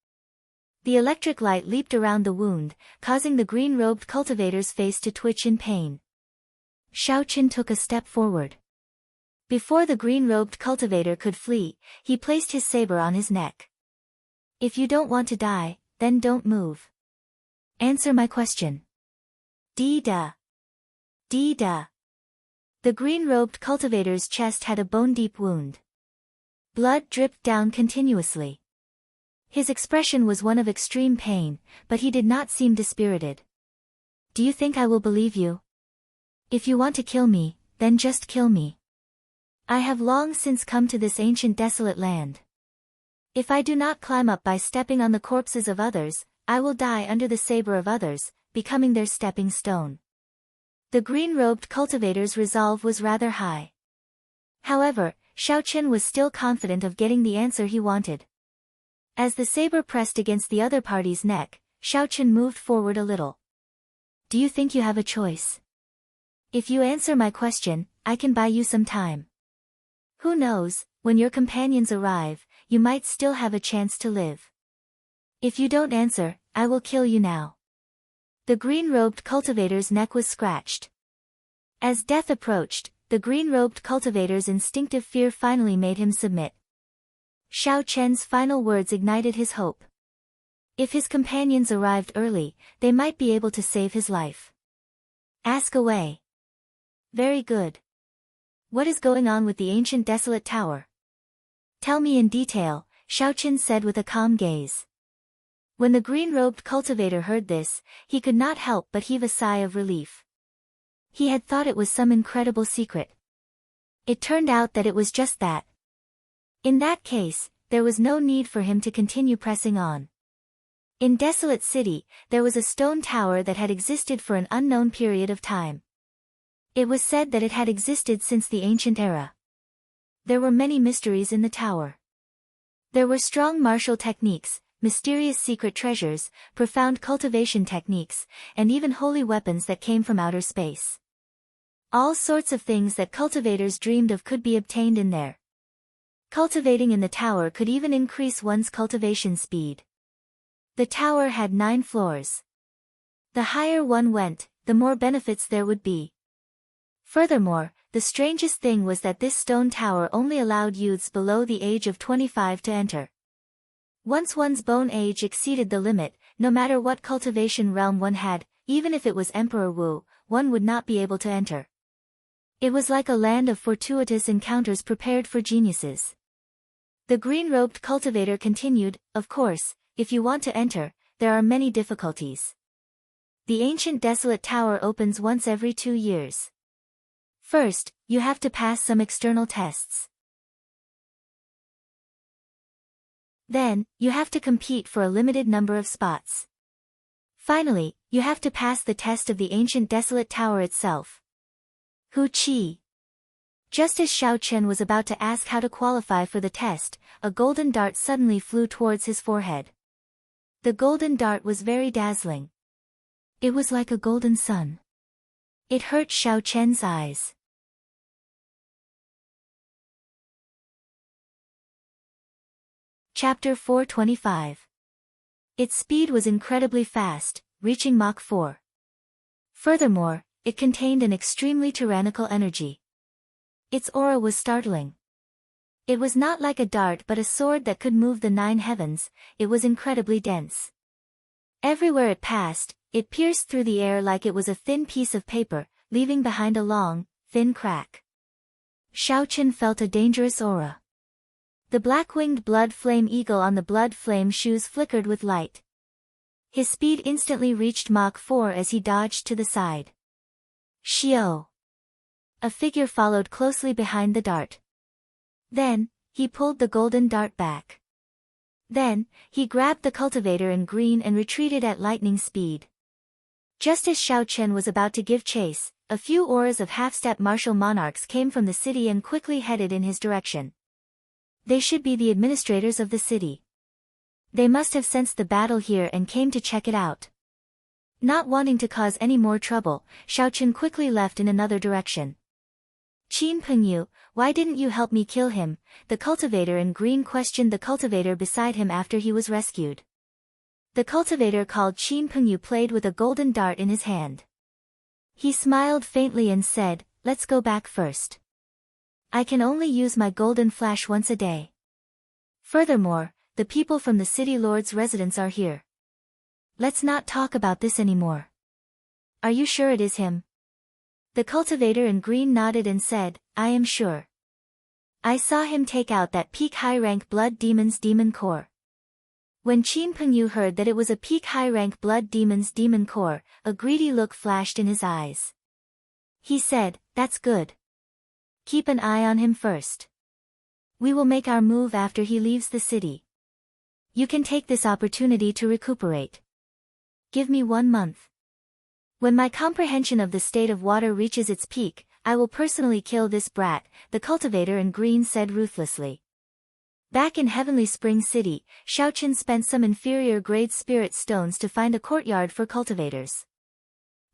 The electric light leaped around the wound, causing the green-robed cultivator's face to twitch in pain. Xiao Chen took a step forward. Before the green-robed cultivator could flee, he placed his saber on his neck. "If you don't want to die, then don't move. Answer my question." Dee-da. Dee-da. The green-robed cultivator's chest had a bone-deep wound. Blood dripped down continuously. His expression was one of extreme pain, but he did not seem dispirited. "Do you think I will believe you? If you want to kill me, then just kill me. I have long since come to this ancient desolate land. If I do not climb up by stepping on the corpses of others, I will die under the saber of others, becoming their stepping stone." The green-robed cultivator's resolve was rather high. However, Xiao Chen was still confident of getting the answer he wanted. As the saber pressed against the other party's neck, Xiao Chen moved forward a little. Do you think you have a choice? If you answer my question, I can buy you some time. Who knows, when your companions arrive, you might still have a chance to live. If you don't answer, I will kill you now. The green-robed cultivator's neck was scratched. As death approached, the green-robed cultivator's instinctive fear finally made him submit. Xiao Chen's final words ignited his hope. If his companions arrived early, they might be able to save his life. Ask away. Very good. What is going on with the ancient desolate tower? Tell me in detail, Xiao Chen said with a calm gaze. When the green-robed cultivator heard this, he could not help but heave a sigh of relief. He had thought it was some incredible secret. It turned out that it was just that. In that case, there was no need for him to continue pressing on. In Desolate City, there was a stone tower that had existed for an unknown period of time. It was said that it had existed since the ancient era. There were many mysteries in the tower. There were strong martial techniques, mysterious secret treasures, profound cultivation techniques, and even holy weapons that came from outer space. All sorts of things that cultivators dreamed of could be obtained in there. Cultivating in the tower could even increase one's cultivation speed. The tower had 9 floors. The higher one went, the more benefits there would be. Furthermore, the strangest thing was that this stone tower only allowed youths below the age of 25 to enter. Once one's bone age exceeded the limit, no matter what cultivation realm one had, even if it was Emperor Wu, one would not be able to enter. It was like a land of fortuitous encounters prepared for geniuses. The green-robed cultivator continued, of course, if you want to enter, there are many difficulties. The ancient desolate tower opens once every 2 years. First, you have to pass some external tests. Then, you have to compete for a limited number of spots. Finally, you have to pass the test of the ancient desolate tower itself. Hu Qi. Just as Xiao Chen was about to ask how to qualify for the test, a golden dart suddenly flew towards his forehead. The golden dart was very dazzling. It was like a golden sun. It hurt Xiao Chen's eyes. Chapter 425. Its speed was incredibly fast, reaching Mach 4. Furthermore, it contained an extremely tyrannical energy. Its aura was startling. It was not like a dart but a sword that could move the 9 heavens, it was incredibly dense. Everywhere it passed, it pierced through the air like it was a thin piece of paper, leaving behind a long, thin crack. Xiao Chen felt a dangerous aura. The black-winged blood flame eagle on the blood flame shoes flickered with light. His speed instantly reached Mach 4 as he dodged to the side. Xiao. A figure followed closely behind the dart. Then, he pulled the golden dart back. Then, he grabbed the cultivator in green and retreated at lightning speed. Just as Xiao Chen was about to give chase, a few auras of half-step martial monarchs came from the city and quickly headed in his direction. They should be the administrators of the city. They must have sensed the battle here and came to check it out. Not wanting to cause any more trouble, Xiao Chen quickly left in another direction. Qin Pengyu, why didn't you help me kill him? The cultivator in green questioned the cultivator beside him after he was rescued. The cultivator called Qin Pengyu played with a golden dart in his hand. He smiled faintly and said, let's go back first. I can only use my golden flash once a day. Furthermore, the people from the city lord's residence are here. Let's not talk about this anymore. Are you sure it is him? The cultivator in green nodded and said, I am sure. I saw him take out that peak high-rank blood demon's demon core. When Qin Pengyu heard that it was a peak high-rank blood demon's demon core, a greedy look flashed in his eyes. He said, that's good. Keep an eye on him first. We will make our move after he leaves the city. You can take this opportunity to recuperate. Give me 1 month. When my comprehension of the state of water reaches its peak, I will personally kill this brat, the cultivator in green said ruthlessly. Back in Heavenly Spring City, Xiaoqin spent some inferior-grade spirit stones to find a courtyard for cultivators.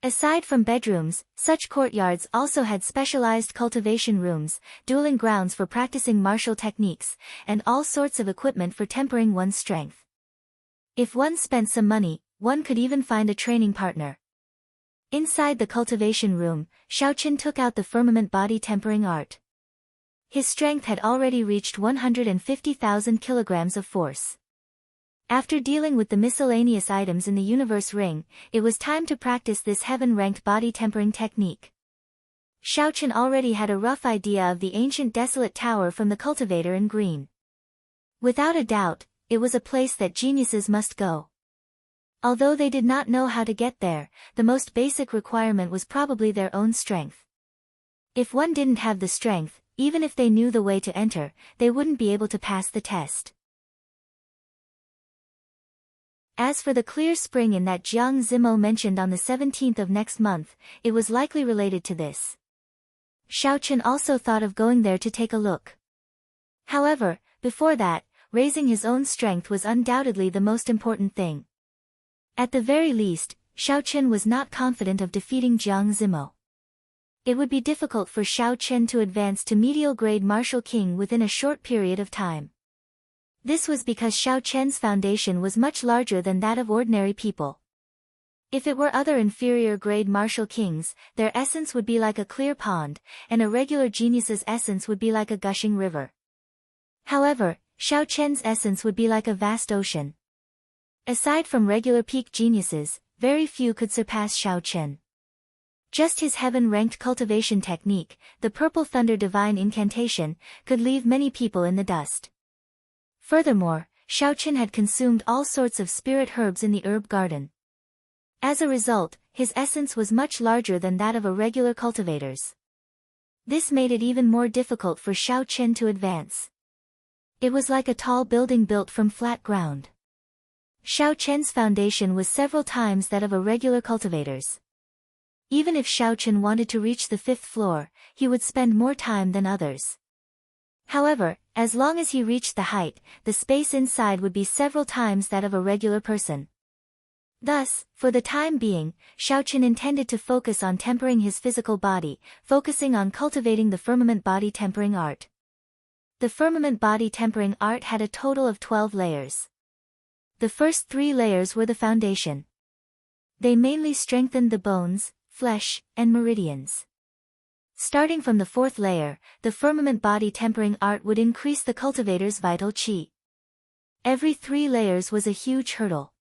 Aside from bedrooms, such courtyards also had specialized cultivation rooms, dueling grounds for practicing martial techniques, and all sorts of equipment for tempering one's strength. If one spent some money, one could even find a training partner. Inside the cultivation room, Xiaoqin took out the firmament body tempering art. His strength had already reached 150,000 kilograms of force. After dealing with the miscellaneous items in the universe ring, it was time to practice this heaven-ranked body tempering technique. Xiaoqin already had a rough idea of the ancient desolate tower from the cultivator in green. Without a doubt, it was a place that geniuses must go. Although they did not know how to get there, the most basic requirement was probably their own strength. If one didn't have the strength, even if they knew the way to enter, they wouldn't be able to pass the test. As for the clear spring in that Jiang Zimo mentioned on the 17th of next month, it was likely related to this. Xiaoqin also thought of going there to take a look. However, before that, raising his own strength was undoubtedly the most important thing. At the very least, Xiaoqin was not confident of defeating Jiang Zimo. It would be difficult for Xiaoqin to advance to medial grade martial king within a short period of time. This was because Xiaoqin's foundation was much larger than that of ordinary people. If it were other inferior grade martial kings, their essence would be like a clear pond, and a regular genius's essence would be like a gushing river. However, Xiaoqin's essence would be like a vast ocean. Aside from regular peak geniuses, very few could surpass Xiaoqin. Just his heaven-ranked cultivation technique, the Purple Thunder Divine Incantation, could leave many people in the dust. Furthermore, Xiaoqin had consumed all sorts of spirit herbs in the herb garden. As a result, his essence was much larger than that of a regular cultivator's. This made it even more difficult for Xiaoqin to advance. It was like a tall building built from flat ground. Xiaoqin's foundation was several times that of a regular cultivator's. Even if Xiaoqin wanted to reach the 5th floor, he would spend more time than others. However, as long as he reached the height, the space inside would be several times that of a regular person. Thus, for the time being, Xiaoqin intended to focus on tempering his physical body, focusing on cultivating the firmament body tempering art. The firmament body tempering art had a total of 12 layers. The first 3 layers were the foundation. They mainly strengthened the bones, flesh, and meridians. Starting from the 4th layer, the firmament body tempering art would increase the cultivator's vital qi. Every 3 layers was a huge hurdle.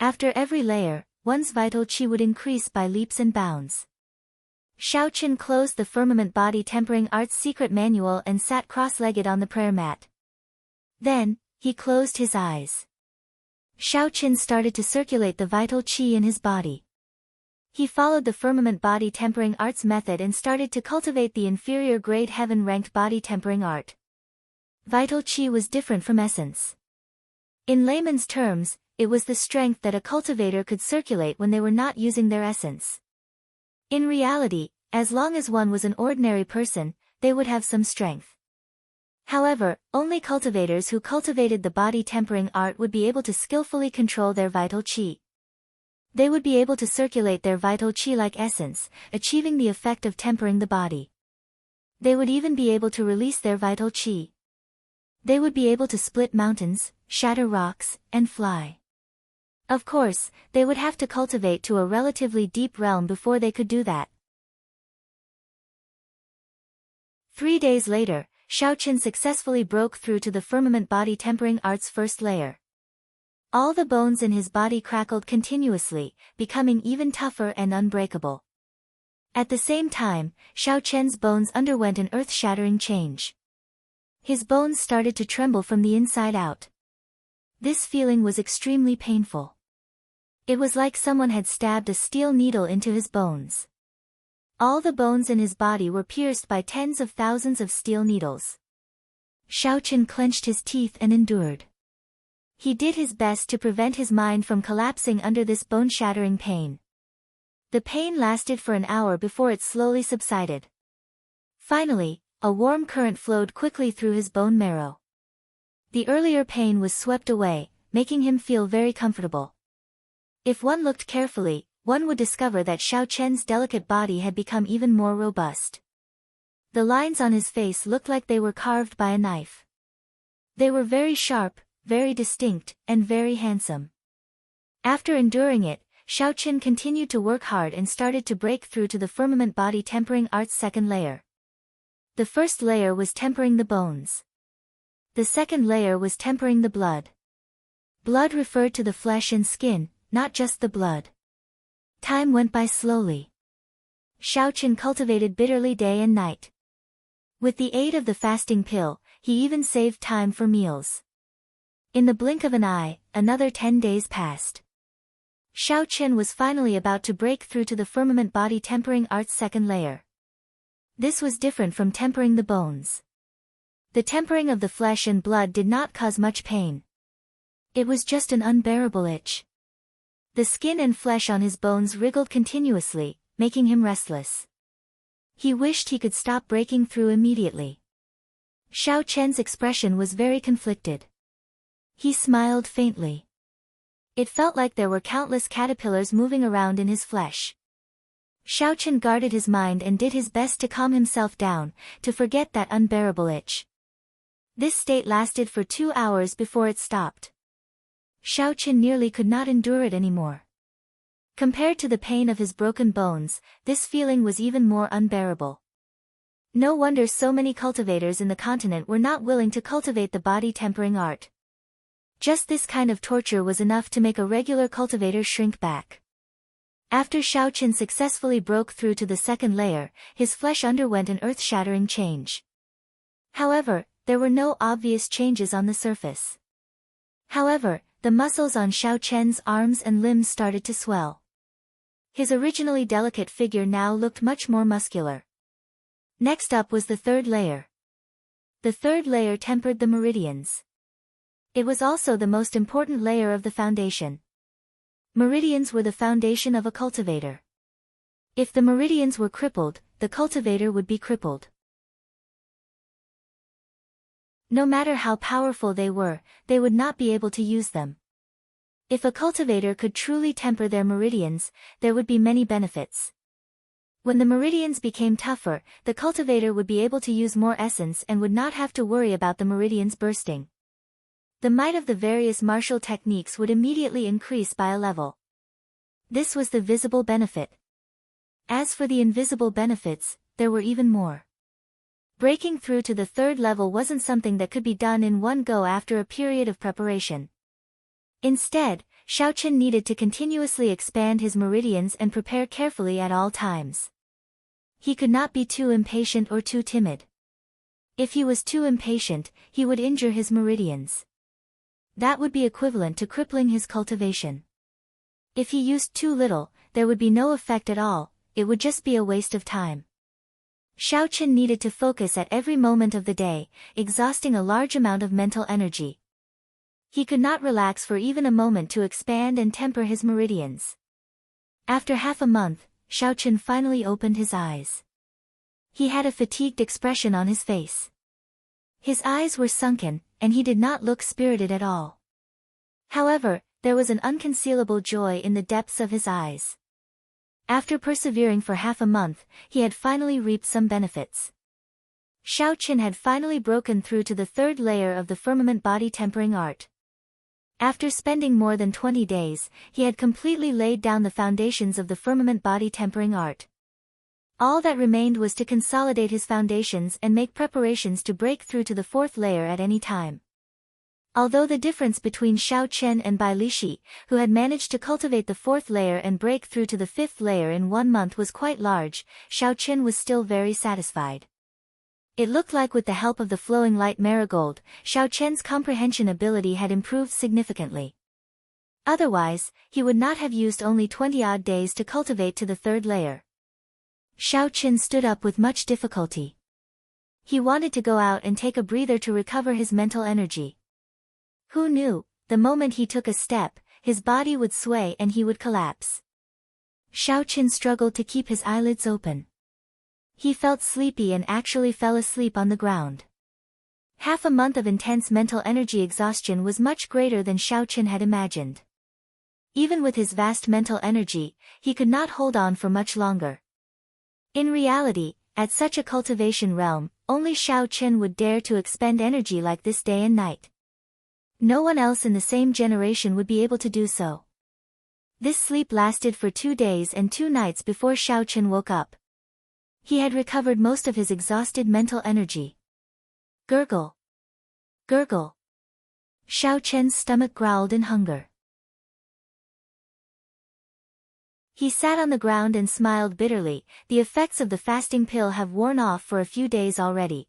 After every layer, one's vital qi would increase by leaps and bounds. Xiaoqin closed the firmament body tempering art's secret manual and sat cross-legged on the prayer mat. Then, he closed his eyes. Xiaoqin started to circulate the vital qi in his body. He followed the firmament body tempering art's method and started to cultivate the inferior grade heaven-ranked body tempering art. Vital qi was different from essence. In layman's terms, it was the strength that a cultivator could circulate when they were not using their essence. In reality, as long as one was an ordinary person, they would have some strength. However, only cultivators who cultivated the body tempering art would be able to skillfully control their vital qi. They would be able to circulate their vital qi-like essence, achieving the effect of tempering the body. They would even be able to release their vital qi. They would be able to split mountains, shatter rocks, and fly. Of course, they would have to cultivate to a relatively deep realm before they could do that. 3 days later, Xiaoqin successfully broke through to the firmament body tempering art's 1st layer. All the bones in his body crackled continuously, becoming even tougher and unbreakable. At the same time, Xiaoqin's bones underwent an earth-shattering change. His bones started to tremble from the inside out. This feeling was extremely painful. It was like someone had stabbed a steel needle into his bones. All the bones in his body were pierced by tens of thousands of steel needles. Xiaoqin clenched his teeth and endured. He did his best to prevent his mind from collapsing under this bone-shattering pain. The pain lasted for an hour before it slowly subsided. Finally, a warm current flowed quickly through his bone marrow. The earlier pain was swept away, making him feel very comfortable. If one looked carefully, one would discover that Xiao Chen's delicate body had become even more robust. The lines on his face looked like they were carved by a knife. They were very sharp, very distinct, and very handsome. After enduring it, Xiao Chen continued to work hard and started to break through to the firmament body tempering art's second layer. The first layer was tempering the bones. The second layer was tempering the blood. Blood referred to the flesh and skin, not just the blood. Time went by slowly. Xiao Chen cultivated bitterly day and night. With the aid of the fasting pill, he even saved time for meals. In the blink of an eye, another 10 days passed. Xiao Chen was finally about to break through to the firmament body tempering art's second layer. This was different from tempering the bones. The tempering of the flesh and blood did not cause much pain. It was just an unbearable itch. The skin and flesh on his bones wriggled continuously, making him restless. He wished he could stop breaking through immediately. Xiao Chen's expression was very conflicted. He smiled faintly. It felt like there were countless caterpillars moving around in his flesh. Xiao Chen guarded his mind and did his best to calm himself down, to forget that unbearable itch. This state lasted for 2 hours before it stopped. Xiao Chen nearly could not endure it anymore. Compared to the pain of his broken bones, this feeling was even more unbearable. No wonder so many cultivators in the continent were not willing to cultivate the body tempering art. Just this kind of torture was enough to make a regular cultivator shrink back. After Xiao Chen successfully broke through to the second layer, his flesh underwent an earth-shattering change. However, there were no obvious changes on the surface. However, the muscles on Xiao Chen's arms and limbs started to swell. His originally delicate figure now looked much more muscular. Next up was the third layer. The third layer tempered the meridians. It was also the most important layer of the foundation. Meridians were the foundation of a cultivator. If the meridians were crippled, the cultivator would be crippled. No matter how powerful they would not be able to use them. If a cultivator could truly temper their meridians, there would be many benefits. When the meridians became tougher, the cultivator would be able to use more essence and would not have to worry about the meridians bursting. The might of the various martial techniques would immediately increase by a level. This was the visible benefit. As for the invisible benefits, there were even more. Breaking through to the third level wasn't something that could be done in one go after a period of preparation. Instead, Xiao Chen needed to continuously expand his meridians and prepare carefully at all times. He could not be too impatient or too timid. If he was too impatient, he would injure his meridians. That would be equivalent to crippling his cultivation. If he used too little, there would be no effect at all, it would just be a waste of time. Xiao Chen needed to focus at every moment of the day, exhausting a large amount of mental energy. He could not relax for even a moment to expand and temper his meridians. After half a month, Xiao Chen finally opened his eyes. He had a fatigued expression on his face. His eyes were sunken, and he did not look spirited at all. However, there was an unconcealable joy in the depths of his eyes. After persevering for half a month, he had finally reaped some benefits. Xiao Chen had finally broken through to the third layer of the firmament body tempering art. After spending more than 20 days, he had completely laid down the foundations of the firmament body tempering art. All that remained was to consolidate his foundations and make preparations to break through to the fourth layer at any time. Although the difference between Xiao Chen and Bai Lixi, who had managed to cultivate the fourth layer and break through to the fifth layer in 1 month, was quite large, Xiao Chen was still very satisfied. It looked like with the help of the flowing light marigold, Xiao Chen's comprehension ability had improved significantly. Otherwise, he would not have used only 20-odd days to cultivate to the third layer. Xiao Chen stood up with much difficulty. He wanted to go out and take a breather to recover his mental energy. Who knew, the moment he took a step, his body would sway and he would collapse. Xiao Chen struggled to keep his eyelids open. He felt sleepy and actually fell asleep on the ground. Half a month of intense mental energy exhaustion was much greater than Xiao Chen had imagined. Even with his vast mental energy, he could not hold on for much longer. In reality, at such a cultivation realm, only Xiao Chen would dare to expend energy like this day and night. No one else in the same generation would be able to do so. This sleep lasted for 2 days and 2 nights before Xiao Chen woke up. He had recovered most of his exhausted mental energy. Gurgle. Gurgle. Xiao Chen's stomach growled in hunger. He sat on the ground and smiled bitterly. The effects of the fasting pill have worn off for a few days already.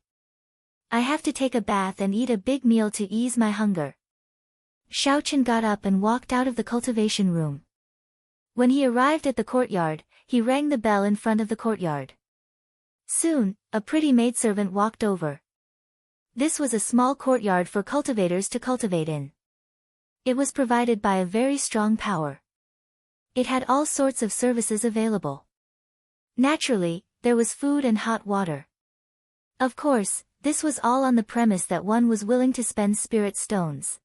I have to take a bath and eat a big meal to ease my hunger. Xiao Chen got up and walked out of the cultivation room. When he arrived at the courtyard, he rang the bell in front of the courtyard. Soon, a pretty maidservant walked over. This was a small courtyard for cultivators to cultivate in. It was provided by a very strong power. It had all sorts of services available. Naturally, there was food and hot water. Of course, this was all on the premise that one was willing to spend spirit stones.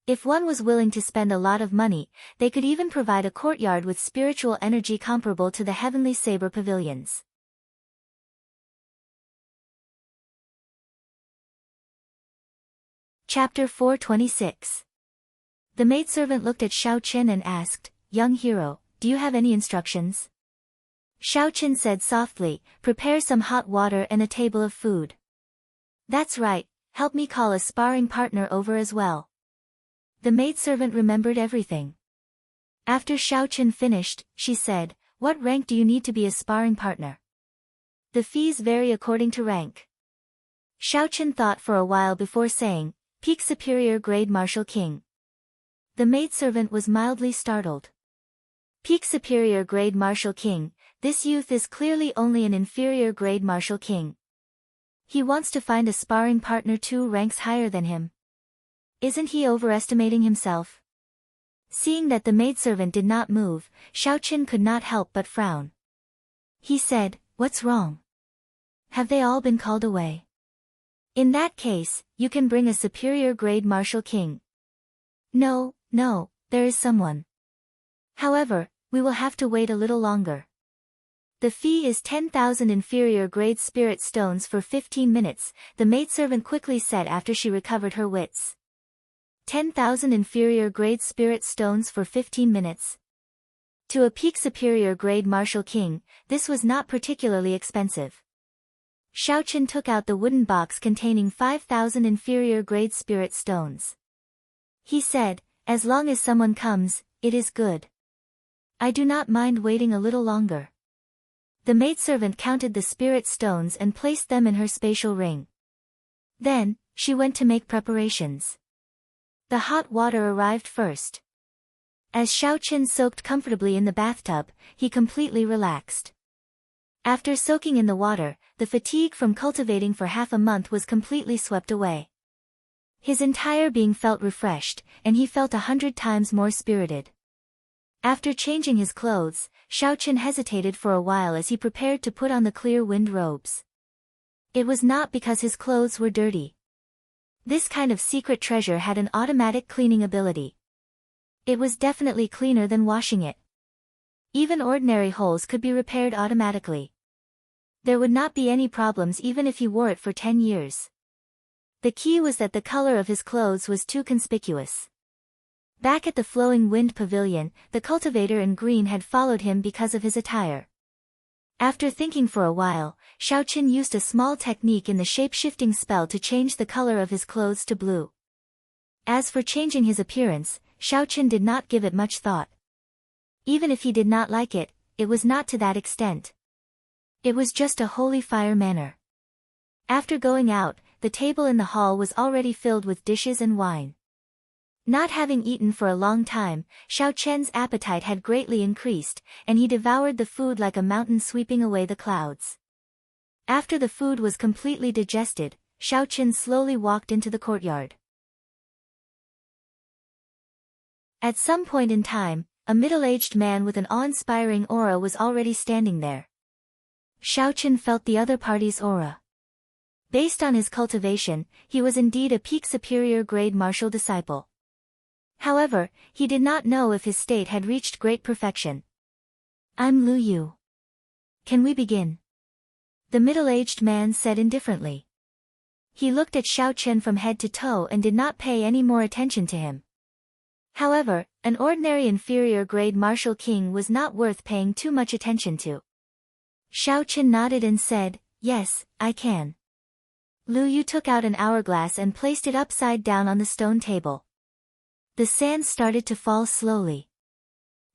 If one was willing to spend a lot of money, they could even provide a courtyard with spiritual energy comparable to the heavenly saber pavilions. Chapter 426. The maidservant looked at Xiao Chen and asked, "Young hero, do you have any instructions?" Xiao Chen said softly, "Prepare some hot water and a table of food." "That's right, help me call a sparring partner over as well." The maidservant remembered everything. After Xiao Chen finished, she said, "What rank do you need to be a sparring partner?" "The fees vary according to rank." Xiao Chen thought for a while before saying, "Peak Superior Grade Martial King." The maidservant was mildly startled. Peak Superior Grade Martial King, this youth is clearly only an inferior grade Martial King. He wants to find a sparring partner 2 ranks higher than him. Isn't he overestimating himself? Seeing that the maidservant did not move, Xiao Chen could not help but frown. He said, "What's wrong? Have they all been called away? In that case, you can bring a superior grade Martial King." No, there is someone. However, we will have to wait a little longer. The fee is 10,000 inferior grade spirit stones for 15 minutes, the maidservant quickly said after she recovered her wits. 10,000 inferior grade spirit stones for 15 minutes. To a peak superior grade Martial King, this was not particularly expensive. Xiao Chen took out the wooden box containing 5,000 inferior grade spirit stones. He said, "As long as someone comes, it is good. I do not mind waiting a little longer." The maidservant counted the spirit stones and placed them in her spatial ring. Then, she went to make preparations. The hot water arrived first. As Xiao Chen soaked comfortably in the bathtub, he completely relaxed. After soaking in the water, the fatigue from cultivating for half a month was completely swept away. His entire being felt refreshed, and he felt 100 times more spirited. After changing his clothes, Xiao Chen hesitated for a while as he prepared to put on the clear wind robes. It was not because his clothes were dirty. This kind of secret treasure had an automatic cleaning ability. It was definitely cleaner than washing it. Even ordinary holes could be repaired automatically. There would not be any problems even if he wore it for 10 years. The key was that the color of his clothes was too conspicuous. Back at the flowing wind pavilion, the cultivator in green had followed him because of his attire. After thinking for a while, Xiao Chen used a small technique in the shape-shifting spell to change the color of his clothes to blue. As for changing his appearance, Xiao Chen did not give it much thought. Even if he did not like it, it was not to that extent. It was just a holy fire manner. After going out, the table in the hall was already filled with dishes and wine. Not having eaten for a long time, Xiao Chen's appetite had greatly increased, and he devoured the food like a mountain sweeping away the clouds. After the food was completely digested, Xiao Chen slowly walked into the courtyard. At some point in time, a middle-aged man with an awe-inspiring aura was already standing there. Xiao Chen felt the other party's aura. Based on his cultivation, he was indeed a peak superior grade martial disciple. However, he did not know if his state had reached great perfection. I'm Lu Yu. Can we begin? The middle-aged man said indifferently. He looked at Xiao Chen from head to toe and did not pay any more attention to him. However, an ordinary inferior grade martial king was not worth paying too much attention to. Xiao Chen nodded and said, yes, I can. Lu Yu took out an hourglass and placed it upside down on the stone table. The sand started to fall slowly.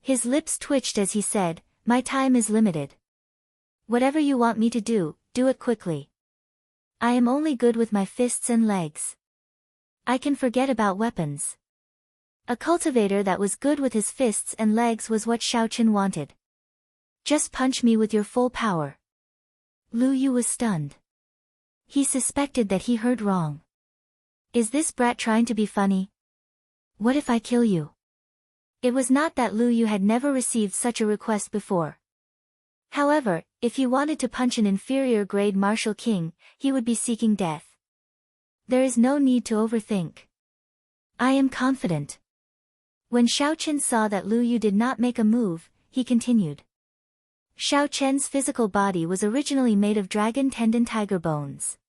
His lips twitched as he said, my time is limited. Whatever you want me to do it quickly. I am only good with my fists and legs. I can forget about weapons. A cultivator that was good with his fists and legs was what Xiao Chen wanted. Just punch me with your full power. Lu Yu was stunned. He suspected that he heard wrong. Is this brat trying to be funny? What if I kill you? It was not that Lu Yu had never received such a request before. However, if he wanted to punch an inferior grade martial king, he would be seeking death. There is no need to overthink. I am confident. When Xiao Chen saw that Lu Yu did not make a move, he continued. Xiao Chen's physical body was originally made of dragon tendon tiger bones.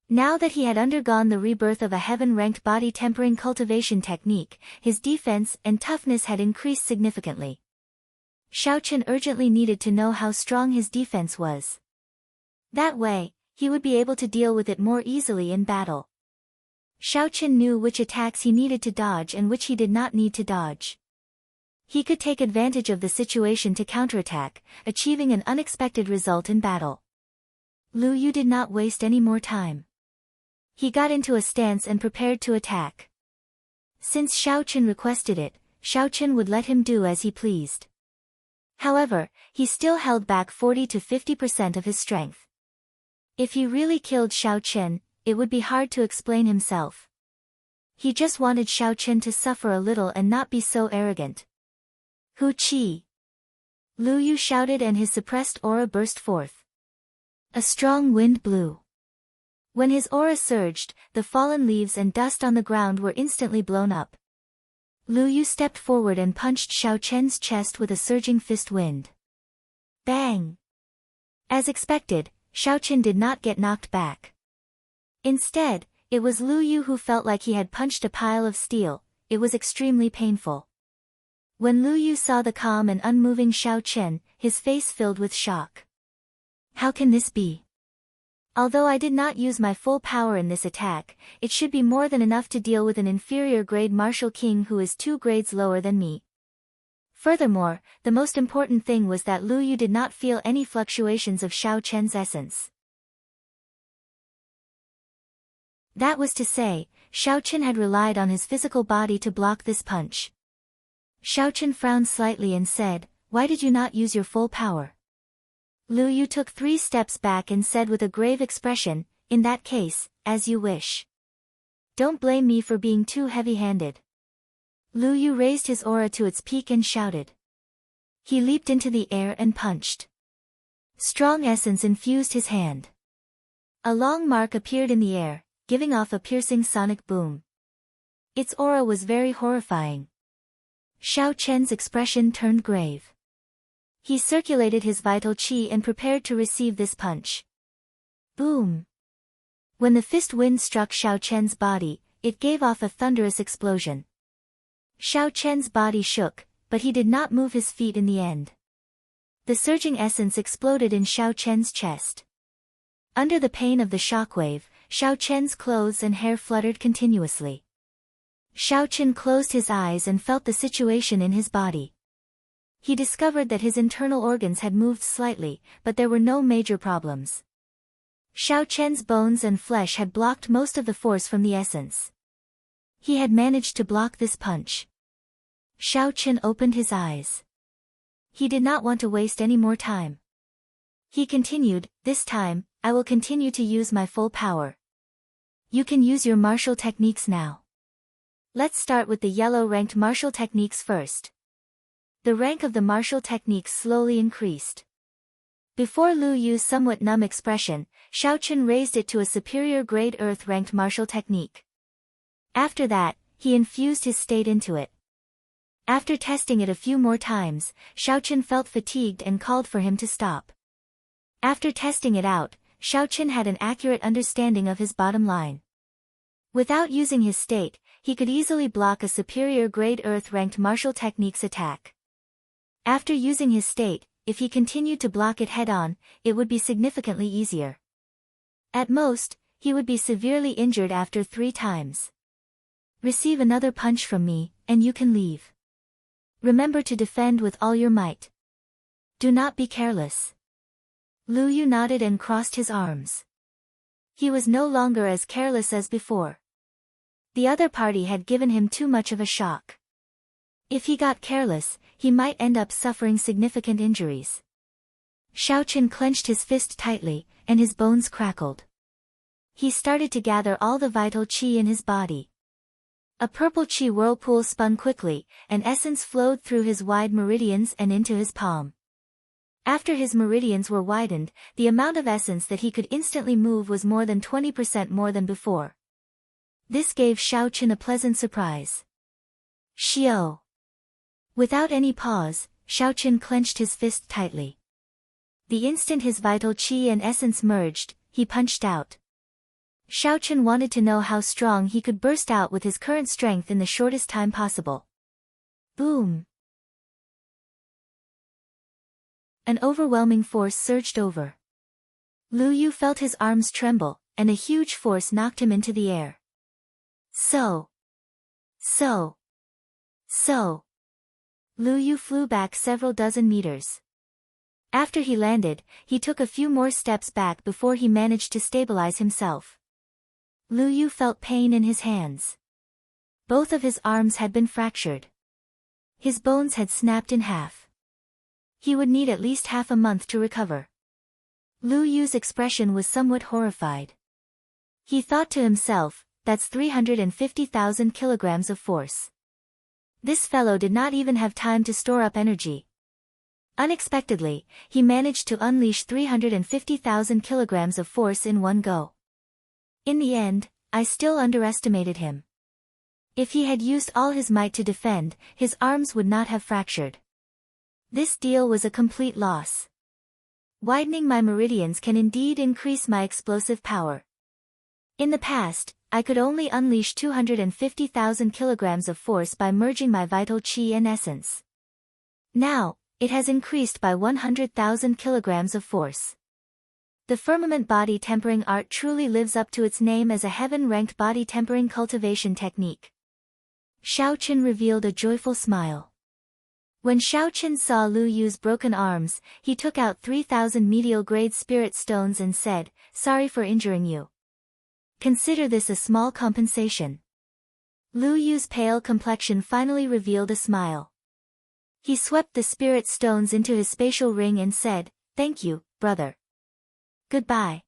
Now that he had undergone the rebirth of a heaven-ranked body tempering cultivation technique, his defense and toughness had increased significantly. Xiao Chen urgently needed to know how strong his defense was. That way, he would be able to deal with it more easily in battle. Xiao Chen knew which attacks he needed to dodge and which he did not need to dodge. He could take advantage of the situation to counterattack, achieving an unexpected result in battle. Lu Yu did not waste any more time. He got into a stance and prepared to attack. Since Xiao Chen requested it, Xiao Chen would let him do as he pleased. However, he still held back 40 to 50% of his strength. If he really killed Xiao Chen, it would be hard to explain himself. He just wanted Xiao Chen to suffer a little and not be so arrogant. Hu Qi! Lu Yu shouted and his suppressed aura burst forth. A strong wind blew. When his aura surged, the fallen leaves and dust on the ground were instantly blown up. Lu Yu stepped forward and punched Xiao Chen's chest with a surging fist wind. Bang! As expected, Xiao Chen did not get knocked back. Instead, it was Lu Yu who felt like he had punched a pile of steel. It was extremely painful. When Lu Yu saw the calm and unmoving Xiao Chen, his face filled with shock. How can this be? Although I did not use my full power in this attack, it should be more than enough to deal with an inferior grade martial king who is 2 grades lower than me. Furthermore, the most important thing was that Lu Yu did not feel any fluctuations of Xiao Chen's essence. That was to say, Xiao Chen had relied on his physical body to block this punch. Xiao Chen frowned slightly and said, why did you not use your full power? Lu Yu took 3 steps back and said with a grave expression, in that case, as you wish. Don't blame me for being too heavy-handed. Lu Yu raised his aura to its peak and shouted. He leaped into the air and punched. Strong essence infused his hand. A long mark appeared in the air, giving off a piercing sonic boom. Its aura was very horrifying. Xiao Chen's expression turned grave. He circulated his vital qi and prepared to receive this punch. Boom! When the fist wind struck Xiao Chen's body, it gave off a thunderous explosion. Xiao Chen's body shook, but he did not move his feet in the end. The surging essence exploded in Xiao Chen's chest. Under the pain of the shockwave, Xiao Chen's clothes and hair fluttered continuously. Xiao Chen closed his eyes and felt the situation in his body. He discovered that his internal organs had moved slightly, but there were no major problems. Xiao Chen's bones and flesh had blocked most of the force from the essence. He had managed to block this punch. Xiao Chen opened his eyes. He did not want to waste any more time. He continued, this time, I will continue to use my full power. You can use your martial techniques now. Let's start with the yellow-ranked martial techniques first. The rank of the martial techniques slowly increased. Before Lu Yu's somewhat numb expression, Xiaochen raised it to a superior grade earth-ranked martial technique. After that, he infused his state into it. After testing it a few more times, Xiaochen felt fatigued and called for him to stop. After testing it out, Xiaochen had an accurate understanding of his bottom line. Without using his state, he could easily block a superior grade earth-ranked martial technique's attack. After using his state, if he continued to block it head-on, it would be significantly easier. At most, he would be severely injured after 3 times. Receive another punch from me, and you can leave. Remember to defend with all your might. Do not be careless. Lu Yu nodded and crossed his arms. He was no longer as careless as before. The other party had given him too much of a shock. If he got careless, he might end up suffering significant injuries. Xiaochen clenched his fist tightly, and his bones crackled. He started to gather all the vital qi in his body. A purple qi whirlpool spun quickly, and essence flowed through his wide meridians and into his palm. After his meridians were widened, the amount of essence that he could instantly move was more than 20% more than before. This gave Xiaochen a pleasant surprise. Xiao. Without any pause, Xiaochen clenched his fist tightly. The instant his vital qi and essence merged, he punched out. Xiaochen wanted to know how strong he could burst out with his current strength in the shortest time possible. Boom! An overwhelming force surged over. Lu Yu felt his arms tremble, and a huge force knocked him into the air. So. Lu Yu flew back several dozen meters. After he landed, he took a few more steps back before he managed to stabilize himself. Lu Yu felt pain in his hands. Both of his arms had been fractured. His bones had snapped in half. He would need at least half a month to recover. Lu Yu's expression was somewhat horrified. He thought to himself, that's 350,000 kilograms of force. This fellow did not even have time to store up energy. Unexpectedly, he managed to unleash 350,000 kilograms of force in one go. In the end, I still underestimated him. If he had used all his might to defend, his arms would not have fractured. This deal was a complete loss. Widening my meridians can indeed increase my explosive power. In the past, I could only unleash 250,000 kilograms of force by merging my vital qi and essence. Now, it has increased by 100,000 kilograms of force. The firmament body tempering art truly lives up to its name as a heaven-ranked body tempering cultivation technique. Xiaochen revealed a joyful smile. When Xiaochen saw Lu Yu's broken arms, he took out 3,000 medial-grade spirit stones and said, "Sorry for injuring you. Consider this a small compensation." Lu Yu's pale complexion finally revealed a smile. He swept the spirit stones into his spatial ring and said, "Thank you, brother. Goodbye."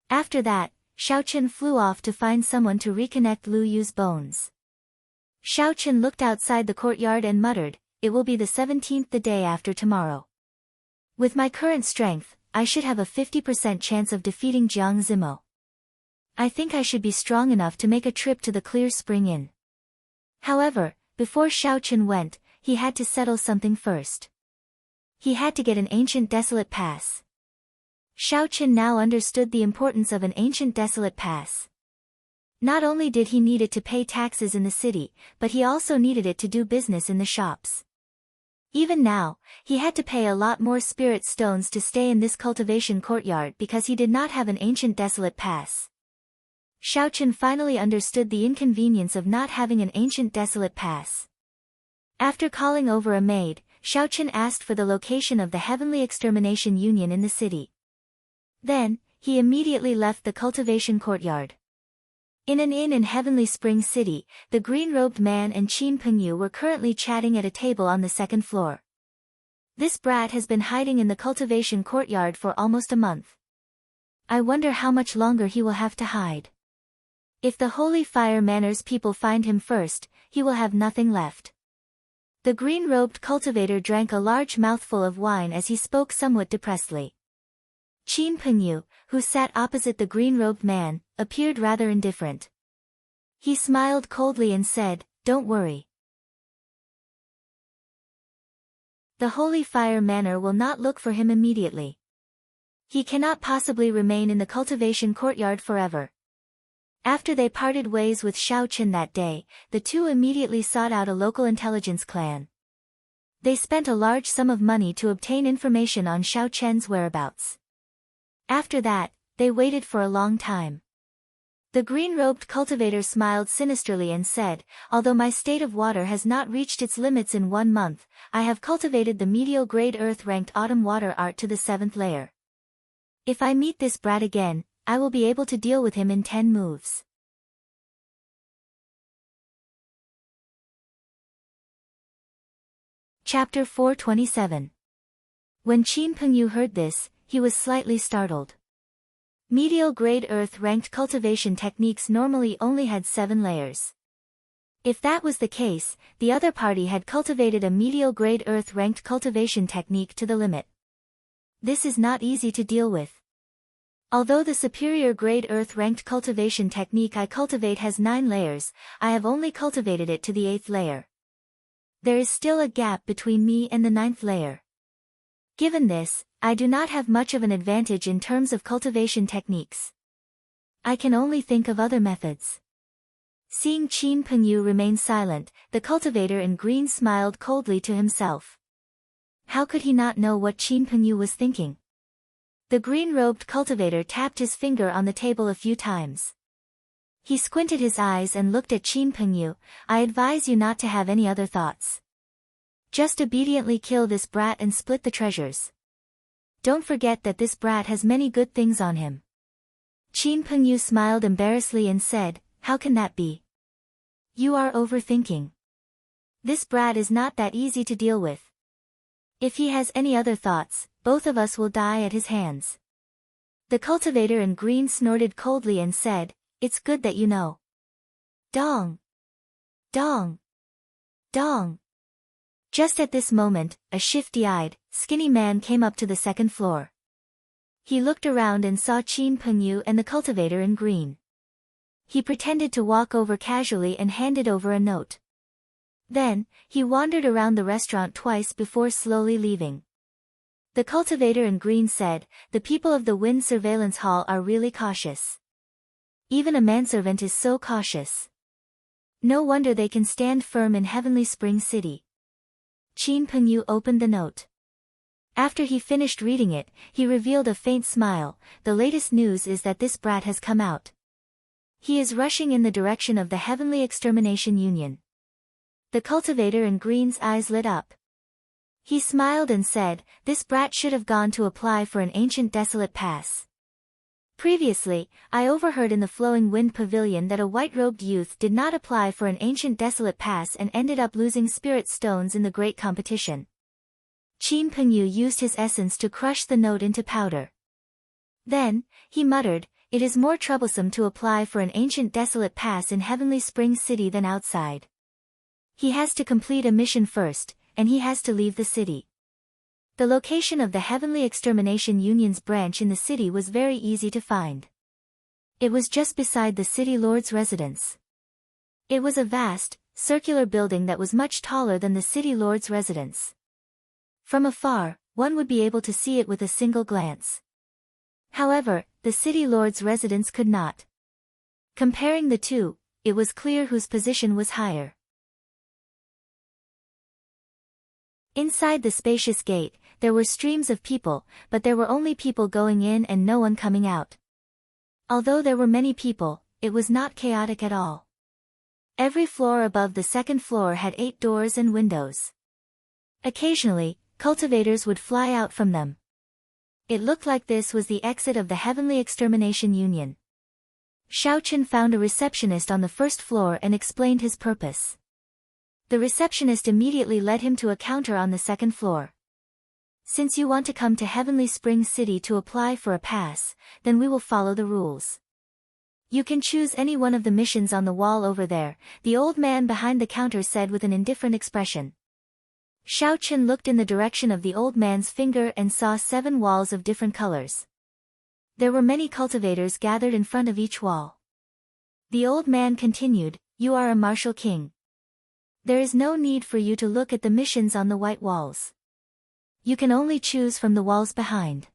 After that, Xiaochen flew off to find someone to reconnect Lu Yu's bones. Xiaochen looked outside the courtyard and muttered, "It will be the 17th the day after tomorrow. With my current strength, I should have a 50% chance of defeating Jiang Zimo. I think I should be strong enough to make a trip to the Clear Spring Inn." However, before Xiaochen went, he had to settle something first. He had to get an ancient desolate pass. Xiaochen now understood the importance of an ancient desolate pass. Not only did he need it to pay taxes in the city, but he also needed it to do business in the shops. Even now, he had to pay a lot more spirit stones to stay in this cultivation courtyard because he did not have an ancient desolate pass. Xiaochen finally understood the inconvenience of not having an ancient desolate pass. After calling over a maid, Xiaochen asked for the location of the Heavenly Extermination Union in the city. Then, he immediately left the cultivation courtyard. In an inn in Heavenly Spring City, the green-robed man and Qin Pengyu were currently chatting at a table on the second floor. This brat has been hiding in the cultivation courtyard for almost a month. I wonder how much longer he will have to hide. If the Holy Fire Manor's people find him first, he will have nothing left. The green-robed cultivator drank a large mouthful of wine as he spoke somewhat depressedly. Qin Pengyu, who sat opposite the green-robed man, appeared rather indifferent. He smiled coldly and said, "Don't worry. The Holy Fire Manor will not look for him immediately. He cannot possibly remain in the cultivation courtyard forever." After they parted ways with Xiao Chen that day, the two immediately sought out a local intelligence clan. They spent a large sum of money to obtain information on Xiao Chen's whereabouts. After that, they waited for a long time. The green-robed cultivator smiled sinisterly and said, "Although my state of water has not reached its limits in 1 month, I have cultivated the medial-grade earth-ranked autumn water art to the 7th layer. If I meet this brat again, I will be able to deal with him in 10 moves." Chapter 427. When Qin Pengyu heard this, he was slightly startled. Medial-grade earth-ranked cultivation techniques normally only had 7 layers. If that was the case, the other party had cultivated a medial-grade earth-ranked cultivation technique to the limit. This is not easy to deal with. Although the superior grade earth-ranked cultivation technique I cultivate has 9 layers, I have only cultivated it to the 8th layer. There is still a gap between me and the 9th layer. Given this, I do not have much of an advantage in terms of cultivation techniques. I can only think of other methods. Seeing Qin Pengyu remain silent, the cultivator in green smiled coldly to himself. How could he not know what Qin Pengyu was thinking? The green-robed cultivator tapped his finger on the table a few times. He squinted his eyes and looked at Qin Pengyu. "I advise you not to have any other thoughts. Just obediently kill this brat and split the treasures. Don't forget that this brat has many good things on him." Qin Pengyu smiled embarrassedly and said, "How can that be? You are overthinking. This brat is not that easy to deal with. If he has any other thoughts, both of us will die at his hands." The cultivator in green snorted coldly and said, "It's good that you know." Dong! Dong! Dong! Just at this moment, a shifty-eyed, skinny man came up to the 2nd floor. He looked around and saw Qin Pengyu and the cultivator in green. He pretended to walk over casually and handed over a note. Then, he wandered around the restaurant twice before slowly leaving. The cultivator in green said, "The people of the Wind Surveillance Hall are really cautious. Even a manservant is so cautious. No wonder they can stand firm in Heavenly Spring City." Qin Pengyu opened the note. After he finished reading it, he revealed a faint smile. "The latest news is that this brat has come out. He is rushing in the direction of the Heavenly Extermination Union." The cultivator in green's eyes lit up. He smiled and said, "This brat should have gone to apply for an ancient desolate pass. Previously, I overheard in the Flowing Wind Pavilion that a white-robed youth did not apply for an ancient desolate pass and ended up losing spirit stones in the great competition." Qin Pengyu used his essence to crush the note into powder. Then, he muttered, "It is more troublesome to apply for an ancient desolate pass in Heavenly Spring City than outside. He has to complete a mission first, and he has to leave the city." The location of the Heavenly Extermination Union's branch in the city was very easy to find. It was just beside the city lord's residence. It was a vast, circular building that was much taller than the city lord's residence. From afar, one would be able to see it with a single glance. However, the city lord's residence could not. Comparing the two, it was clear whose position was higher. Inside the spacious gate, there were streams of people, but there were only people going in and no one coming out. Although there were many people, it was not chaotic at all. Every floor above the 2nd floor had 8 doors and windows. Occasionally, cultivators would fly out from them. It looked like this was the exit of the Heavenly Extermination Union. Xiao Chen found a receptionist on the 1st floor and explained his purpose. The receptionist immediately led him to a counter on the 2nd floor. "Since you want to come to Heavenly Spring City to apply for a pass, then we will follow the rules. You can choose any one of the missions on the wall over there," the old man behind the counter said with an indifferent expression. Xiao Chen looked in the direction of the old man's finger and saw 7 walls of different colors. There were many cultivators gathered in front of each wall. The old man continued, "You are a martial king. There is no need for you to look at the missions on the white walls. You can only choose from the walls behind."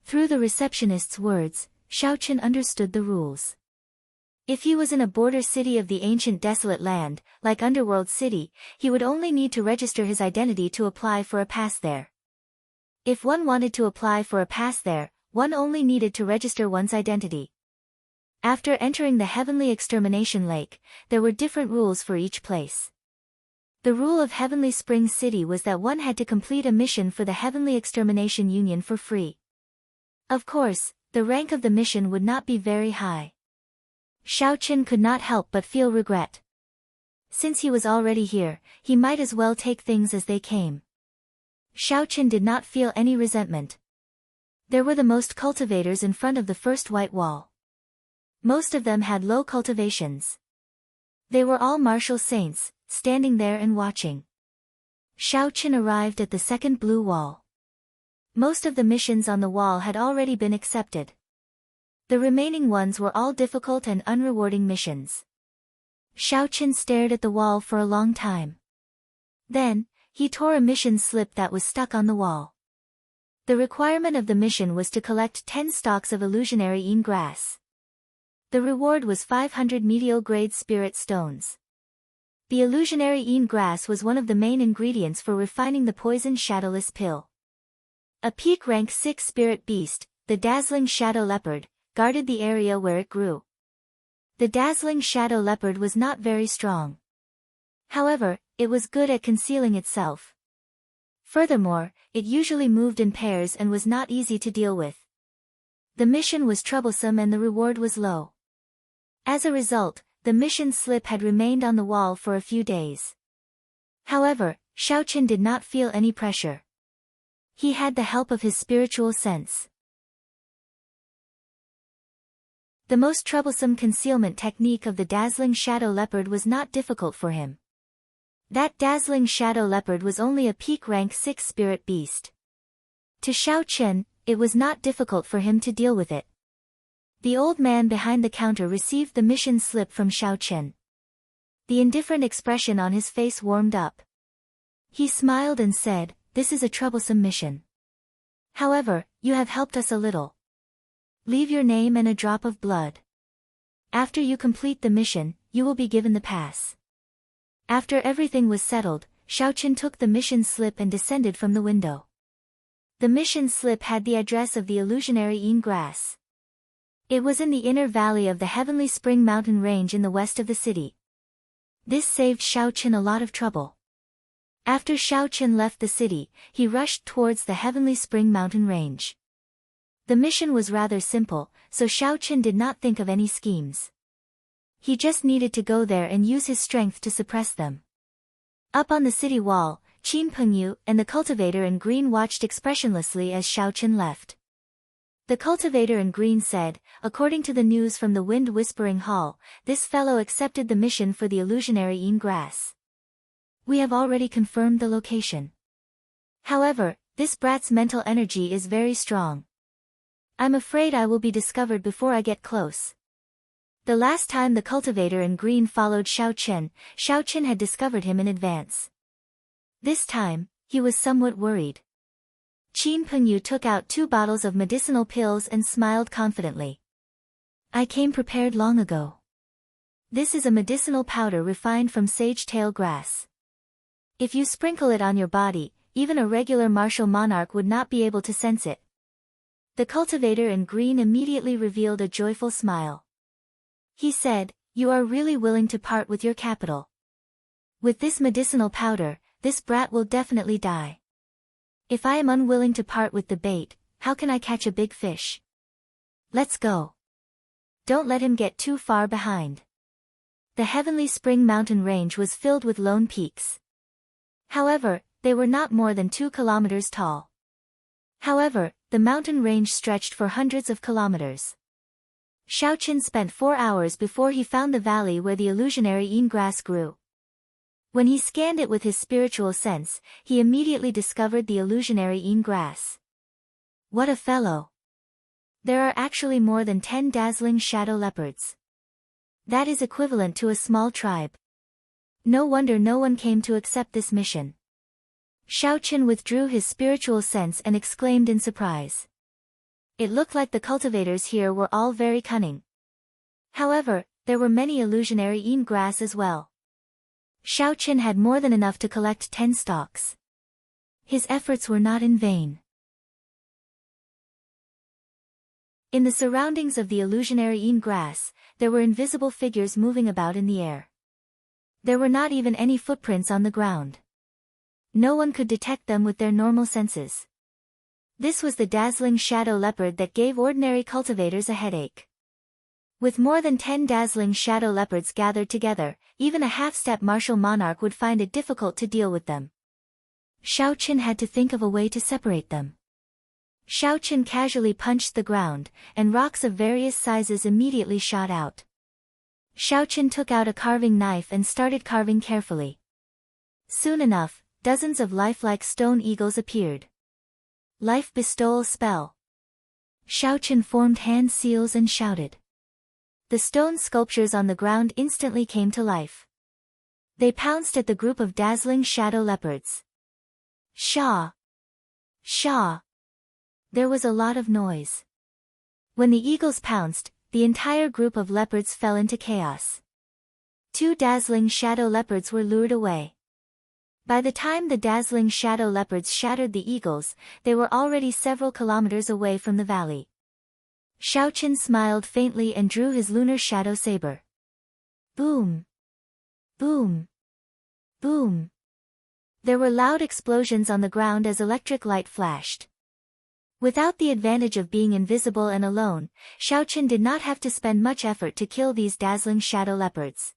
Through the receptionist's words, Xiaochen understood the rules. If he was in a border city of the ancient desolate land, like Underworld City, he would only need to register his identity to apply for a pass there. If one wanted to apply for a pass there, one only needed to register one's identity. After entering the Heavenly Extermination Lake, there were different rules for each place. The rule of Heavenly Spring City was that one had to complete a mission for the Heavenly Extermination Union for free. Of course, the rank of the mission would not be very high. Xiaochen could not help but feel regret. Since he was already here, he might as well take things as they came. Xiaochen did not feel any resentment. There were the most cultivators in front of the first white wall. Most of them had low cultivations. They were all martial saints, standing there and watching. Xiaochen arrived at the second blue wall. Most of the missions on the wall had already been accepted. The remaining ones were all difficult and unrewarding missions. Xiaochen stared at the wall for a long time. Then, he tore a mission slip that was stuck on the wall. The requirement of the mission was to collect 10 stalks of illusionary Yin grass. The reward was 500 medial-grade spirit stones. The illusionary Yin grass was one of the main ingredients for refining the poison shadowless pill. A peak rank 6 spirit beast, the dazzling shadow leopard, guarded the area where it grew. The dazzling shadow leopard was not very strong. However, it was good at concealing itself. Furthermore, it usually moved in pairs and was not easy to deal with. The mission was troublesome and the reward was low. As a result, the mission slip had remained on the wall for a few days. However, Xiaochen did not feel any pressure. He had the help of his spiritual sense. The most troublesome concealment technique of the dazzling shadow leopard was not difficult for him. That dazzling shadow leopard was only a peak rank 6 spirit beast. To Xiaochen, it was not difficult for him to deal with it. The old man behind the counter received the mission slip from Xiaochen. The indifferent expression on his face warmed up. He smiled and said, "This is a troublesome mission. However, you have helped us a little. Leave your name and a drop of blood. After you complete the mission, you will be given the pass." After everything was settled, Xiaochen took the mission slip and descended from the window. The mission slip had the address of the illusionary Yin grass. It was in the inner valley of the Heavenly Spring mountain range in the west of the city. This saved Xiaochen a lot of trouble. After Xiaochen left the city, he rushed towards the Heavenly Spring mountain range. The mission was rather simple, so Xiaochen did not think of any schemes. He just needed to go there and use his strength to suppress them. Up on the city wall, Qin Pengyu and the cultivator in green watched expressionlessly as Xiaochen left. The cultivator in green said, "According to the news from the Wind Whispering Hall, this fellow accepted the mission for the illusionary Yin grass. We have already confirmed the location. However, this brat's mental energy is very strong. I'm afraid I will be discovered before I get close." The last time the cultivator in green followed Xiaochen had discovered him in advance. This time, he was somewhat worried. Qin Pengyu took out 2 bottles of medicinal pills and smiled confidently. "I came prepared long ago. This is a medicinal powder refined from sage-tail grass. If you sprinkle it on your body, even a regular martial monarch would not be able to sense it." The cultivator in green immediately revealed a joyful smile. He said, "You are really willing to part with your capital. With this medicinal powder, this brat will definitely die. If I am unwilling to part with the bait, how can I catch a big fish? Let's go. Don't let him get too far behind." The Heavenly Spring mountain range was filled with lone peaks. However, they were not more than 2 kilometers tall. However, the mountain range stretched for hundreds of kilometers. Xiaochen spent 4 hours before he found the valley where the illusionary Yin grass grew. When he scanned it with his spiritual sense, he immediately discovered the illusionary Yin grass. What a fellow! There are actually more than 10 dazzling shadow leopards. That is equivalent to a small tribe. No wonder no one came to accept this mission. Xiaochen withdrew his spiritual sense and exclaimed in surprise. It looked like the cultivators here were all very cunning. However, there were many illusionary yin grass as well. Xiaochen had more than enough to collect 10 stalks. His efforts were not in vain. In the surroundings of the illusionary yin grass, there were invisible figures moving about in the air. There were not even any footprints on the ground. No one could detect them with their normal senses. This was the dazzling shadow leopard that gave ordinary cultivators a headache. With more than 10 dazzling shadow leopards gathered together, even a half-step martial monarch would find it difficult to deal with them. Xiaochen had to think of a way to separate them. Xiaochen casually punched the ground, and rocks of various sizes immediately shot out. Xiaochen took out a carving knife and started carving carefully. Soon enough, dozens of lifelike stone eagles appeared. Life bestowal spell. Xiaochen formed hand seals and shouted. The stone sculptures on the ground instantly came to life. They pounced at the group of dazzling shadow leopards. Shaw! Shaw! There was a lot of noise. When the eagles pounced, the entire group of leopards fell into chaos. 2 dazzling shadow leopards were lured away. By the time the dazzling shadow leopards shattered the eagles, they were already several kilometers away from the valley. Xiaochen smiled faintly and drew his lunar shadow saber. Boom! Boom! Boom! There were loud explosions on the ground as electric light flashed. Without the advantage of being invisible and alone, Xiaochen did not have to spend much effort to kill these dazzling shadow leopards.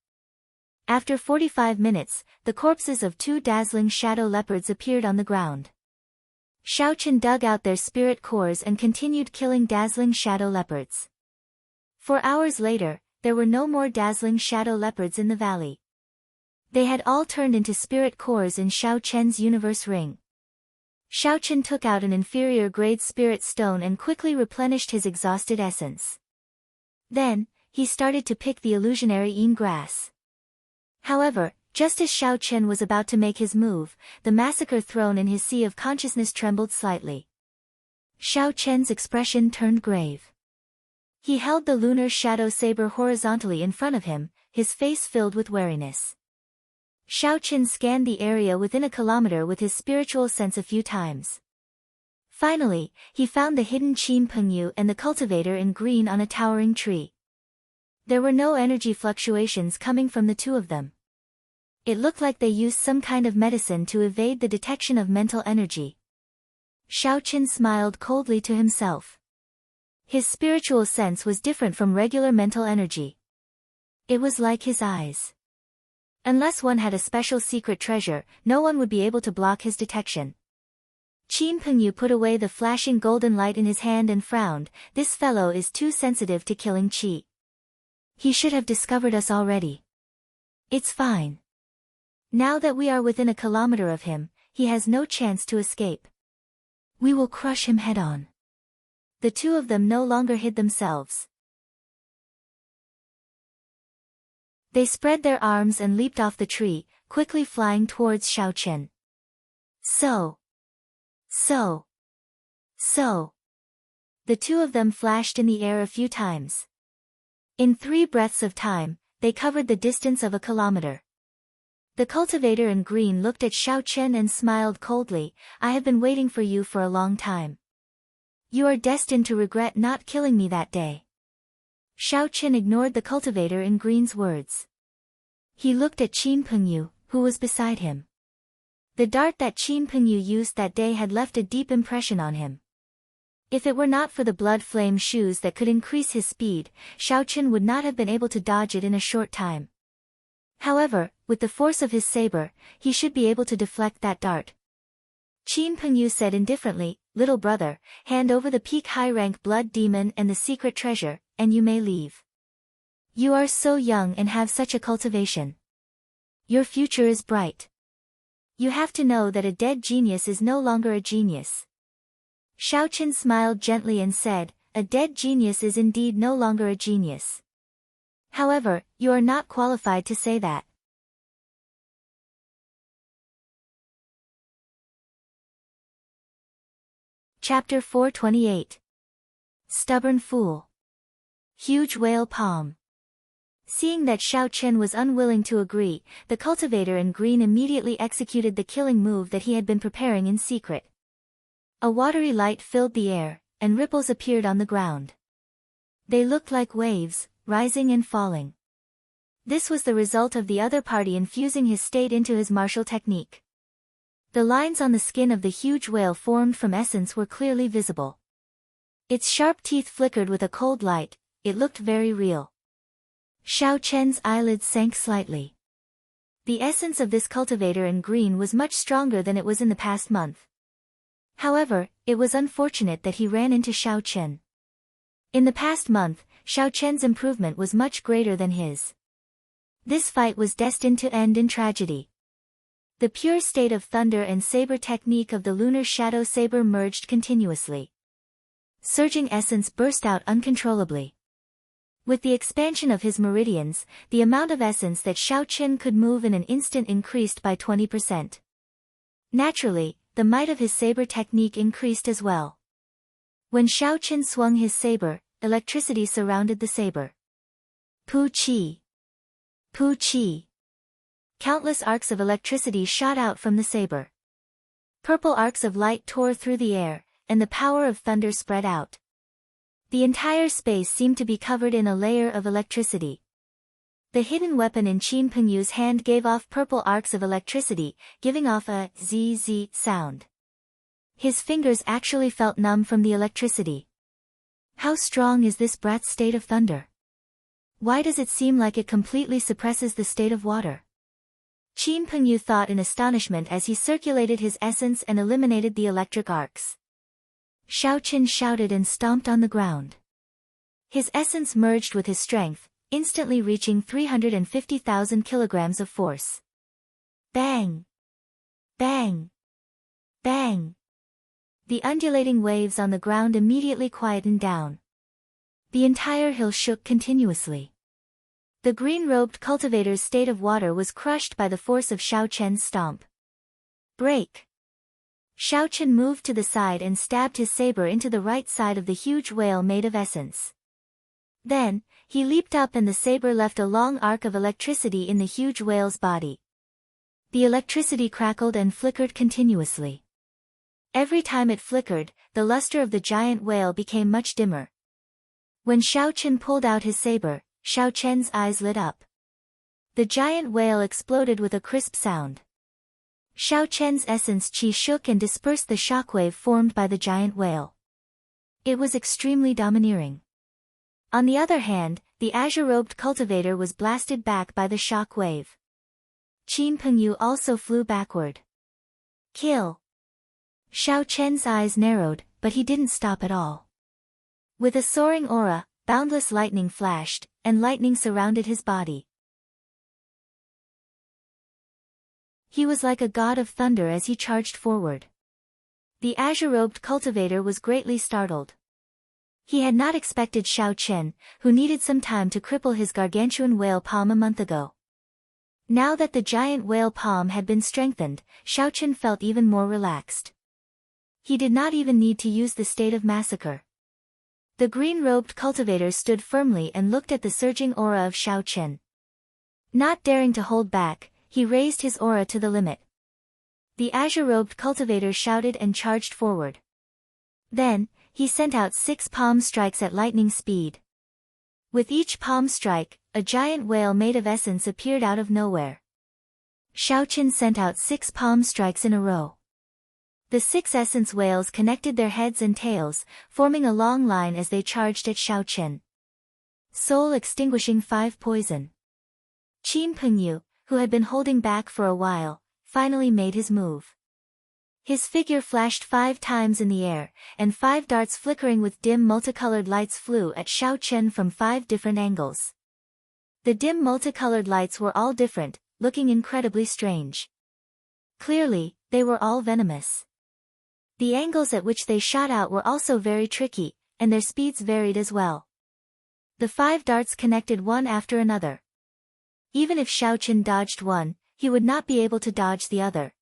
After 45 minutes, the corpses of 2 dazzling shadow leopards appeared on the ground. Xiaochen dug out their spirit cores and continued killing dazzling shadow leopards. 4 hours later, there were no more dazzling shadow leopards in the valley. They had all turned into spirit cores in Xiaochen's universe ring. Xiaochen took out an inferior-grade spirit stone and quickly replenished his exhausted essence. Then, he started to pick the illusionary yin grass. However, just as Xiaochen was about to make his move, the massacre throne in his sea of consciousness trembled slightly. Xiaochen's expression turned grave. He held the lunar shadow saber horizontally in front of him, his face filled with wariness. Xiaochen scanned the area within a kilometer with his spiritual sense a few times. Finally, he found the hidden Qin Pengyu and the cultivator in green on a towering tree. There were no energy fluctuations coming from the two of them. It looked like they used some kind of medicine to evade the detection of mental energy. Xiaochen smiled coldly to himself. His spiritual sense was different from regular mental energy. It was like his eyes. Unless one had a special secret treasure, no one would be able to block his detection. Qin Pengyu put away the flashing golden light in his hand and frowned. This fellow is too sensitive to killing qi. He should have discovered us already. It's fine. Now that we are within a kilometer of him, he has no chance to escape. We will crush him head-on. The two of them no longer hid themselves. They spread their arms and leaped off the tree, quickly flying towards Xiaochen. So. The two of them flashed in the air a few times. In 3 breaths of time, they covered the distance of a kilometer. The cultivator in green looked at Xiaochen and smiled coldly. I have been waiting for you for a long time. You are destined to regret not killing me that day. Xiaochen ignored the cultivator in green's words. He looked at Qin Pengyu, who was beside him. The dart that Qin Pengyu used that day had left a deep impression on him. If it were not for the blood flame shoes that could increase his speed, Xiaochen would not have been able to dodge it in a short time. However, with the force of his saber, he should be able to deflect that dart. Qin Pengyu said indifferently, "Little brother, hand over the peak high-rank blood demon and the secret treasure, and you may leave. You are so young and have such a cultivation. Your future is bright. You have to know that a dead genius is no longer a genius." Xiaochen smiled gently and said, a dead genius is indeed no longer a genius. However, you are not qualified to say that. Chapter 428. Stubborn Fool. Huge Whale Palm. Seeing that Xiao Chen was unwilling to agree, the cultivator in green immediately executed the killing move that he had been preparing in secret. A watery light filled the air, and ripples appeared on the ground. They looked like waves, rising and falling. This was the result of the other party infusing his state into his martial technique. The lines on the skin of the huge whale formed from essence were clearly visible. Its sharp teeth flickered with a cold light, it looked very real. Xiao Chen's eyelids sank slightly. The essence of this cultivator in green was much stronger than it was in the past month. However, it was unfortunate that he ran into Xiao Chen. In the past month, Xiao Chen's improvement was much greater than his. This fight was destined to end in tragedy. The pure state of thunder and saber technique of the lunar shadow saber merged continuously. Surging essence burst out uncontrollably. With the expansion of his meridians, the amount of essence that Xiao Chen could move in an instant increased by 20%. Naturally, the might of his saber technique increased as well. When Xiao Chen swung his saber, electricity surrounded the saber. Pu Qi. Pu Qi. Countless arcs of electricity shot out from the saber. Purple arcs of light tore through the air, and the power of thunder spread out. The entire space seemed to be covered in a layer of electricity. The hidden weapon in Qin Pengyu's hand gave off purple arcs of electricity, giving off a zzz sound. His fingers actually felt numb from the electricity. How strong is this brat's state of thunder? Why does it seem like it completely suppresses the state of water? Qin Pengyu thought in astonishment as he circulated his essence and eliminated the electric arcs. Xiao Chen shouted and stomped on the ground. His essence merged with his strength, instantly reaching 350,000 kilograms of force. Bang! Bang! Bang! The undulating waves on the ground immediately quietened down. The entire hill shook continuously. The green-robed cultivator's state of water was crushed by the force of Xiao Chen's stomp. Break! Xiao Chen moved to the side and stabbed his saber into the right side of the huge whale made of essence. Then, he leaped up and the saber left a long arc of electricity in the huge whale's body. The electricity crackled and flickered continuously. Every time it flickered, the luster of the giant whale became much dimmer. When Xiao Chen pulled out his saber, Xiao Chen's eyes lit up. The giant whale exploded with a crisp sound. Xiao Chen's essence qi shook and dispersed the shockwave formed by the giant whale. It was extremely domineering. On the other hand, the azure-robed cultivator was blasted back by the shock wave. Qin Pengyu also flew backward. Kill! Xiao Chen's eyes narrowed, but he didn't stop at all. With a soaring aura, boundless lightning flashed, and lightning surrounded his body. He was like a god of thunder as he charged forward. The azure-robed cultivator was greatly startled. He had not expected Xiao Chen, who needed some time to cripple his gargantuan whale palm a month ago. Now that the giant whale palm had been strengthened, Xiao Chen felt even more relaxed. He did not even need to use the state of massacre. The green-robed cultivator stood firmly and looked at the surging aura of Xiao Chen. Not daring to hold back, he raised his aura to the limit. The azure-robed cultivator shouted and charged forward. Then, he sent out 6 palm strikes at lightning speed. With each palm strike, a giant whale made of essence appeared out of nowhere. Xiao Chen sent out 6 palm strikes in a row. The 6 essence whales connected their heads and tails, forming a long line as they charged at Xiao Chen. Soul extinguishing 5 poison. Qin Pengyu, who had been holding back for a while, finally made his move. His figure flashed 5 times in the air, and 5 darts flickering with dim multicolored lights flew at Xiao Chen from 5 different angles. The dim multicolored lights were all different, looking incredibly strange. Clearly, they were all venomous. The angles at which they shot out were also very tricky, and their speeds varied as well. The 5 darts connected one after another. Even if Xiao Qian dodged one, he would not be able to dodge the other.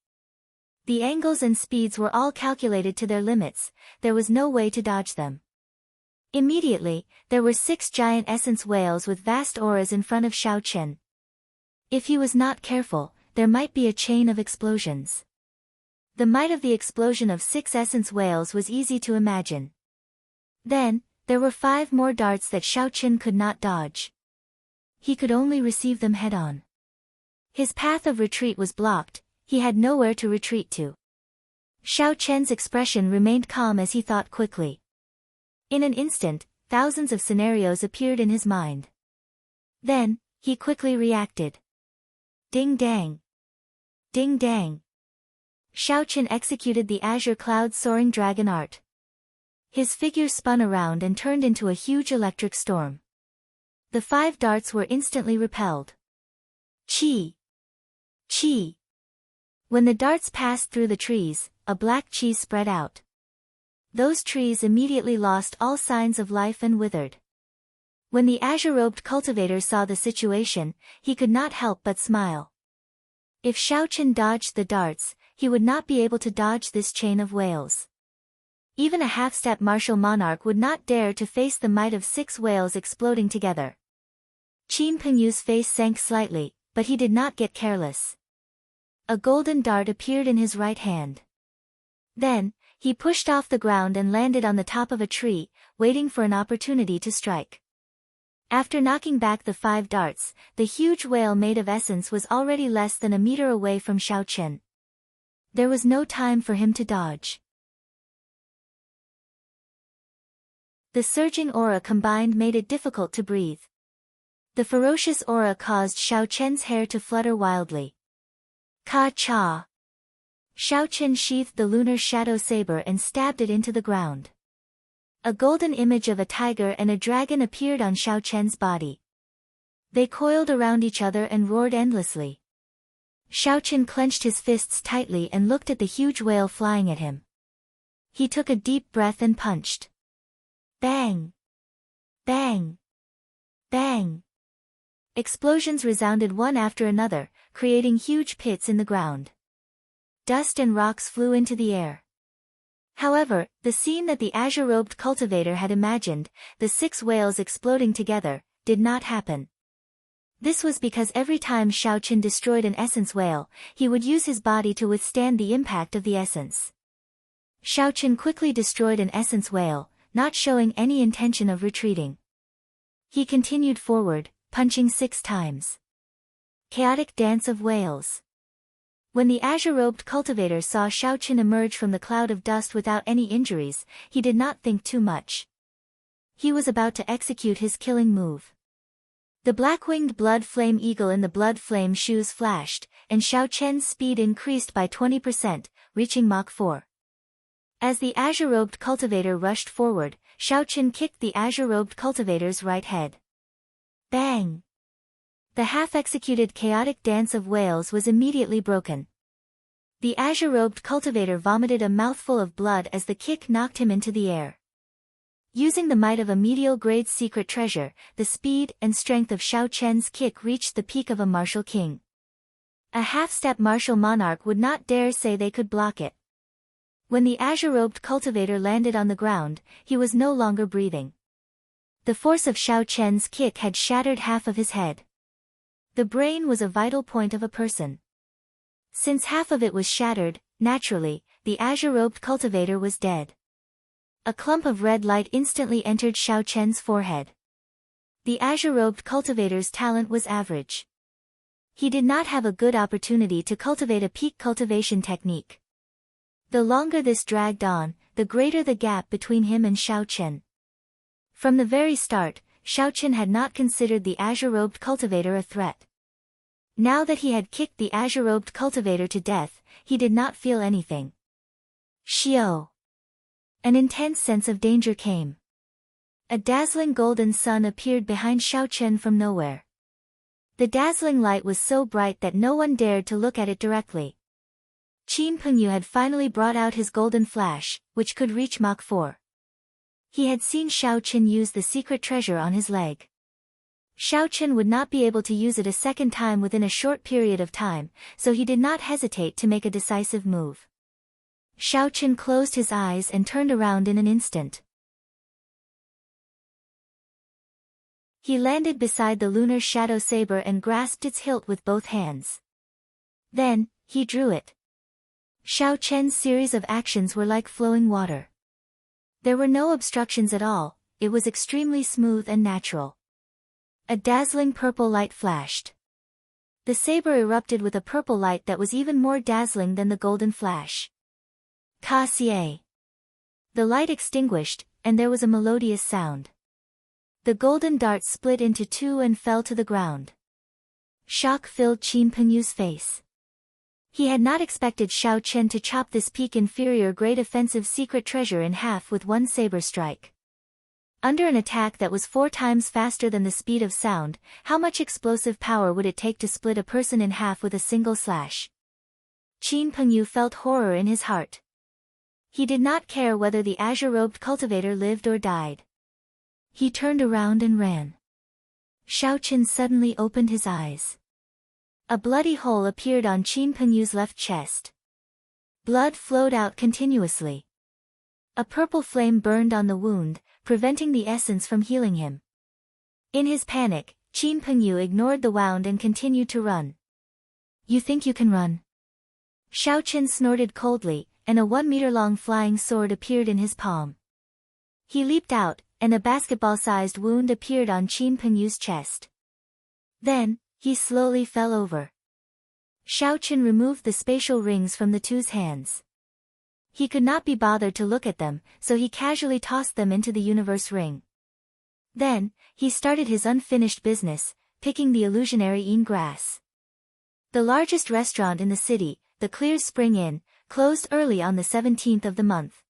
The angles and speeds were all calculated to their limits, there was no way to dodge them. Immediately, there were 6 giant essence whales with vast auras in front of Xiao Qian. If he was not careful, there might be a chain of explosions. The might of the explosion of 6 essence whales was easy to imagine. Then, there were 5 more darts that Xiao Qian could not dodge. He could only receive them head-on. His path of retreat was blocked, he had nowhere to retreat to. Xiao Qian's expression remained calm as he thought quickly. In an instant, thousands of scenarios appeared in his mind. Then, he quickly reacted. Ding dang. Ding dang. Xiao Qian executed the azure cloud soaring dragon art. His figure spun around and turned into a huge electric storm. The 5 darts were instantly repelled. Chi! Chi! When the darts passed through the trees, a black chi spread out. Those trees immediately lost all signs of life and withered. When the azure-robed cultivator saw the situation, he could not help but smile. If Xiao Qian dodged the darts, he would not be able to dodge this chain of whales. Even a half-step martial monarch would not dare to face the might of 6 whales exploding together. Qin Pengyu's face sank slightly, but he did not get careless. A golden dart appeared in his right hand. Then, he pushed off the ground and landed on the top of a tree, waiting for an opportunity to strike. After knocking back the 5 darts, the huge whale made of essence was already less than a meter away from Xiao Qian. There was no time for him to dodge. The surging aura combined made it difficult to breathe. The ferocious aura caused Xiao Qian's hair to flutter wildly. Ka-cha! Xiao Qian sheathed the lunar shadow saber and stabbed it into the ground. A golden image of a tiger and a dragon appeared on Xiao Qian's body. They coiled around each other and roared endlessly. Xiao Qian clenched his fists tightly and looked at the huge whale flying at him. He took a deep breath and punched. Bang! Bang! Bang! Explosions resounded one after another, creating huge pits in the ground. Dust and rocks flew into the air. However, the scene that the azure-robed cultivator had imagined, the 6 whales exploding together, did not happen. This was because every time Xiao Qian destroyed an essence whale, he would use his body to withstand the impact of the essence. Xiao Qian quickly destroyed an essence whale, not showing any intention of retreating. He continued forward, punching 6 times. Chaotic dance of whales. When the azure-robed cultivator saw Xiao Qian emerge from the cloud of dust without any injuries, he did not think too much. He was about to execute his killing move. The black-winged blood flame eagle in the blood flame shoes flashed, and Xiao Qian's speed increased by 20%, reaching Mach 4. As the azure-robed cultivator rushed forward, Xiao Qian kicked the azure-robed cultivator's right head. Bang! The half-executed chaotic dance of whales was immediately broken. The azure-robed cultivator vomited a mouthful of blood as the kick knocked him into the air. Using the might of a medial-grade secret treasure, the speed and strength of Xiao Qian's kick reached the peak of a martial king. A half-step martial monarch would not dare say they could block it. When the azure-robed cultivator landed on the ground, he was no longer breathing. The force of Xiao Qian's kick had shattered half of his head. The brain was a vital point of a person. Since half of it was shattered, naturally, the azure-robed cultivator was dead. A clump of red light instantly entered Xiao Qian's forehead. The azure-robed cultivator's talent was average. He did not have a good opportunity to cultivate a peak cultivation technique. The longer this dragged on, the greater the gap between him and Xiao Qian. From the very start, Xiao Qian had not considered the azure-robed cultivator a threat. Now that he had kicked the azure-robed cultivator to death, he did not feel anything. Xiao! An intense sense of danger came. A dazzling golden sun appeared behind Xiao Qian from nowhere. The dazzling light was so bright that no one dared to look at it directly. Qin Pengyu had finally brought out his golden flash, which could reach Mach 4. He had seen Xiao Qin use the secret treasure on his leg. Xiao Qin would not be able to use it a second time within a short period of time, so he did not hesitate to make a decisive move. Xiao Qin closed his eyes and turned around in an instant. He landed beside the lunar shadow saber and grasped its hilt with both hands. Then, he drew it. Xiao Qian's series of actions were like flowing water. There were no obstructions at all, it was extremely smooth and natural. A dazzling purple light flashed. The saber erupted with a purple light that was even more dazzling than the golden flash. Ka-xie. The light extinguished, and there was a melodious sound. The golden dart split into two and fell to the ground. Shock filled Qin Pengyu's face. He had not expected Xiao Qian to chop this peak inferior grade offensive secret treasure in half with one saber strike. Under an attack that was 4 times faster than the speed of sound, how much explosive power would it take to split a person in half with a single slash? Qin Pengyu felt horror in his heart. He did not care whether the azure-robed cultivator lived or died. He turned around and ran. Xiao Qin suddenly opened his eyes. A bloody hole appeared on Qin Pengyu's left chest. Blood flowed out continuously. A purple flame burned on the wound, preventing the essence from healing him. In his panic, Qin Pengyu ignored the wound and continued to run. "You think you can run?" Xiao Qin snorted coldly, and a 1-meter-long flying sword appeared in his palm. He leaped out, and a basketball-sized wound appeared on Qin Pengyu's chest. Then, he slowly fell over. Xiao Qin removed the spatial rings from the two's hands. He could not be bothered to look at them, so he casually tossed them into the universe ring. Then, he started his unfinished business, picking the illusionary Yin grass. The largest restaurant in the city, the Clear Spring Inn, closed early on the 17th of the month.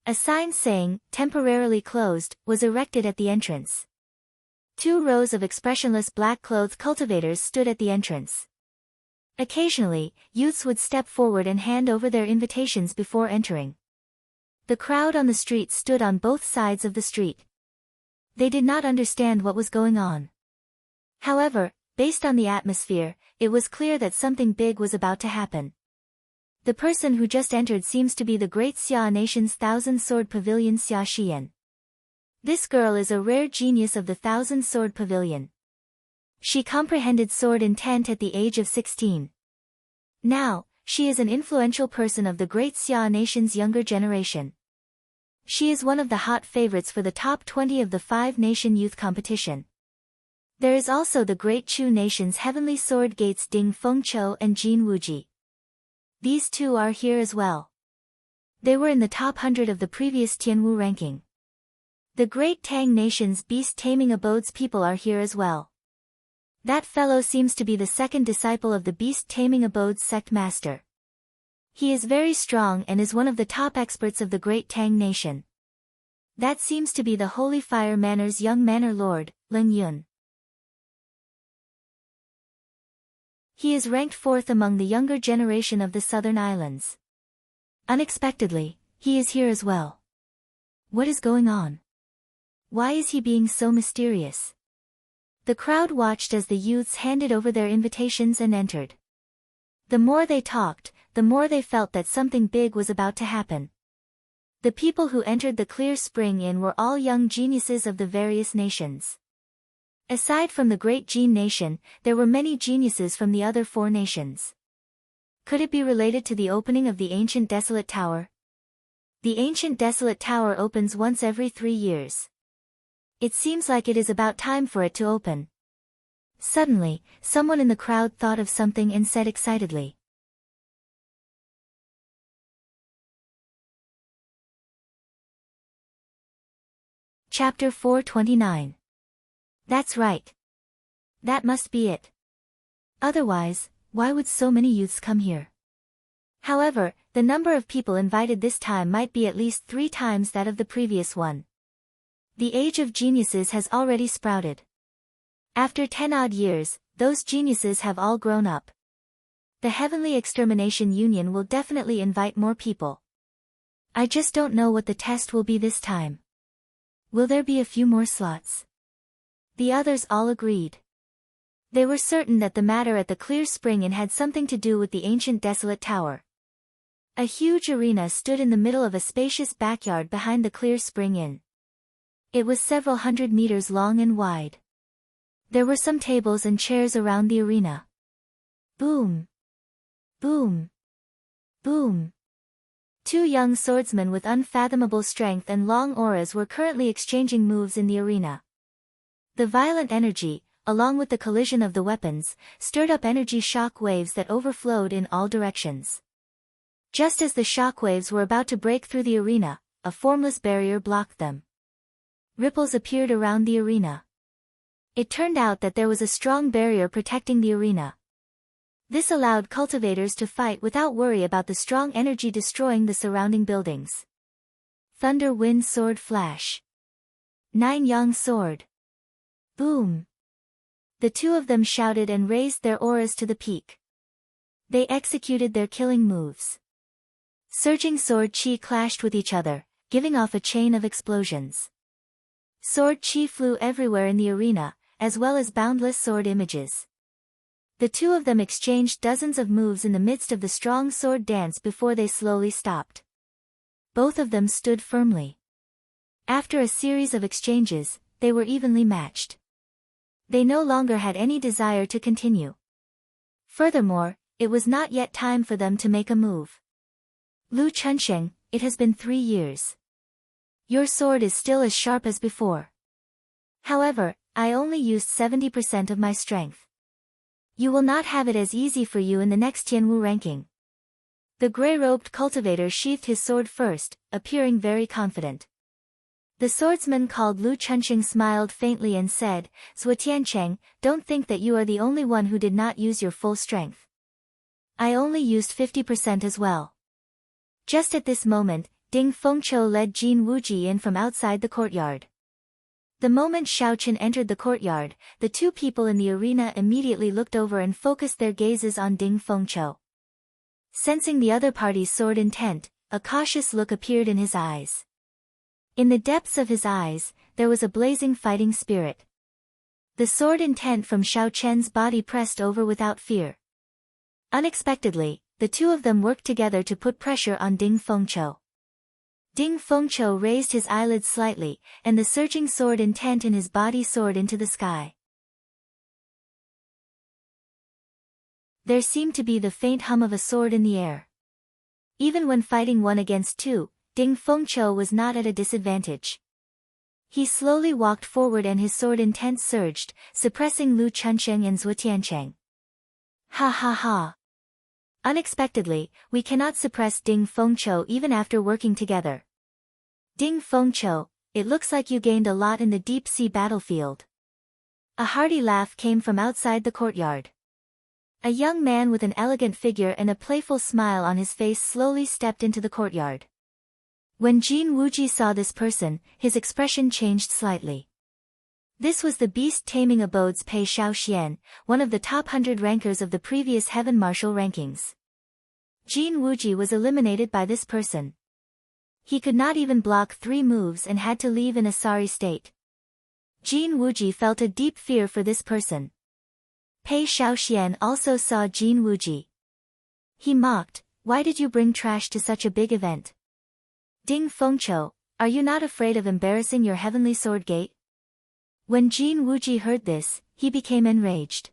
A sign saying, "Temporarily closed," was erected at the entrance. 2 rows of expressionless black-clothed cultivators stood at the entrance. Occasionally, youths would step forward and hand over their invitations before entering. The crowd on the street stood on both sides of the street. They did not understand what was going on. However, based on the atmosphere, it was clear that something big was about to happen. The person who just entered seems to be the great Xia nation's Thousand-Sword Pavilion Xia Xian. This girl is a rare genius of the Thousand-Sword Pavilion. She comprehended sword intent at the age of 16. Now, she is an influential person of the great Xia nation's younger generation. She is one of the hot favorites for the top 20 of the 5-nation youth competition. There is also the great Chu nation's heavenly sword gates Ding Fengqiu and Jin Wuji. These two are here as well. They were in the top 100 of the previous Tianwu ranking. The great Tang nation's beast-taming abodes people are here as well. That fellow seems to be the second disciple of the beast-taming abodes sect master. He is very strong and is one of the top experts of the great Tang nation. That seems to be the Holy Fire Manor's young manor lord, Leng Yun. He is ranked 4th among the younger generation of the southern islands. Unexpectedly, he is here as well. What is going on? Why is he being so mysterious? The crowd watched as the youths handed over their invitations and entered. The more they talked, the more they felt that something big was about to happen. The people who entered the Clear Spring Inn were all young geniuses of the various nations. Aside from the great Jin nation, there were many geniuses from the other 4 nations. Could it be related to the opening of the ancient desolate tower? The ancient desolate tower opens once every 3 years. It seems like it is about time for it to open. Suddenly, someone in the crowd thought of something and said excitedly. Chapter 429. That's right. That must be it. Otherwise, why would so many youths come here? However, the number of people invited this time might be at least 3 times that of the previous one. The age of geniuses has already sprouted. After 10 odd years, those geniuses have all grown up. The Heavenly Extermination Union will definitely invite more people. I just don't know what the test will be this time. Will there be a few more slots? The others all agreed. They were certain that the matter at the Clear Spring Inn had something to do with the ancient desolate tower. A huge arena stood in the middle of a spacious backyard behind the Clear Spring Inn. It was several hundred meters long and wide. There were some tables and chairs around the arena. Boom! Boom! Boom! Two young swordsmen with unfathomable strength and long auras were currently exchanging moves in the arena. The violent energy, along with the collision of the weapons, stirred up energy shock waves that overflowed in all directions. Just as the shock waves were about to break through the arena, a formless barrier blocked them. Ripples appeared around the arena. It turned out that there was a strong barrier protecting the arena. This allowed cultivators to fight without worry about the strong energy destroying the surrounding buildings. Thunder Wind Sword Flash. Nine Yang Sword. Boom! The two of them shouted and raised their auras to the peak. They executed their killing moves. Surging sword chi clashed with each other, giving off a chain of explosions. Sword chi flew everywhere in the arena, as well as boundless sword images. The two of them exchanged dozens of moves in the midst of the strong sword dance before they slowly stopped. Both of them stood firmly. After a series of exchanges, they were evenly matched. They no longer had any desire to continue. Furthermore, it was not yet time for them to make a move. Lu Chunsheng, it has been 3 years. Your sword is still as sharp as before. However, I only used 70% of my strength. You will not have it as easy for you in the next Tianwu ranking. The gray-robed cultivator sheathed his sword first, appearing very confident. The swordsman called Lu Chunsheng smiled faintly and said, Zhuo Tiancheng, don't think that you are the only one who did not use your full strength. I only used 50% as well. Just at this moment, Ding Fengqiu led Jin Wuji in from outside the courtyard. The moment Xiaoqin entered the courtyard, the two people in the arena immediately looked over and focused their gazes on Ding Fengqiu. Sensing the other party's sword intent, a cautious look appeared in his eyes. In the depths of his eyes, there was a blazing fighting spirit. The sword intent from Xiaoqian's body pressed over without fear. Unexpectedly, the two of them worked together to put pressure on Ding Fengqiu. Ding Fengqiu raised his eyelids slightly, and the surging sword intent in his body soared into the sky. There seemed to be the faint hum of a sword in the air. Even when fighting 1 against 2, Ding Fengqiu was not at a disadvantage. He slowly walked forward and his sword intent surged, suppressing Lu Chunsheng and Zhuo Tiancheng. Ha ha ha! Unexpectedly, we cannot suppress Ding Fengqiu even after working together. Ding Fengqiu, it looks like you gained a lot in the deep-sea battlefield. A hearty laugh came from outside the courtyard. A young man with an elegant figure and a playful smile on his face slowly stepped into the courtyard. When Jin Wuji saw this person, his expression changed slightly. This was the beast-taming abode's Pei Shaoxian, one of the top 100 rankers of the previous Heaven Martial rankings. Jin Wuji was eliminated by this person. He could not even block 3 moves and had to leave in a sorry state. Jin Wuji felt a deep fear for this person. Pei Shaoxian also saw Jin Wuji. He mocked, "Why did you bring trash to such a big event? Ding Fengqiu, are you not afraid of embarrassing your heavenly sword gate?" When Jin Wuji heard this, he became enraged.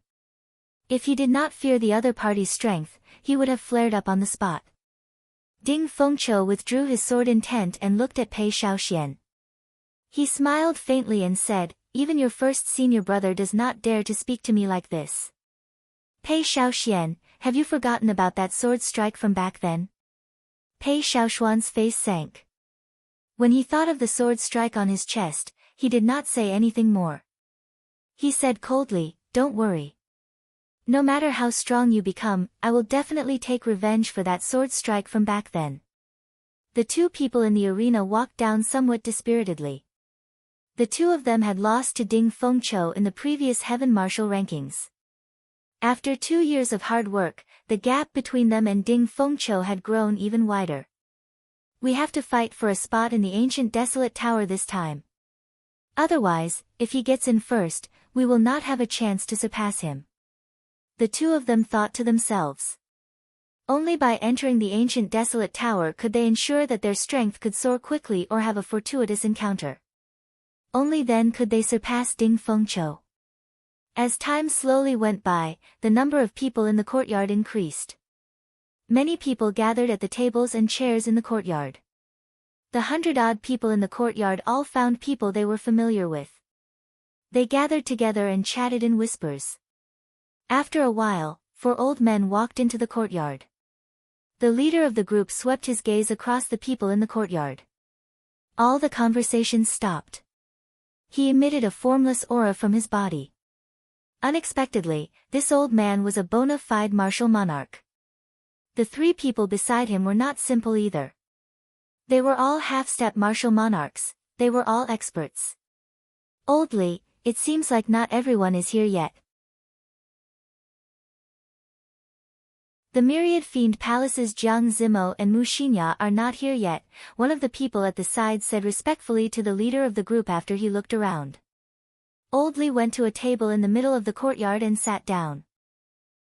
If he did not fear the other party's strength, he would have flared up on the spot. Ding Fengqiu withdrew his sword intent and looked at Pei Shaoxian. He smiled faintly and said, "Even your first senior brother does not dare to speak to me like this. Pei Shaoxian, have you forgotten about that sword strike from back then?" Pei Shaoxuan's face sank. When he thought of the sword strike on his chest, he did not say anything more. He said coldly, "Don't worry. No matter how strong you become, I will definitely take revenge for that sword strike from back then." The two people in the arena walked down somewhat dispiritedly. The two of them had lost to Ding Fengqiu in the previous Heaven Martial rankings. After 2 years of hard work, the gap between them and Ding Fengqiu had grown even wider. "We have to fight for a spot in the ancient desolate tower this time. Otherwise, if he gets in first, we will not have a chance to surpass him. The two of them thought to themselves. Only by entering the ancient desolate tower could they ensure that their strength could soar quickly or have a fortuitous encounter. Only then could they surpass Ding Fengqiu. As time slowly went by, the number of people in the courtyard increased. Many people gathered at the tables and chairs in the courtyard. The 100-odd people in the courtyard all found people they were familiar with. They gathered together and chatted in whispers. After a while, 4 old men walked into the courtyard. The leader of the group swept his gaze across the people in the courtyard. All the conversations stopped. He emitted a formless aura from his body. Unexpectedly, this old man was a bona fide martial monarch. The 3 people beside him were not simple either. They were all half-step martial monarchs, they were all experts. Old Li, it seems like not everyone is here yet. The myriad fiend palaces Jiang Zimo and Mu Xinya are not here yet, one of the people at the side said respectfully to the leader of the group after he looked around. Old Li went to a table in the middle of the courtyard and sat down.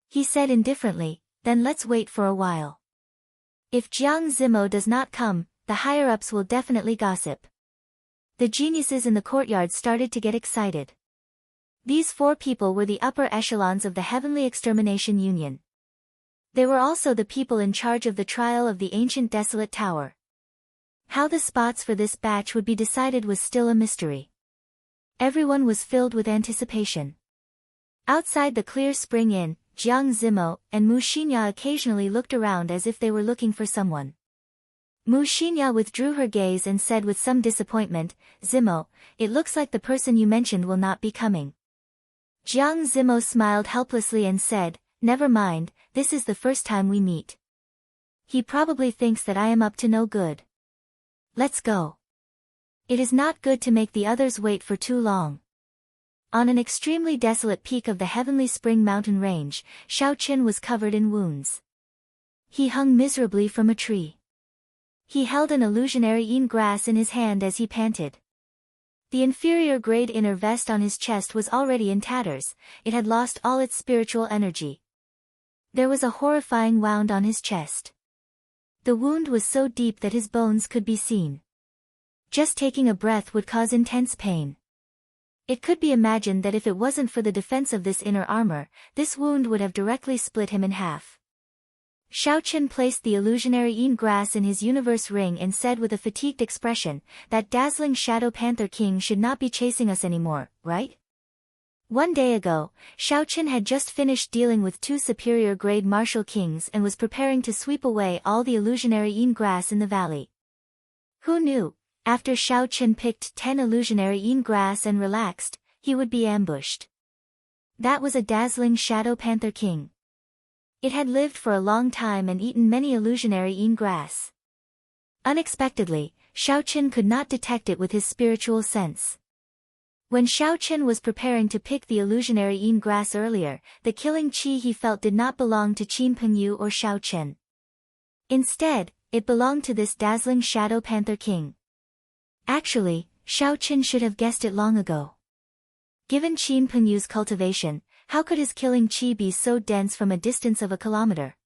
He said indifferently, "Then let's wait for a while. If Jiang Zimo does not come, the higher-ups will definitely gossip." The geniuses in the courtyard started to get excited. These 4 people were the upper echelons of the Heavenly Extermination Union. They were also the people in charge of the trial of the ancient desolate tower. How the spots for this batch would be decided was still a mystery. Everyone was filled with anticipation. Outside the Clear Spring Inn, Jiang Zimo and Mu Xinya occasionally looked around as if they were looking for someone. Mu Xinya withdrew her gaze and said with some disappointment, "Zimo, it looks like the person you mentioned will not be coming." Jiang Zimo smiled helplessly and said, "Never mind, this is the first time we meet. He probably thinks that I am up to no good. Let's go. It is not good to make the others wait for too long." On an extremely desolate peak of the Heavenly Spring mountain range, Xiaoqin was covered in wounds. He hung miserably from a tree. He held an illusionary yin grass in his hand as he panted. The inferior grade inner vest on his chest was already in tatters, it had lost all its spiritual energy. There was a horrifying wound on his chest. The wound was so deep that his bones could be seen. Just taking a breath would cause intense pain. It could be imagined that if it wasn't for the defense of this inner armor, this wound would have directly split him in half. Xiaoqin placed the illusionary yin grass in his universe ring and said with a fatigued expression, "That dazzling Shadow Panther King should not be chasing us anymore, right?" 1 day ago, Xiaoqin had just finished dealing with 2 superior-grade martial kings and was preparing to sweep away all the illusionary yin grass in the valley. Who knew, after Xiaoqin picked 10 illusionary yin grass and relaxed, he would be ambushed. That was a dazzling Shadow Panther King. It had lived for a long time and eaten many illusionary yin grass. Unexpectedly, Xiaoqin could not detect it with his spiritual sense. When Xiaoqin was preparing to pick the illusionary yin grass earlier, the killing qi he felt did not belong to Qin Pengyu or Xiaoqin. Instead, it belonged to this dazzling Shadow Panther King. Actually, Xiaoqin should have guessed it long ago. Given Qin Pengyu's cultivation, how could his killing qi be so dense from a distance of a kilometer?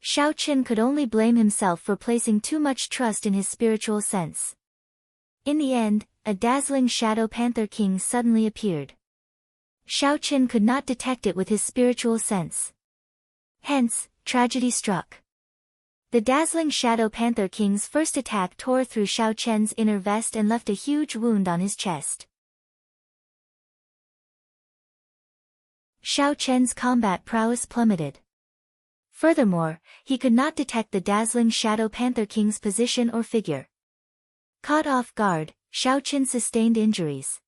Xiaoqin could only blame himself for placing too much trust in his spiritual sense. In the end, a dazzling Shadow Panther King suddenly appeared. Xiaoqin could not detect it with his spiritual sense. Hence, tragedy struck. The dazzling Shadow Panther King's first attack tore through Xiaoqin's inner vest and left a huge wound on his chest. Xiaoqin's combat prowess plummeted. Furthermore, he could not detect the dazzling Shadow Panther King's position or figure. Caught off guard, Xiaoqin sustained injuries.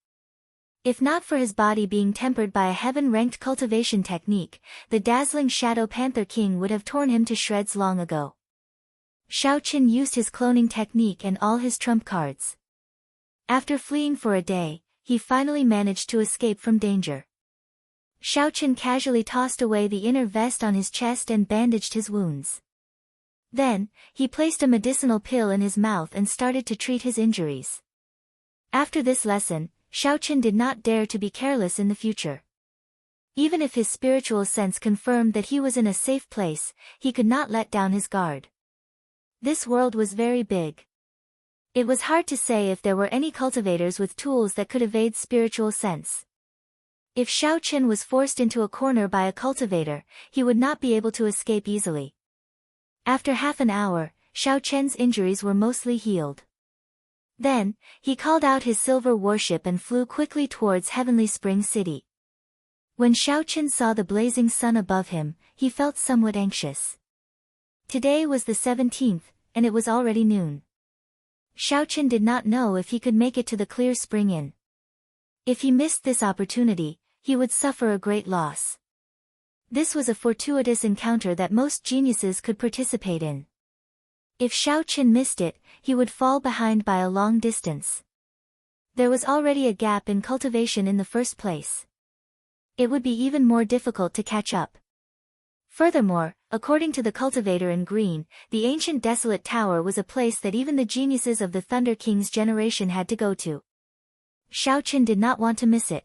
If not for his body being tempered by a heaven-ranked cultivation technique, the dazzling Shadow Panther King would have torn him to shreds long ago. Xiaoqin used his cloning technique and all his trump cards. After fleeing for a day, he finally managed to escape from danger. Xiaoqin casually tossed away the inner vest on his chest and bandaged his wounds. Then, he placed a medicinal pill in his mouth and started to treat his injuries. After this lesson, Xiaochen did not dare to be careless in the future. Even if his spiritual sense confirmed that he was in a safe place, he could not let down his guard. This world was very big. It was hard to say if there were any cultivators with tools that could evade spiritual sense. If Xiaochen was forced into a corner by a cultivator, he would not be able to escape easily. After half an hour, Xiaochen's injuries were mostly healed. Then, he called out his silver warship and flew quickly towards Heavenly Spring City. When Xiaochen saw the blazing sun above him, he felt somewhat anxious. Today was the 17th, and it was already noon. Xiaochen did not know if he could make it to the Clear Spring Inn. If he missed this opportunity, he would suffer a great loss. This was a fortuitous encounter that most geniuses could participate in. If Xiaochen missed it, he would fall behind by a long distance. There was already a gap in cultivation in the first place. It would be even more difficult to catch up. Furthermore, according to the cultivator in green, the ancient desolate tower was a place that even the geniuses of the Thunder King's generation had to go to. Xiaochen did not want to miss it.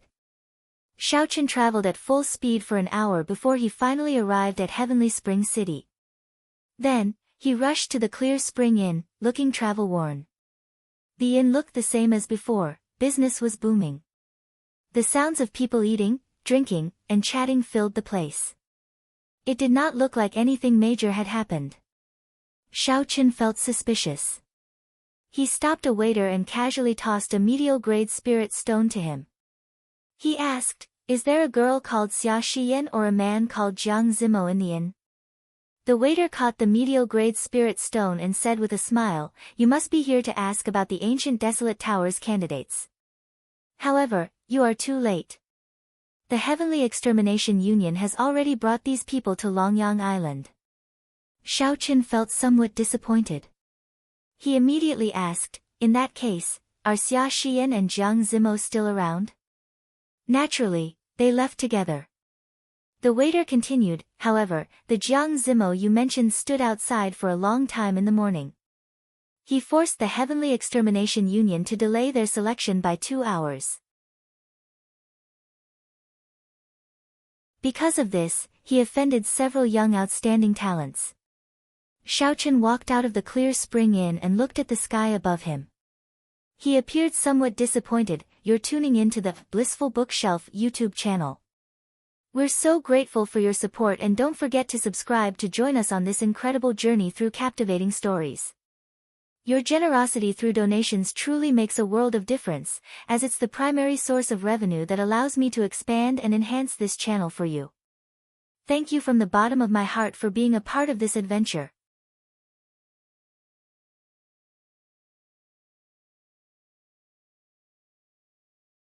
Xiaochen traveled at full speed for an hour before he finally arrived at Heavenly Spring City. Then, he rushed to the Clear Spring Inn, looking travel-worn. The inn looked the same as before, business was booming. The sounds of people eating, drinking, and chatting filled the place. It did not look like anything major had happened. Xiaochen felt suspicious. He stopped a waiter and casually tossed a medial-grade spirit stone to him. He asked, "Is there a girl called Xia Shiyan or a man called Jiang Zimo in the inn?" The waiter caught the medial-grade spirit stone and said with a smile, "You must be here to ask about the ancient desolate tower's candidates. However, you are too late. The Heavenly Extermination Union has already brought these people to Longyang Island." Xiaochen felt somewhat disappointed. He immediately asked, "In that case, are Xia Shiyan and Jiang Zimo still around?" Naturally, they left together. The waiter continued, "However, the Jiang Zimo you mentioned stood outside for a long time in the morning. He forced the Heavenly Extermination Union to delay their selection by 2 hours. Because of this, he offended several young outstanding talents." Xiaochen walked out of the Clear Spring Inn and looked at the sky above him. He appeared somewhat disappointed. "You're tuning into the Blissful Bookshelf YouTube channel. We're so grateful for your support, and don't forget to subscribe to join us on this incredible journey through captivating stories. Your generosity through donations truly makes a world of difference, as it's the primary source of revenue that allows me to expand and enhance this channel for you. Thank you from the bottom of my heart for being a part of this adventure.